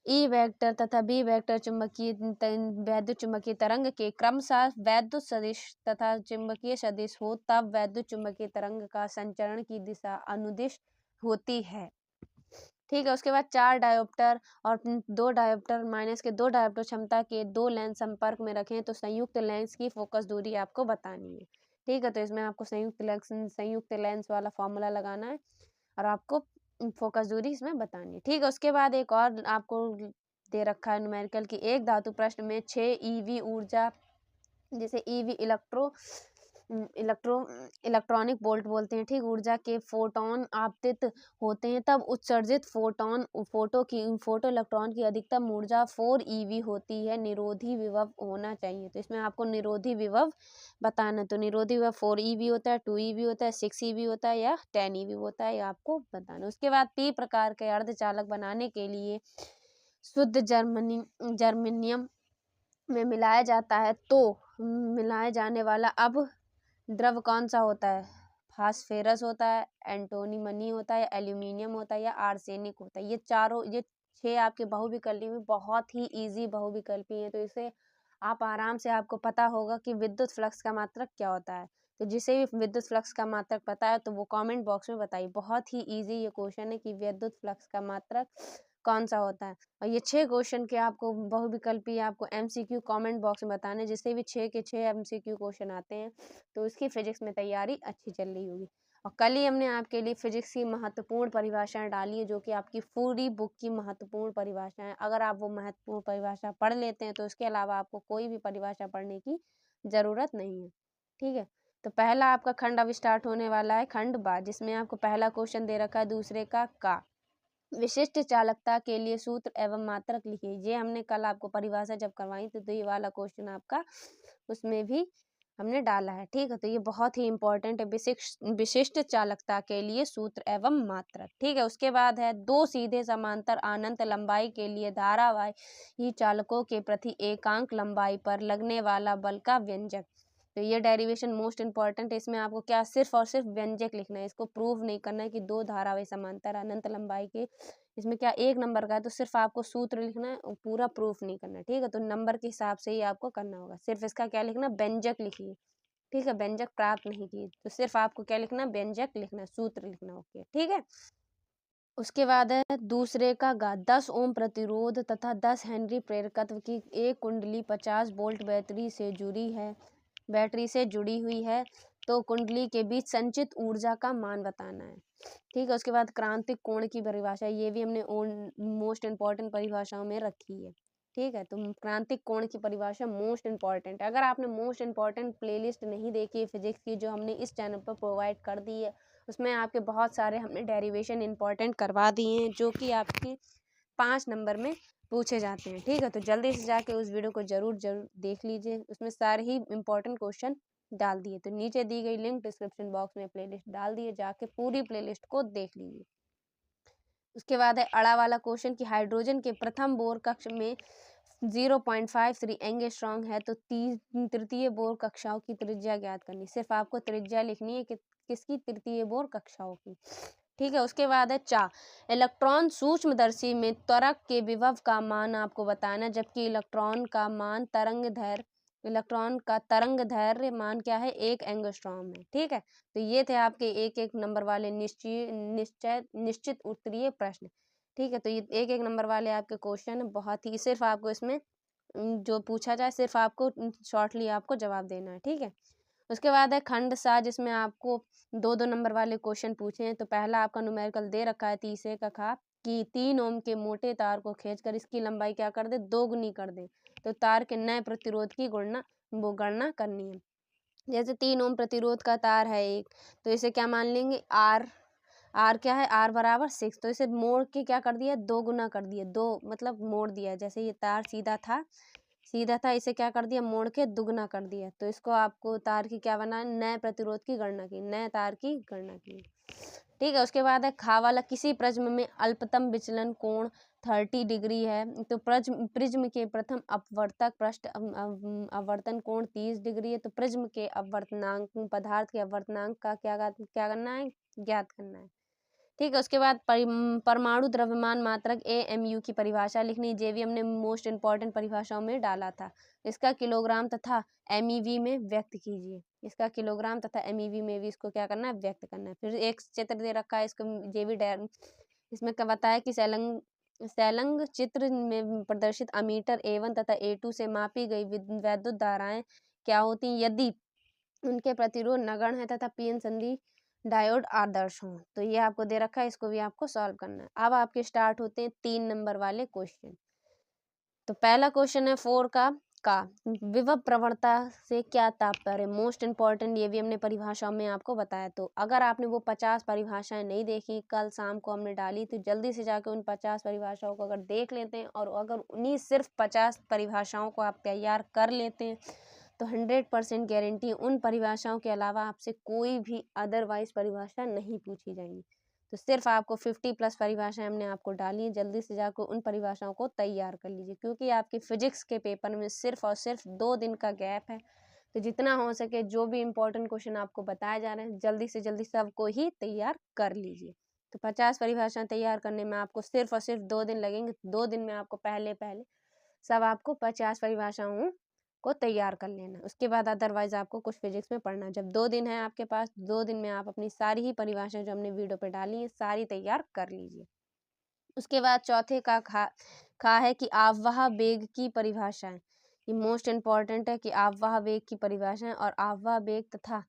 ई वेक्टर तथा बी वेक्टर चुंबकीय वैद्युत चुंबकीय तरंग के क्रमशः वैद्युत सदिश तथा चुंबकीय सदिश हो तब वैद्युत चुंबकीय तरंग का संचरण की दिशा अनुदिश होती है। ठीक है, उसके बाद 4 डायोप्टर और 2 डायोप्टर माइनस के 2 डायोप्टर क्षमता के 2 लेंस संपर्क में रखें तो संयुक्त लेंस की फोकस दूरी आपको बतानी है। ठीक है, तो इसमें आपको संयुक्त लेंस वाला फॉर्मूला लगाना है और आपको फोकस दूरी इसमें बतानी है। ठीक है, उसके बाद एक और आपको दे रखा है न्यूमेरिकल की एक धातु प्रश्न में 6 ईवी ऊर्जा, जिसे ईवी इलेक्ट्रॉनिक वोल्ट बोलते हैं। ठीक, ऊर्जा के फोटोन आपतित होते हैं तब उत्सर्जित फोटो इलेक्ट्रॉन की अधिकतम ऊर्जा 4 ईवी होती है। निरोधी विभव होना चाहिए। तो इसमें आपको निरोधी विभव बताना है। तो निरोधी विभव 4 ईवी होता है, 2 ईवी होता है, 6 ईवी होता है या 10 ईवी होता है, ये आपको बताना है। उसके बाद पी प्रकार के अर्धचालक बनाने के लिए शुद्ध जर्मेनियम में मिलाया जाता है तो मिलाए जाने वाला अब द्रव कौन सा होता है? फास्फेरस होता है, एंटोनीमनी होता है, एल्यूमिनियम होता है या आर्सेनिक होता है। ये 6 आपके बहुविकल्पी में बहुत ही इजी बहुविकल्पी है। तो इसे आप आराम से आपको पता होगा कि विद्युत फ्लक्स का मात्रक क्या होता है। तो जिसे भी विद्युत फ्लक्स का मात्रक पता है तो वो कमेंट बॉक्स में बताइए। बहुत ही इजी ये क्वेश्चन है कि विद्युत फ्लक्स का मात्रक कौन सा होता है। और ये 6 क्वेश्चन के आपको बहुविकल्पी आपको एमसीक्यू कमेंट बॉक्स में बताने, जिससे भी 6 के 6 एमसीक्यू क्वेश्चन आते हैं तो उसकी फिजिक्स में तैयारी अच्छी चल रही होगी। और कल ही हमने आपके लिए फिजिक्स की महत्वपूर्ण परिभाषाएं डाली है, जो कि आपकी पूरी बुक की महत्वपूर्ण परिभाषा है। अगर आप वो महत्वपूर्ण परिभाषा पढ़ लेते हैं तो उसके अलावा आपको कोई भी परिभाषा पढ़ने की ज़रूरत नहीं है। ठीक है, तो पहला आपका खंड अब स्टार्ट होने वाला है, खंड बा, जिसमें आपको पहला क्वेश्चन दे रखा है दूसरे का विशिष्ट चालकता के लिए सूत्र एवं मात्रक लिखिए। ये हमने कल आपको परिभाषा जब करवाई थी तो ये वाला क्वेश्चन आपका उसमें भी हमने डाला है। ठीक है, तो ये बहुत ही इंपॉर्टेंट है, विशिष्ट चालकता के लिए सूत्र एवं मात्रक। ठीक है, उसके बाद है दो सीधे समांतर अनंत लंबाई के लिए धारावाही चालकों के प्रति एकांक लंबाई पर लगने वाला बल का व्यंजक। तो ये डेरिवेशन मोस्ट इंपॉर्टेंट है। इसमें आपको क्या सिर्फ और सिर्फ व्यंजक लिखना है, इसको प्रूव नहीं करना है कि दो धारावाही समांतर अनंत लंबाई के इसमें क्या एक नंबर का है, तो सिर्फ आपको सूत्र लिखना है और पूरा प्रूफ नहीं करना है। ठीक है, तो नंबर के हिसाब से ही आपको करना होगा। सिर्फ इसका क्या लिखना, व्यंजक लिखिए। ठीक है, व्यंजक प्राप्त नहीं किए तो सिर्फ आपको क्या लिखना, व्यंजक लिखना, सूत्र लिखना। ओके, ठीक है। उसके बाद है दूसरे का 10 ओम प्रतिरोध तथा 10 हेनरी प्रेरकत्व की एक कुंडली 50 वोल्ट बैटरी से जुड़ी हुई है तो कुंडली के बीच संचित ऊर्जा का मान बताना है। ठीक है, उसके बाद क्रांतिक कोण की परिभाषा, ये भी हमने मोस्ट इंपॉर्टेंट परिभाषाओं में रखी है। ठीक है, तो क्रांतिक कोण की परिभाषा मोस्ट इंपॉर्टेंट है। अगर आपने मोस्ट इंपॉर्टेंट प्लेलिस्ट नहीं देखी है फिजिक्स की, जो हमने इस चैनल पर प्रोवाइड कर दी है, उसमें आपके बहुत सारे हमने डेरिवेशन इंपॉर्टेंट करवा दिए हैं जो कि आपकी 5 नंबर में पूछे जाते हैं। ठीक है, तो जल्दी से जाके उस वीडियो को जरूर देख लीजिए, उसमें सारे ही इंपॉर्टेंट क्वेश्चन डाल दिए। तो नीचे दी गई लिंक डिस्क्रिप्शन बॉक्स में प्लेलिस्ट डाल दिए, जाके पूरी प्लेलिस्ट को देख लीजिए। उसके बाद है अड़ा वाला क्वेश्चन कि हाइड्रोजन के प्रथम बोर कक्ष में 0.53 एंगस्ट्रॉम है तो तृतीय बोर कक्षाओं की त्रिज्या ज्ञात करनी। सिर्फ आपको त्रिज्या लिखनी है कि किसकी, तृतीय बोर कक्षाओं की। ठीक है, उसके बाद है इलेक्ट्रॉन सूक्ष्मदर्शी में त्वरक के विभव का मान आपको बताना, जबकि इलेक्ट्रॉन का तरंग दैर्घ्य मान क्या है, 1 एंगस्ट्रॉम है। ठीक है, तो ये थे आपके एक एक नंबर वाले निश्चित उत्तरीय प्रश्न। ठीक है, तो ये एक एक नंबर वाले आपके क्वेश्चन बहुत ही, सिर्फ आपको इसमें जो पूछा जाए सिर्फ आपको शॉर्टली आपको जवाब देना है। ठीक है, उसके बाद है खंड सा, जिसमें आपको 2-2 नंबर वाले क्वेश्चन पूछे हैं। तो पहला आपका न्यूमेरिकल दे रखा है तीसरे का खा कि 3 ओम के मोटे तार को खींचकर इसकी लंबाई क्या कर दे, 2 गुनी कर दे। तो तार के नए प्रतिरोध की गणना करनी है। जैसे 3 ओम प्रतिरोध का तार है एक, तो इसे क्या मान लेंगे, आर क्या है, आर बराबर 6। तो इसे मोड़ के क्या कर दिया, 2 गुना कर दिया, 2 मतलब मोड़ दिया। जैसे ये तार सीधा था, इसे क्या कर दिया, मोड़ के दुगना कर दिया। तो इसको आपको तार की क्या बना, नए प्रतिरोध की गणना की, नए तार की गणना की। ठीक है, उसके बाद है खा वाला, किसी प्रिज्म में अल्पतम विचलन कोण 30 डिग्री है तो प्रिज्म के प्रथम अपवर्तक पृष्ठ अपवर्तन कोण 30 डिग्री है। तो प्रिज्म के अपवर्तनांक, पदार्थ के अपवर्तनांक का क्या करना है, ज्ञात करना है। ठीक है, उसके बाद परमाणु द्रव्यमान मात्रक AMU की परिभाषा लिखनी। जे भी हमने मोस्ट इंपॉर्टेंट परिभाषाओं में डाला था। इसका किलोग्राम तथा MEV में व्यक्त कीजिए। इसका किलोग्राम तथा MEV में भी इसको क्या करना है, व्यक्त करना है। फिर एक चित्र दे रखा है, इसको इसमें क्या बताया कि सैलंग चित्र में प्रदर्शित अमीटर A1 तथा A2 से मापी गई वैद्युत धाराएं क्या होती, यदि उनके प्रतिरोध नगण्य है तथा PN संधि डायोड आदर्श हों। तो ये आपको दे रखा है, इसको भी आपको सॉल्व करना है। अब आपके स्टार्ट होते हैं 3 नंबर वाले क्वेश्चन। तो पहला क्वेश्चन है 4 का विभव प्रवणता से क्या तात्पर्य, मोस्ट इंपॉर्टेंट, ये भी हमने परिभाषाओं में आपको बताया। तो अगर आपने वो 50 परिभाषाएं नहीं देखी, कल शाम को हमने डाली, तो जल्दी से जाकर उन 50 परिभाषाओं को अगर देख लेते हैं और अगर उन्हीं सिर्फ 50 परिभाषाओं को आप तैयार कर लेते हैं तो 100% गारंटी उन परिभाषाओं के अलावा आपसे कोई भी अदरवाइज परिभाषा नहीं पूछी जाएंगी। तो सिर्फ आपको 50+ परिभाषाएं हमने आपको डाली है, जल्दी से जाकर उन परिभाषाओं को तैयार कर लीजिए, क्योंकि आपके फिजिक्स के पेपर में सिर्फ और सिर्फ 2 दिन का गैप है। तो जितना हो सके जो भी इम्पोर्टेंट क्वेश्चन आपको बताए जा रहे हैं, जल्दी से जल्दी सबको ही तैयार कर लीजिए। तो 50 परिभाषाएं तैयार करने में आपको सिर्फ और सिर्फ 2 दिन लगेंगे। 2 दिन में आपको पहले सब आपको 50 परिभाषाओं को तैयार कर लेना। उसके बाद अदरवाइज आपको कुछ फिजिक्स में पढ़ना है। जब 2 दिन है आपके पास, 2 दिन में आप अपनी सारी ही परिभाषाएं जो हमने वीडियो पे डाली हैं सारी तैयार कर लीजिए। उसके बाद चौथे का खा है कि आवाह वेग की परिभाषाएं। ये मोस्ट इंपॉर्टेंट है कि आवाह वेग की परिभाषाएं और आवाह वेग तथा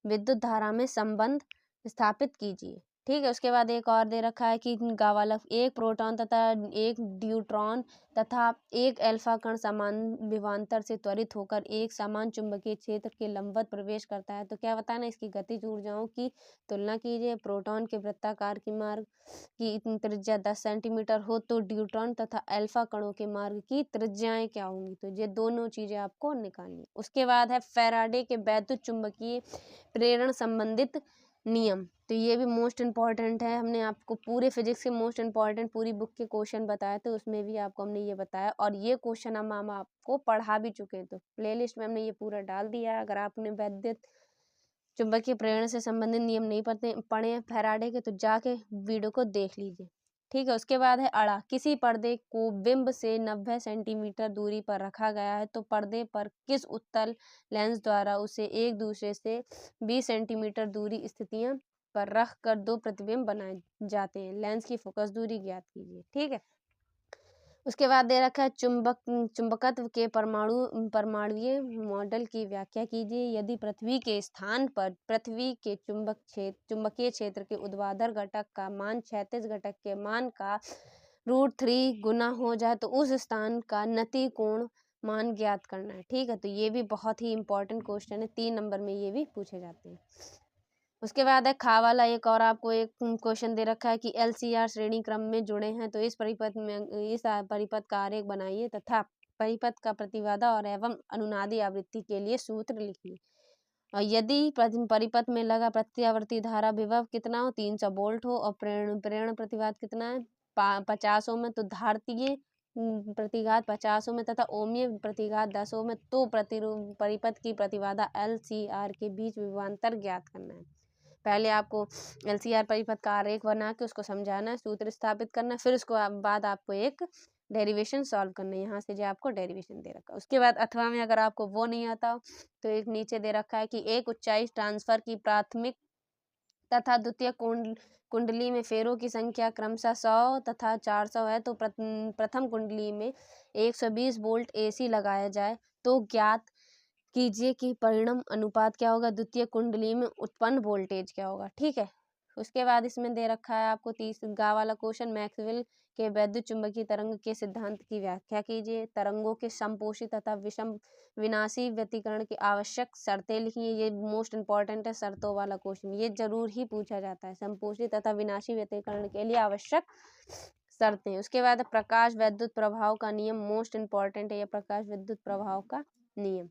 विद्युत धारा में संबंध स्थापित कीजिए। ठीक है, उसके बाद एक और दे रखा है कि गावालक, एक प्रोटॉन तथा एक ड्यूट्रॉन तथा एक अल्फा कण समान विभवांतर से त्वरित होकर एक समान चुंबकीय क्षेत्र के लंबवत प्रवेश करता है। तो क्या बताना, इसकी गतिज ऊर्जाओं की तुलना कीजिए। प्रोटॉन के वृत्ताकार की मार्ग की त्रिज्या 10 सेंटीमीटर हो तो ड्यूट्रॉन तथा अल्फा कणों के मार्ग की त्रिज्याएं क्या होंगी। तो ये दोनों चीजें आपको निकालनी। उसके बाद है फैराडे के वैद्युत चुंबकीय प्रेरण संबंधित नियम। तो ये भी मोस्ट इंपॉर्टेंट है। हमने आपको पूरे फिजिक्स के मोस्ट इंपॉर्टेंट पूरी बुक के क्वेश्चन बताए, तो उसमें भी आपको हमने ये बताया और ये क्वेश्चन हम आपको पढ़ा भी चुके हैं। तो प्लेलिस्ट में हमने ये पूरा डाल दिया है। अगर आपने वैद्युत चुंबकीय प्रेरण से संबंधित नियम नहीं पढ़े हैं फैराडे के, तो जाके वीडियो को देख लीजिए। ठीक है, उसके बाद है अड़ा, किसी पर्दे को बिंब से 90 सेंटीमीटर दूरी पर रखा गया है तो पर्दे पर किस उत्तल लेंस द्वारा उसे एक दूसरे से 20 सेंटीमीटर दूरी स्थितियां पर रख कर 2 प्रतिबिंब बनाए जाते हैं। लेंस की फोकस दूरी ज्ञात कीजिए। ठीक है, उसके बाद दे रखा है चुंबकत्व के परमाणुीय मॉडल की व्याख्या कीजिए। यदि पृथ्वी के स्थान पर पृथ्वी के चुंबकीय क्षेत्र के ऊर्ध्वाधर घटक का मान क्षैतिज घटक के मान का √3 गुना हो जाए तो उस स्थान का नति कोण मान ज्ञात करना है। ठीक है, तो ये भी बहुत ही इंपॉर्टेंट क्वेश्चन है, 3 नंबर में ये भी पूछे जाते हैं। उसके बाद है खा वाला, एक और आपको एक क्वेश्चन दे रखा है कि LCR श्रेणी क्रम में जुड़े हैं तो इस परिपथ का आरेख बनाइए तथा परिपथ का प्रतिबाधा और एवं अनुनादी आवृत्ति के लिए सूत्र लिखिए। और यदि परिपथ में लगा प्रत्यावर्ती धारा विभव कितना हो, 300 वोल्ट हो, और प्रेरण प्रतिघात कितना है, 50 ओम में, तो धारतीय प्रतिघात 50 ओम में तथा ओमीय प्रतिघात 10 ओम में, तो परिपथ की प्रतिबाधा LCR के बीच विभवांतर ज्ञात करना है। पहले आपको LCR परिपथ का आरेख बना के उसको समझाना है, सूत्र स्थापित करना है, फिर उसको बाद आपको एक डेरिवेशन सॉल्व करना है। यहाँ से जो आपको डेरिवेशन दे रखा है, उसके बाद अथवा में अगर आपको वो नहीं आता तो एक नीचे दे रखा है कि एक ऊंचाई ट्रांसफर की प्राथमिक तथा द्वितीय कुंडली में फेरों की संख्या क्रमशः 100 तथा 400 है, तो प्रथम कुंडली में 120 वोल्ट AC लगाया जाए तो ज्ञात कीजिए कि परिणाम अनुपात क्या होगा, द्वितीय कुंडली में उत्पन्न वोल्टेज क्या होगा। ठीक है, उसके बाद इसमें दे रखा है आपको 30 वाला क्वेश्चन, मैक्सवेल के वैद्युत चुंबकीय तरंग के सिद्धांत की व्याख्या कीजिए, तरंगों के समपोषी तथा विषम विनाशी व्यतिकरण की आवश्यक शर्तें लिखिए। ये मोस्ट इंपॉर्टेंट है शर्तों वाला क्वेश्चन, ये जरूर ही पूछा जाता है, समपोषी तथा विनाशी व्यतिकरण के लिए आवश्यक शर्तें। उसके बाद प्रकाश वैद्युत प्रभाव का नियम, मोस्ट इंपॉर्टेंट है ये प्रकाश विद्युत प्रभाव का नियम।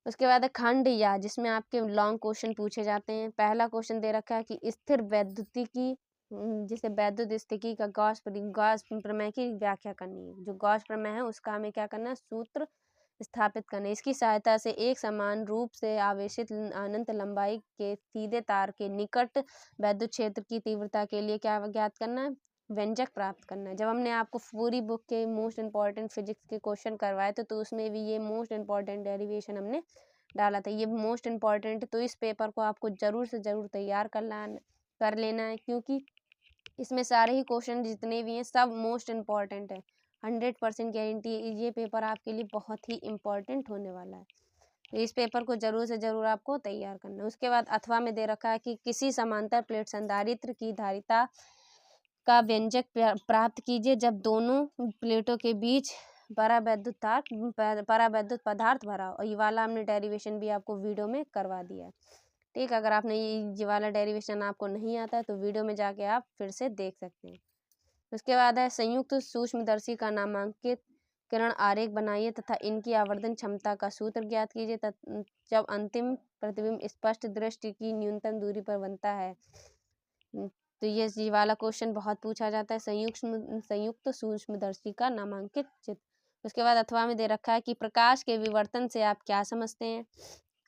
उसके बाद है खंड या, जिसमें आपके लॉन्ग क्वेश्चन पूछे जाते हैं। पहला क्वेश्चन दे रखा है कि स्थिर वैद्युतिकी, जिसे वैद्युत स्थिति का गॉस प्रमेय की व्याख्या करनी है। जो गॉस प्रमेय है उसका हमें क्या करना है, सूत्र स्थापित करना है। इसकी सहायता से एक समान रूप से आवेशित अनंत लंबाई के सीधे तार के निकट वैद्युत क्षेत्र की तीव्रता के लिए क्या ज्ञात करना है, व्यंजक प्राप्त करना है। जब हमने आपको पूरी बुक के मोस्ट इंपॉर्टेंट फिजिक्स के क्वेश्चन करवाए थे तो उसमें भी ये मोस्ट इंपॉर्टेंट डेरिवेशन हमने डाला था। ये मोस्ट इंपॉर्टेंट, तो इस पेपर को आपको ज़रूर से ज़रूर तैयार कर लेना है, क्योंकि इसमें सारे ही क्वेश्चन जितने भी हैं सब मोस्ट इंपॉर्टेंट है। 100% गारंटी ये पेपर आपके लिए बहुत ही इम्पोर्टेंट होने वाला है, तो इस पेपर को जरूर से जरूर आपको तैयार करना है। उसके बाद अथवा में दे रखा है कि किसी समांतर प्लेट संधारित्र की धारिता का व्यंजक प्राप्त कीजिए जब दोनों प्लेटों के बीच परावैद्युत पदार्थ भरा हो। और ये वाला हमने डेरिवेशन भी आपको वीडियो में करवा दिया है। ठीक, अगर आपने ये वाला डेरिवेशन आपको नहीं आता है तो वीडियो में जाके आप फिर से देख सकते हैं। उसके बाद है संयुक्त सूक्ष्मदर्शी का नामांकित किरण आरेख बनाइए तथा इनकी आवर्धन क्षमता का सूत्र ज्ञात कीजिए जब अंतिम प्रतिबिंब स्पष्ट दृष्टि की न्यूनतम दूरी पर बनता है। तो ये वाला क्वेश्चन बहुत पूछा जाता है, संयुक्त सूक्ष्मदर्शी का नामांकित चित्र। उसके बाद अथवा में दे रखा है कि प्रकाश के विवर्तन से आप क्या समझते हैं।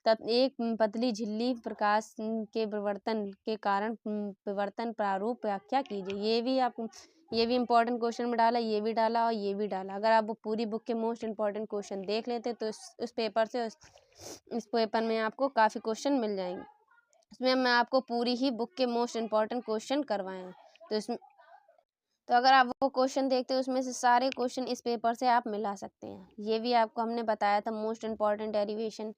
एक पतली झिल्ली प्रकाश के विवर्तन के कारण विवर्तन प्रारूप व्याख्या कीजिए। ये भी इंपॉर्टेंट क्वेश्चन में डाला, ये भी डाला और ये भी डाला। अगर आप वो पूरी बुक के मोस्ट इंपॉर्टेंट क्वेश्चन देख लेते तो इस पेपर में आपको काफ़ी क्वेश्चन मिल जाएंगे। इसमें मैं आपको पूरी ही बुक के मोस्ट इंपॉर्टेंट क्वेश्चन करवाए हैं, तो अगर आप वो क्वेश्चन देखते हो उसमें से सारे क्वेश्चन इस पेपर से आप मिला सकते हैं। ये भी आपको हमने बताया था मोस्ट इंपॉर्टेंट डेरिवेशन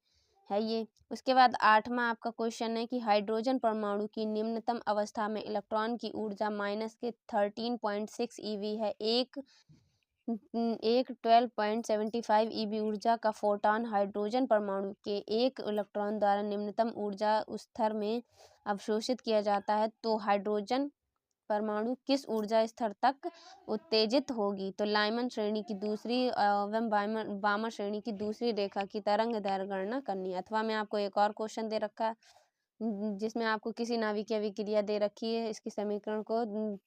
है ये। उसके बाद 8वां आपका क्वेश्चन है कि हाइड्रोजन परमाणु की निम्नतम अवस्था में इलेक्ट्रॉन की ऊर्जा माइनस के 13.6 EV है। एक 12.75 EV ऊर्जा का फोटॉन हाइड्रोजन परमाणु के एक इलेक्ट्रॉन द्वारा निम्नतम ऊर्जा स्तर में अवशोषित किया जाता है, तो हाइड्रोजन परमाणु किस ऊर्जा स्तर तक उत्तेजित होगी। तो लाइमन श्रेणी की दूसरी एवं बामर श्रेणी की दूसरी रेखा की तरंग दैर्घ्य गणना करनी है। अथवा में आपको एक और क्वेश्चन दे रखा है जिसमें आपको किसी नाभिकीय अभिक्रिया दे रखी है, इसकी समीकरण को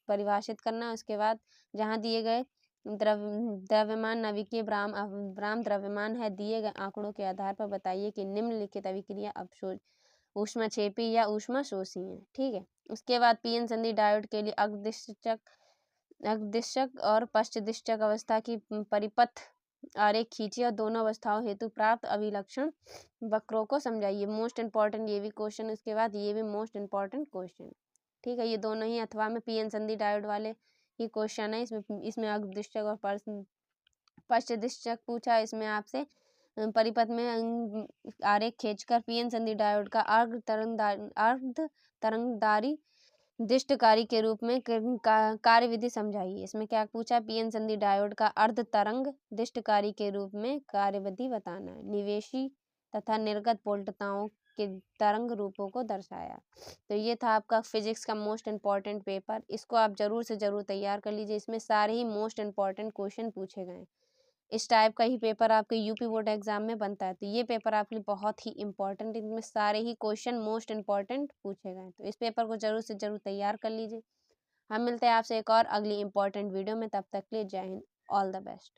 परिभाषित करना है। उसके बाद जहाँ दिए गए द्रव्यमान नाभिकीय ब्राह्म द्रव्यमान है, दिए गए आंकड़ों के आधार पर बताइए कि निम्नलिखित अभिक्रिया ऊष्माक्षेपी या ऊष्माशोषी है। ठीक है, उसके बाद पीएन संधि डायोड के लिए अग्दिशक और पश्चदिशक अवस्था की परिपथ आरेख खींचिए और दोनों अवस्थाओं हेतु प्राप्त अभिलक्षण वक्रों को समझाइए। मोस्ट इंपॉर्टेंट ये भी क्वेश्चन, उसके बाद ये भी मोस्ट इंपॉर्टेंट क्वेश्चन। ठीक है, ये दोनों ही अथवा में पीएन संधि डायोड वाले ही क्वेश्चन है। इसमें अग्दिशक और पश्चदिशक पूछा। इसमें आपसे परिपथ में आरेख खींचकर पीएन संधि डायोड का अर्ध तरंगदारी दिष्टकारी के रूप में कार्यविधि समझाइए। इसमें क्या पूछा, पीएन संधि डायोड का अर्ध तरंग दिष्टकारी के रूप में कार्यविधि बताना है। निवेशी तथा निर्गत वोल्टताओं के तरंग रूपों को दर्शाया। तो ये था आपका फिजिक्स का मोस्ट इंपॉर्टेंट पेपर, इसको आप जरूर से जरूर तैयार कर लीजिए। इसमें सारे ही मोस्ट इंपॉर्टेंट क्वेश्चन पूछे गए। इस टाइप का ही पेपर आपके यूपी बोर्ड एग्जाम में बनता है। तो ये पेपर आपके लिए बहुत ही इंपॉर्टेंट, इनमें सारे ही क्वेश्चन मोस्ट इंपॉर्टेंट पूछे गए। तो इस पेपर को जरूर से जरूर तैयार कर लीजिए। हम मिलते हैं आपसे एक और अगली इंपॉर्टेंट वीडियो में, तब तक के लिए जय हिंद, ऑल द बेस्ट।